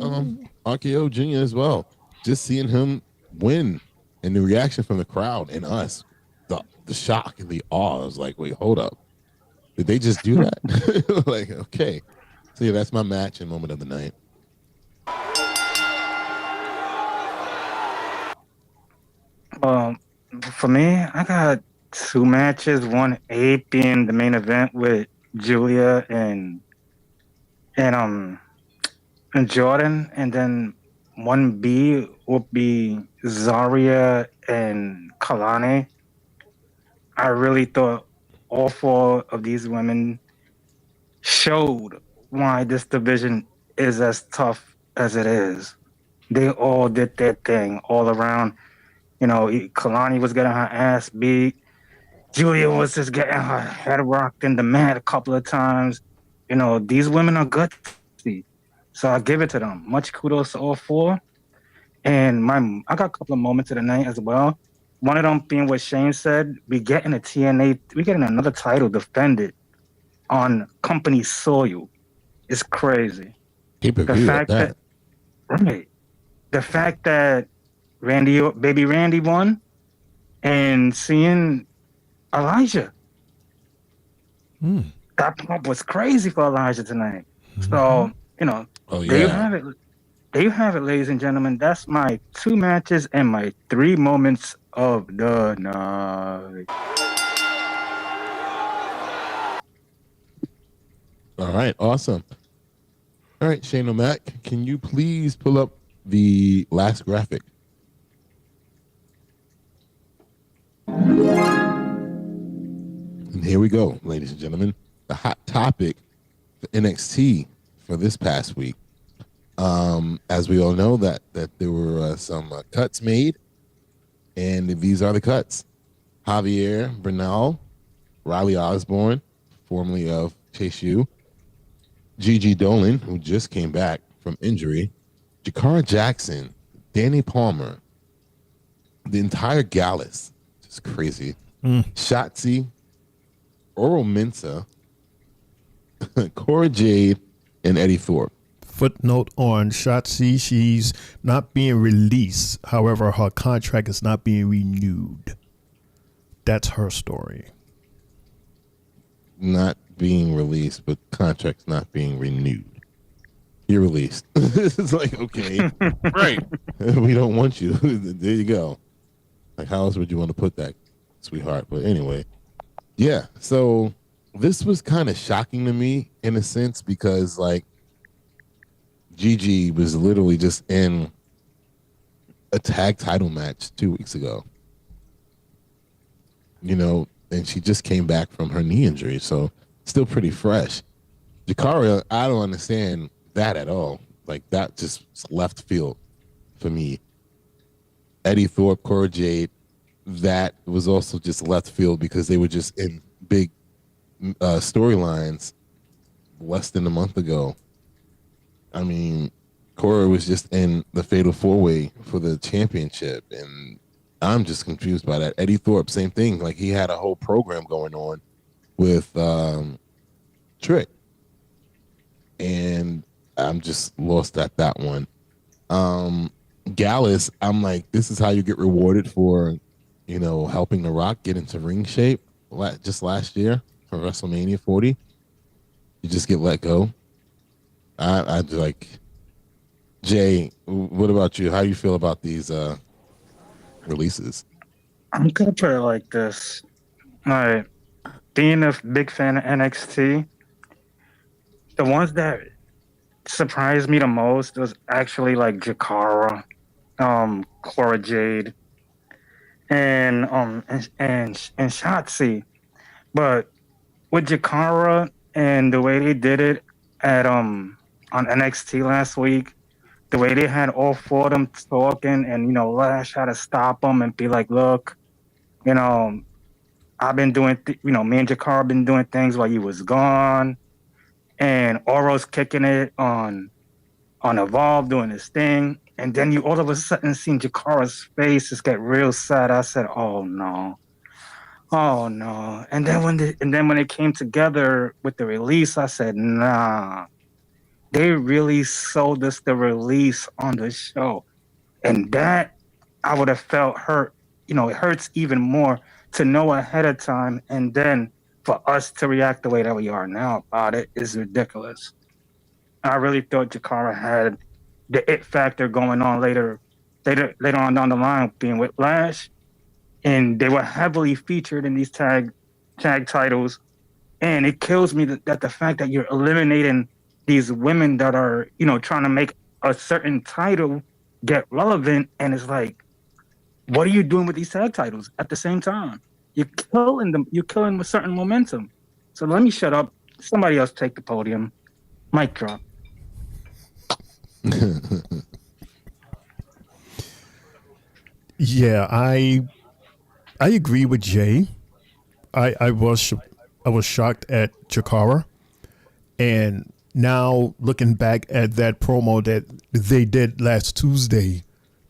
RKO Jr. as well. Just seeing him win and the reaction from the crowd and us, the shock and the awe. I was like, wait, hold up. Did they just do that? Like, okay. So yeah, that's my match and moment of the night. For me, I got two matches. One A being the main event with Julia and Jordan, and then one B would be Zarya and Kalani. I really thought all four of these women showed why this division is as tough as it is. They all did their thing all around. Kalani was getting her ass beat. Julia was just getting her head rocked in the mat a couple of times. These women are good. So I give it to them. Much kudos to all four. And I got a couple of moments of the night as well. One of them being what Shane said, we getting another title defended on company soil is crazy. Pay-per-view at that. The fact that baby Randy won, and seeing Elijah. That pop was crazy for Elijah tonight. So, there you have it. There you have it, ladies and gentlemen. That's my 2 matches and my 3 moments of the night. All right, awesome. All right, Shane O'Mac, can you please pull up the last graphic? And here we go, ladies and gentlemen. The hot topic for NXT for this past week. As we all know that there were some cuts made, and these are the cuts. Javier Bernal, Riley Osborne, formerly of Chase U, Gigi Dolan, who just came back from injury, Jakara Jackson, Danny Palmer, the entire Gallus, just crazy, Shotzi, Oro Mensah, Cora Jade, and Eddie Thorpe. Footnote on Shotzi, she's not being released. However, her contract is not being renewed. That's her story. Not being released, but contracts not being renewed. You're released. It's like, okay. Right. We don't want you. There you go. Like, how else would you want to put that, sweetheart? But anyway, yeah. So this was kind of shocking to me in a sense because, like, Gigi was literally just in a tag title match 2 weeks ago. And she just came back from her knee injury, so still pretty fresh. Jakara, I don't understand that at all. Like, that just left field for me. Eddie Thorpe, Cora Jade, that was also just left field because they were just in big storylines less than a month ago. I mean, Cora was just in the Fatal 4-Way for the championship, and I'm just confused by that. Eddie Thorpe, same thing. Like, he had a whole program going on with Trick, and I'm just lost at that one. Gallus, I'm like, this is how you get rewarded for, helping The Rock get into ring shape just last year for WrestleMania 40. You just get let go. I like, Jay, what about you? How you feel about these releases? I'm gonna put it like this. Being a big fan of NXT, the ones that surprised me the most was actually like Jakara, Cora Jade, and Shotzi. But with Jakara and the way they did it at on NXT last week, the way they had all 4 of them talking, and Lash had to stop them and be like, "Look, I've been doing, me and Jakara been doing things while you was gone," and Oro's kicking it on Evolve doing his thing, and then you all of a sudden seen Jakara's face just get real sad. I said, "Oh no." And then when it came together with the release, I said, "Nah, they really sold us the release on the show," and that I would have felt hurt. It hurts even more to know ahead of time, and then for us to react the way that we are now about it is ridiculous. I really thought Jakara had the it factor going on later on down the line, being with Lash, and they were heavily featured in these tag titles. And it kills me that the fact that you're eliminating these women that are, trying to make a certain title get relevant, and it's like, what are you doing with these tag titles at the same time? You're killing them. You're killing with certain momentum. So let me shut up. Somebody else take the podium. Mic drop. Yeah, I agree with Jay. I was shocked at Jakara, and now looking back at that promo that they did last Tuesday,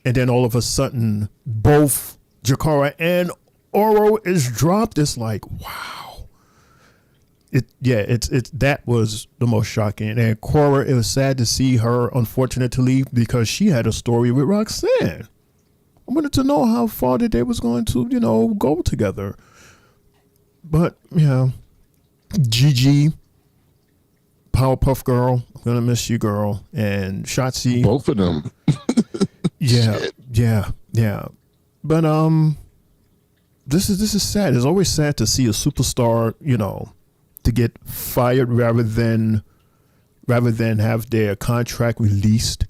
and then all of a sudden both Jakara and Oro is dropped. It's like, wow. that was the most shocking. And Cora, it was sad to see her unfortunate to leave because she had a story with Roxanne. I wanted to know how far that they was going to, go together. But Gigi, Powerpuff Girl, I'm gonna miss you, girl, and Shotzi. Both of them. yeah. But this is sad. It's always sad to see a superstar, to get fired rather than have their contract released,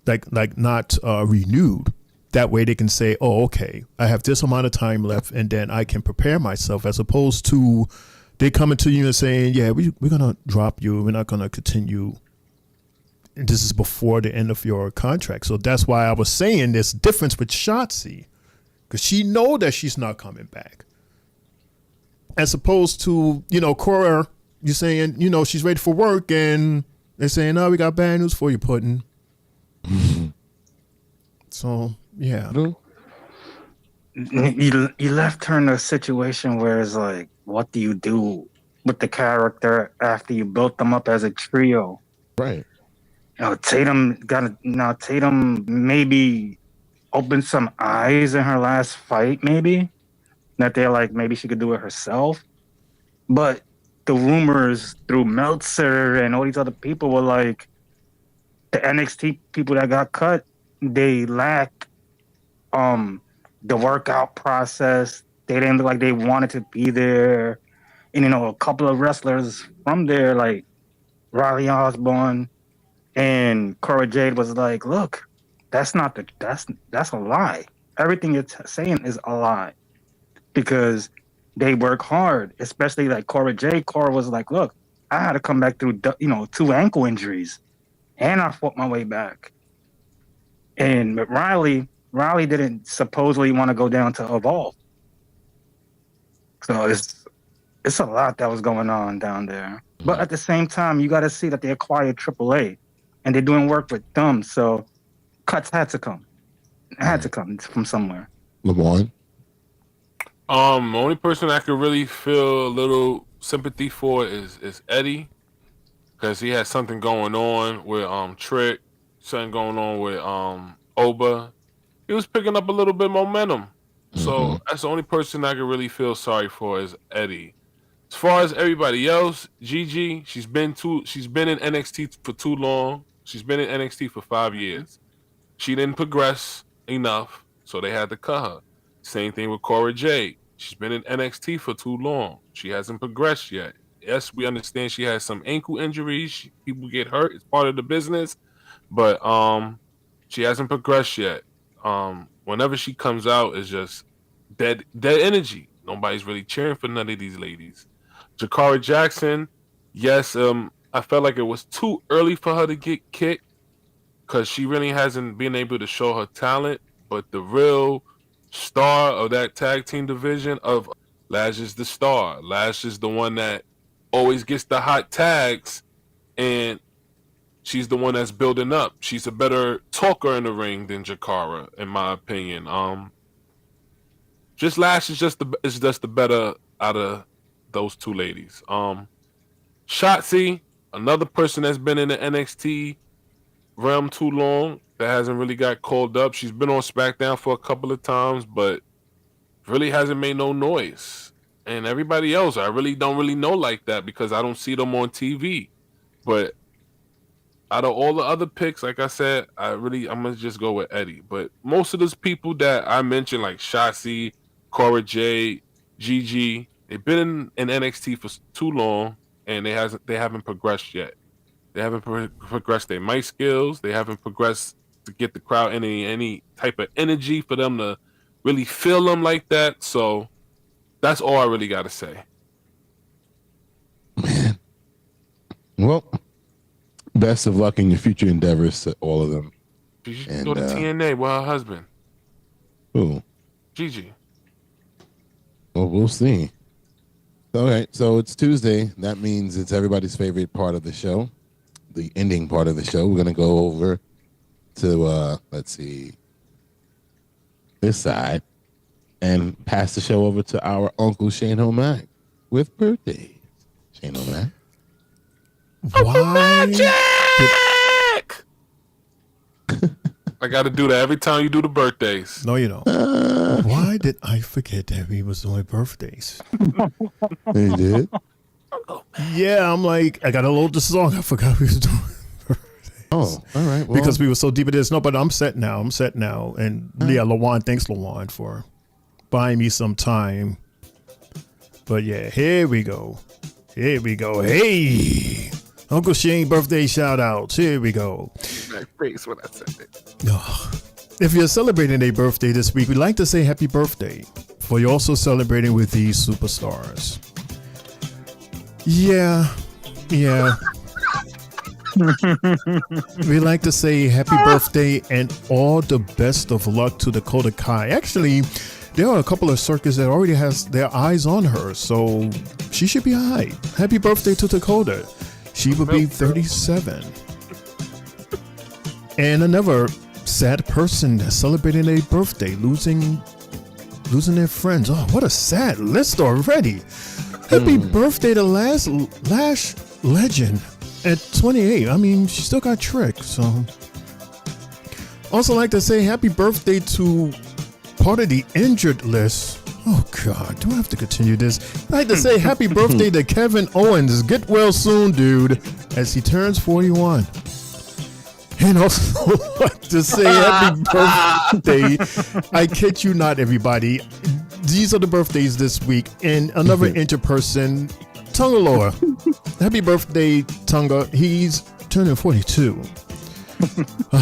like not renewed. That way they can say, oh, okay, I have this amount of time left and then I can prepare myself, as opposed to they coming to you and saying, yeah, we're going to drop you. We're not going to continue. And this is before the end of your contract. So that's why I was saying this difference with Shotzi, because she know that she's not coming back. As opposed to, Cora, you're saying, she's ready for work and they're saying, no, we got bad news for you, Puddin'. So, yeah. You left her in a situation where it's like, what do you do with the character after you built them up as a trio? Right. Tatum maybe opened some eyes in her last fight, maybe. That they're like, maybe she could do it herself. But the rumors through Meltzer and all these other people were like, the NXT people that got cut, they lacked the workout process. They didn't look like they wanted to be there. And, a couple of wrestlers from there, like Riley Osborne and Cora Jade, was like, look, that's a lie. Everything you're saying is a lie. Because they work hard, especially like Cora Jade. Cora was like, look, I had to come back through, 2 ankle injuries. And I fought my way back. And with Riley didn't supposedly want to go down to Evolve. So it's a lot that was going on down there. But at the same time, you got to see that they acquired AAA and they're doing work with them. So cuts had to come. It had to come from somewhere. LeBron? The only person I could really feel a little sympathy for is Eddie, because he had something going on with Trick, something going on with Oba. He was picking up a little bit of momentum. So that's the only person I could really feel sorry for is Eddie. As far as everybody else, Gigi, she's been in NXT for too long. She's been in NXT for 5 years. She didn't progress enough, so they had to cut her. Same thing with Cora Jade. She's been in NXT for too long. She hasn't progressed yet. Yes, we understand she has some ankle injuries. People get hurt. It's part of the business. But she hasn't progressed yet. Whenever she comes out, it's just dead energy. Nobody's really cheering for none of these ladies. Jakara Jackson, yes, I felt like it was too early for her to get kicked because she really hasn't been able to show her talent. But the real star of that tag team division of Lash is the star. Lash is the one that always gets the hot tags, and she's the one that's building up. She's a better talker in the ring than Jakara, in my opinion. Just Lash is just the better out of those two ladies. Shotzi, another person that's been in the NXT realm too long that hasn't really got called up. She's been on SmackDown for a couple of times, but really hasn't made no noise. And everybody else, I really don't really know like that because I don't see them on TV. But out of all the other picks, like I said, I'm gonna just go with Eddie. But most of those people that I mentioned, like Shotzi, Cora Jade, Gigi, they've been in NXT for too long, and they haven't progressed yet. They haven't progressed their mic skills. They haven't progressed to get the crowd any type of energy for them to really feel them like that. So that's all I really got to say. Man. Well, best of luck in your future endeavors to all of them. She should go to TNA with her husband. Who? Gigi. Well, we'll see. All right, so it's Tuesday. That means it's everybody's favorite part of the show, the ending part of the show. We're going to go over to, let's see, this side and pass the show over to our Uncle Shane O'Mac with birthdays. Ain't no man. Why? I got to do that every time you do the birthdays. No, you don't. Why did I forget that we was doing birthdays? You did? Yeah, I'm like, I got to load the song. I forgot we was doing birthdays. Oh, all right. Well, because we were so deep in this. No, but I'm set now. And yeah, Lawan, thanks, Lawan, for buying me some time. But yeah, here we go. Hey, Uncle Shane birthday shout outs. Here we go. My face when I said it. If you're celebrating a birthday this week, we'd like to say happy birthday. For you're also celebrating with these superstars. Yeah. We'd like to say happy birthday and all the best of luck to Dakota Kai. Actually, there are a couple of circuits that already has their eyes on her, so she should be all right. Happy birthday to Dakota. She will be 37. And another sad person that's celebrating a birthday, losing their friends. Oh, what a sad list already. Happy birthday to Lash Legend at 28. I mean, she still got Trick, so. Also like to say happy birthday to part of the injured list. Oh, God, do I have to continue this? I'd like to say happy birthday to Kevin Owens. Get well soon, dude, as he turns 41. And also like to say happy birthday. I kid you not, everybody. These are the birthdays this week. And another interperson, Tungaloa. Happy birthday, Tunga. He's turning 42.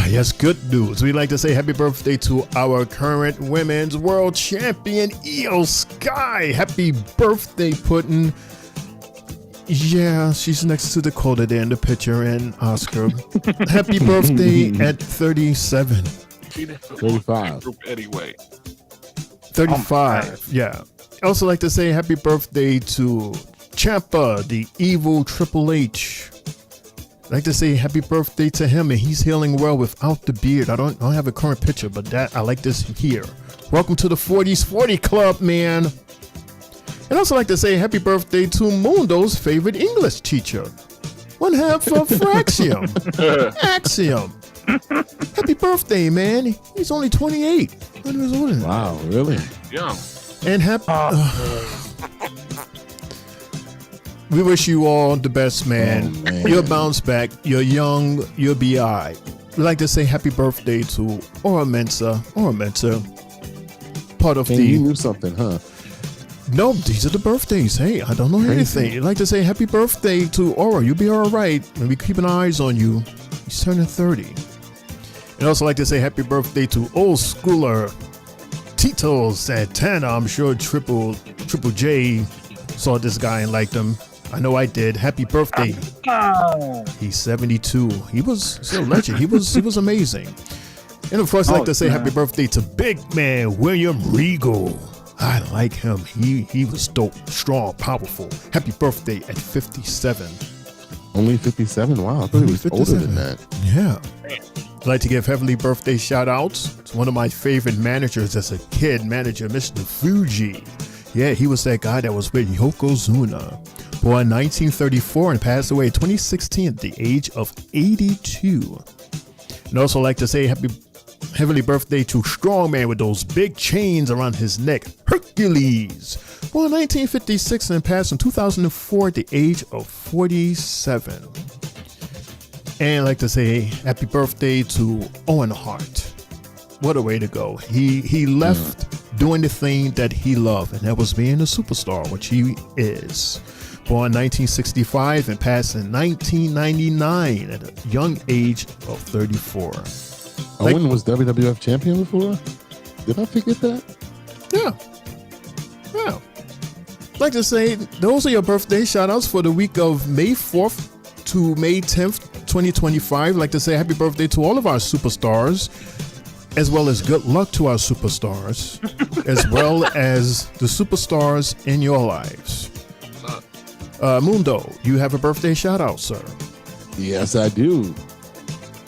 Yes, good news. We'd like to say happy birthday to our current women's world champion, Io Sky. Happy birthday, Puddin'. Yeah, she's next to Dakota there in the picture, and Oscar. Happy birthday at 37. 35. Anyway. 35, yeah. Also like to say happy birthday to Ciampa, the evil Triple H. I'd like to say happy birthday to him, and he's healing well without the beard. I don't have a current picture, but I like this here. Welcome to the 40s 40 Club, man. And also like to say happy birthday to Mundo's favorite English teacher. One half of Fraxium. Axiom. Happy birthday, man. He's only 28. When was older than that? Wow, really? Young. And happy... we wish you all the best, man. Oh, man. You'll bounce back. You're young. You'll be all right. We'd like to say happy birthday to Aura Mensa. Part of You knew something, huh? No, these are the birthdays. Hey, I don't know anything. I'd like to say happy birthday to Aura. You'll be all right. And we keep an eyes on you. He's turning 30. And also like to say happy birthday to old schooler Tito Santana. I'm sure Triple J saw this guy and liked him. I know I did. Happy birthday. He's 72. He was still a legend. He was amazing. And of course, I'd like to say happy birthday to big man William Regal. I like him. He was dope, strong, powerful. Happy birthday at 57. Only 57? Wow, I thought he was 57. older than that. Yeah. I'd like to give heavenly birthday shout outs to one of my favorite managers as a kid, manager Mr. Fuji. Yeah, he was that guy that was with Yokozuna. Born in 1934 and passed away in 2016 at the age of 82. And also like to say heavenly birthday to Strongman with those big chains around his neck, Hercules. Born in 1956 and passed in 2004 at the age of 47. And I'd like to say happy birthday to Owen Hart. What a way to go. He left doing the thing that he loved, and that was being a superstar, which he is. Born in 1965 and passed in 1999 at a young age of 34. Owen was WWF champion before? Did I forget that? Yeah. I'd like to say those are your birthday shout outs for the week of May 4th to May 10th, 2025. I'd like to say happy birthday to all of our superstars, as well as good luck to our superstars, as well as the superstars in your lives. Mundo, you have a birthday shout out, sir. Yes, I do.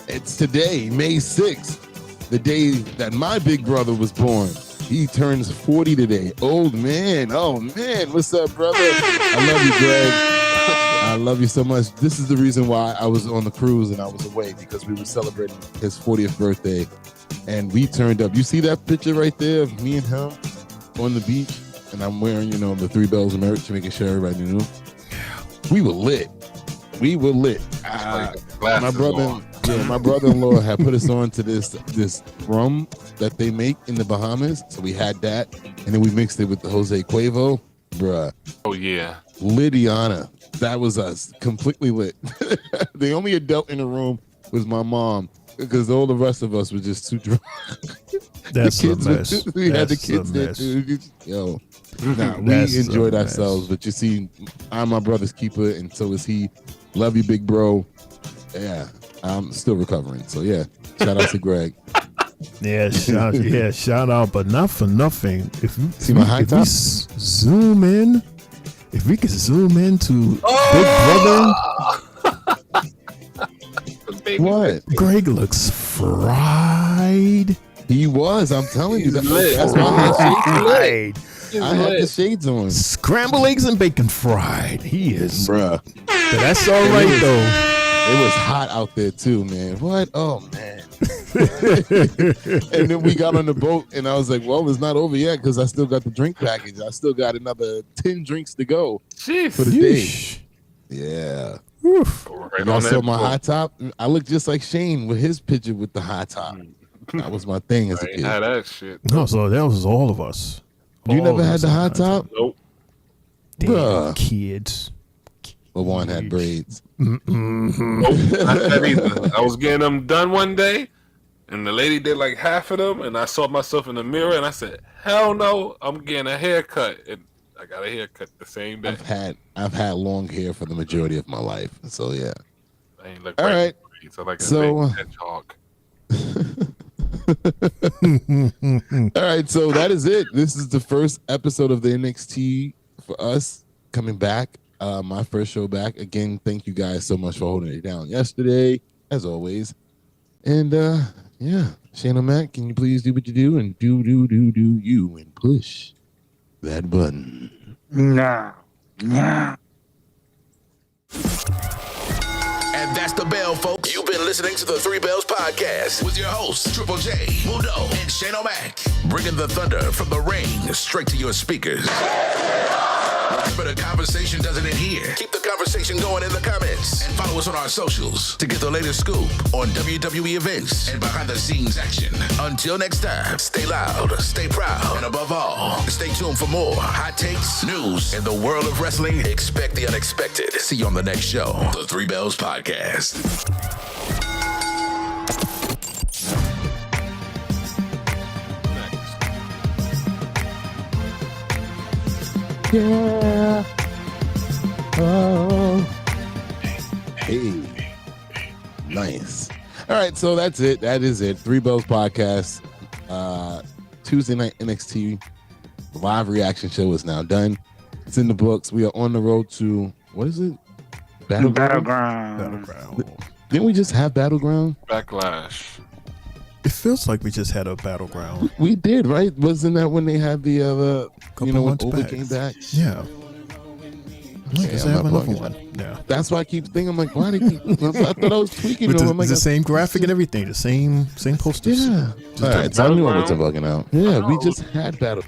It's today, May 6th, the day that my big brother was born. He turns 40 today. Old man. Oh, man. What's up, brother? I love you, Greg. I love you so much. This is the reason why I was on the cruise and I was away, because we were celebrating his 40th birthday and we turned up. You see that picture right there of me and him on the beach, and I'm wearing, the Three Bells merch, making sure everybody knew. We were lit. My brother-in-law had put us on to this rum that they make in the Bahamas, so we had that, and then we mixed it with the Jose Cuervo, bruh. Oh yeah, Lydiana, that was us, completely lit. The only adult in the room was my mom, because all the rest of us were just too drunk. That's the mess. We had the kids there too. Yo, we enjoyed ourselves, but you see, I'm my brother's keeper, and so is he. Love you, big bro. Yeah, I'm still recovering. So yeah, shout out to Greg. Shout out, but not for nothing. If we zoom in, if we could zoom into Big Brother. What? Greg looks fried. He was. I'm telling you. That's why I had the shades on. Scrambled eggs and bacon fried. He is. Bruh. But that's all right, though. It was hot out there, too, man. What? Oh, man. And then we got on the boat, and I was like, well, it's not over yet, because I still got the drink package. I still got another 10 drinks to go for the day. Yeah. And I saw my high top. I looked just like Shane with his picture with the high top. That was my thing as a kid. Had that shit. No, so that was all of us. You never had the high top? Nope. Damn kids. LeJuan had braids. Nope, not that either. I was getting them done one day, and the lady did like half of them, and I saw myself in the mirror, and I said, "Hell no, I'm getting a haircut." And I got a haircut the same day. I've had long hair for the majority of my life, so yeah. I ain't look all right. So like a so, big hedgehog. All right, so that is it. This is the first episode of the NXT for us coming back. My first show back. Again, thank you guys so much for holding it down yesterday, as always. And yeah, Shane O'Mac, can you please do what you do and do you and push that button? Nah. And that's the bell, folks. You've been listening to the Three Bells Podcast with your hosts, Triple J, Mundo, and Shane O'Mac. Bringing the thunder from the ring straight to your speakers. But the conversation doesn't end here. Keep the conversation going in the comments. And follow us on our socials to get the latest scoop on WWE events and behind-the-scenes action. Until next time, stay loud, stay proud, and above all, stay tuned for more hot takes, news, in the world of wrestling. Expect the unexpected. See you on the next show, the Three Bells Podcast. Yeah. Oh. Hey. Nice. All right, so that's it. That is it. Three Bells Podcast. Tuesday night NXT live reaction show is now done. It's in the books. We are on the road to, what is it? Battleground. Didn't we just have Battleground? Backlash. It feels like we just had a Battleground. We did, right? Wasn't that when they had the other, when Oba came back? Yeah. Okay, I have another one. Yeah. That's why I keep thinking, I'm like, why do you keep, I thought I was tweaking. With them. the same graphic and everything, the same posters. Yeah. All right, tell me what's bugging out. Yeah, we just had Battle.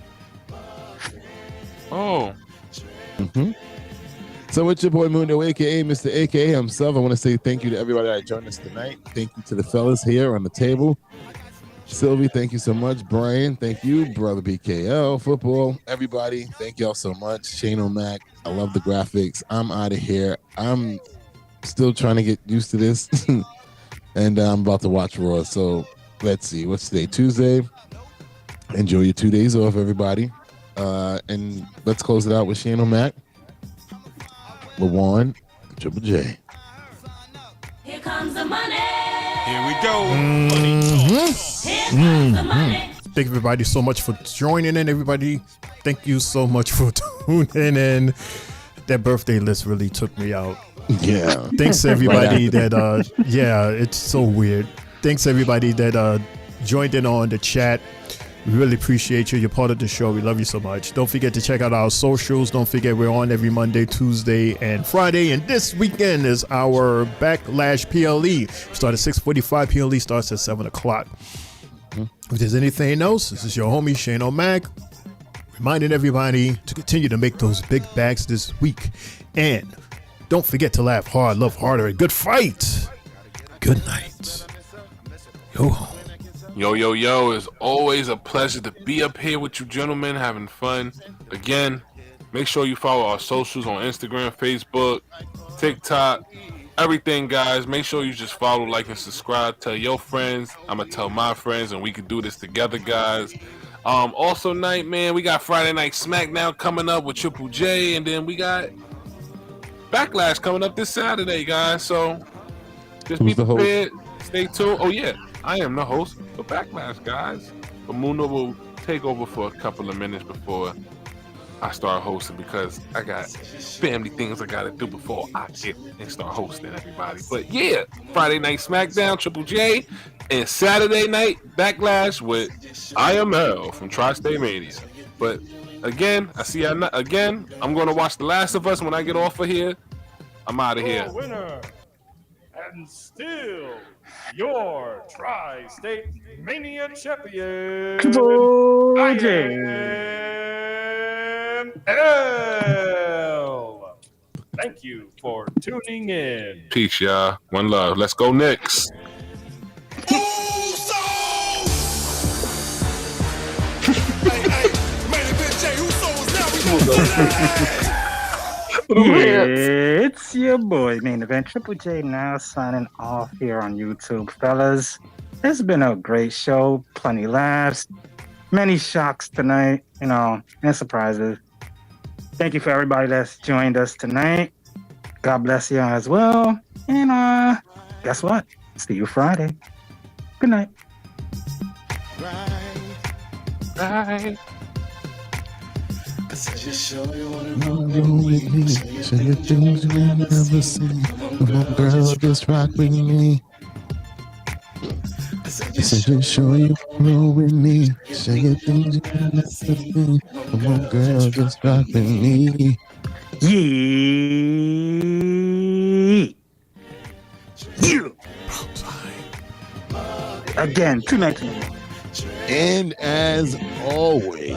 Oh. Mm-hmm. So it's your boy Mundo, aka Mr. AKA himself. I want to say thank you to everybody that joined us tonight. Thank you to the fellas here on the table. Sylvie, thank you so much. Brian, thank you. Brother BKL, football, everybody, thank y'all so much. Shane O'Mac, I love the graphics. I'm out of here. I'm still trying to get used to this. And I'm about to watch Raw. So let's see. What's today? Tuesday. Enjoy your 2 days off, everybody. And let's close it out with Shane O'Mac, LeJuan, and Triple J. Here comes the money. Here we go. Thank everybody so much for joining in. Everybody, thank you so much for tuning in. That birthday list really took me out. Yeah. Thanks to everybody that yeah, it's so weird. Thanks everybody that joined in on the chat. We really appreciate you. You're part of the show. We love you so much. Don't forget to check out our socials. Don't forget we're on every Monday, Tuesday, and Friday. And this weekend is our Backlash PLE. Start at 6:45. PLE starts at 7 o'clock. If there's anything else, this is your homie Shane O'Mac reminding everybody to continue to make those big bags this week. And don't forget to laugh hard, love harder, and good fight. Good night. Yo home. Yo, it's always a pleasure to be up here with you gentlemen, having fun. Again, make sure you follow our socials on Instagram, Facebook, TikTok, everything, guys. Make sure you just follow, like, and subscribe. Tell your friends. I'm going to tell my friends, and we can do this together, guys. Also, night, man, we got Friday Night SmackDown coming up with Triple J, and then we got Backlash coming up this Saturday, guys. So just be prepared. Stay tuned. Oh, yeah. I am the host for Backlash, guys. But Mundo will take over for a couple of minutes before I start hosting because I got family things I got to do before I get and start hosting everybody. But yeah, Friday Night SmackDown, Triple J, and Saturday Night Backlash with IML from Tri-State Mania. But again, I'm going to watch The Last of Us when I get off of here. I'm out of here. Winner and still your Tri-State Mania champion, IML. Thank you for tuning in. Peace, y'all. One love. Let's go Knicks. Yeah, it's your boy, Main Event Triple J, now signing off here on YouTube, fellas. It's been a great show, plenty laughs, many shocks tonight, and surprises. Thank you for everybody that's joined us tonight. God bless you as well. And guess what? See you Friday. Good night. Bye. Just show you wanna roll with me. Show you things you ain't never seen. Come on, girl, just rock with me. Just show you wanna roll with me. Show you things you ain't never seen. Come on, girl, just rock with me. Yeah. Again, 2 nights. And as always,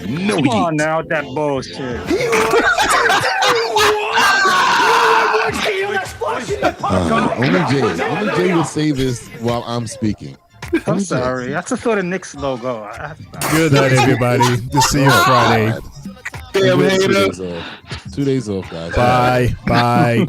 no Come heat. on now, that bullshit. Only Jay will say this while I'm speaking. I'm sorry. I just saw the Knicks logo. Good night, everybody. We'll see you Friday. Damn, 2 days off, guys. Bye.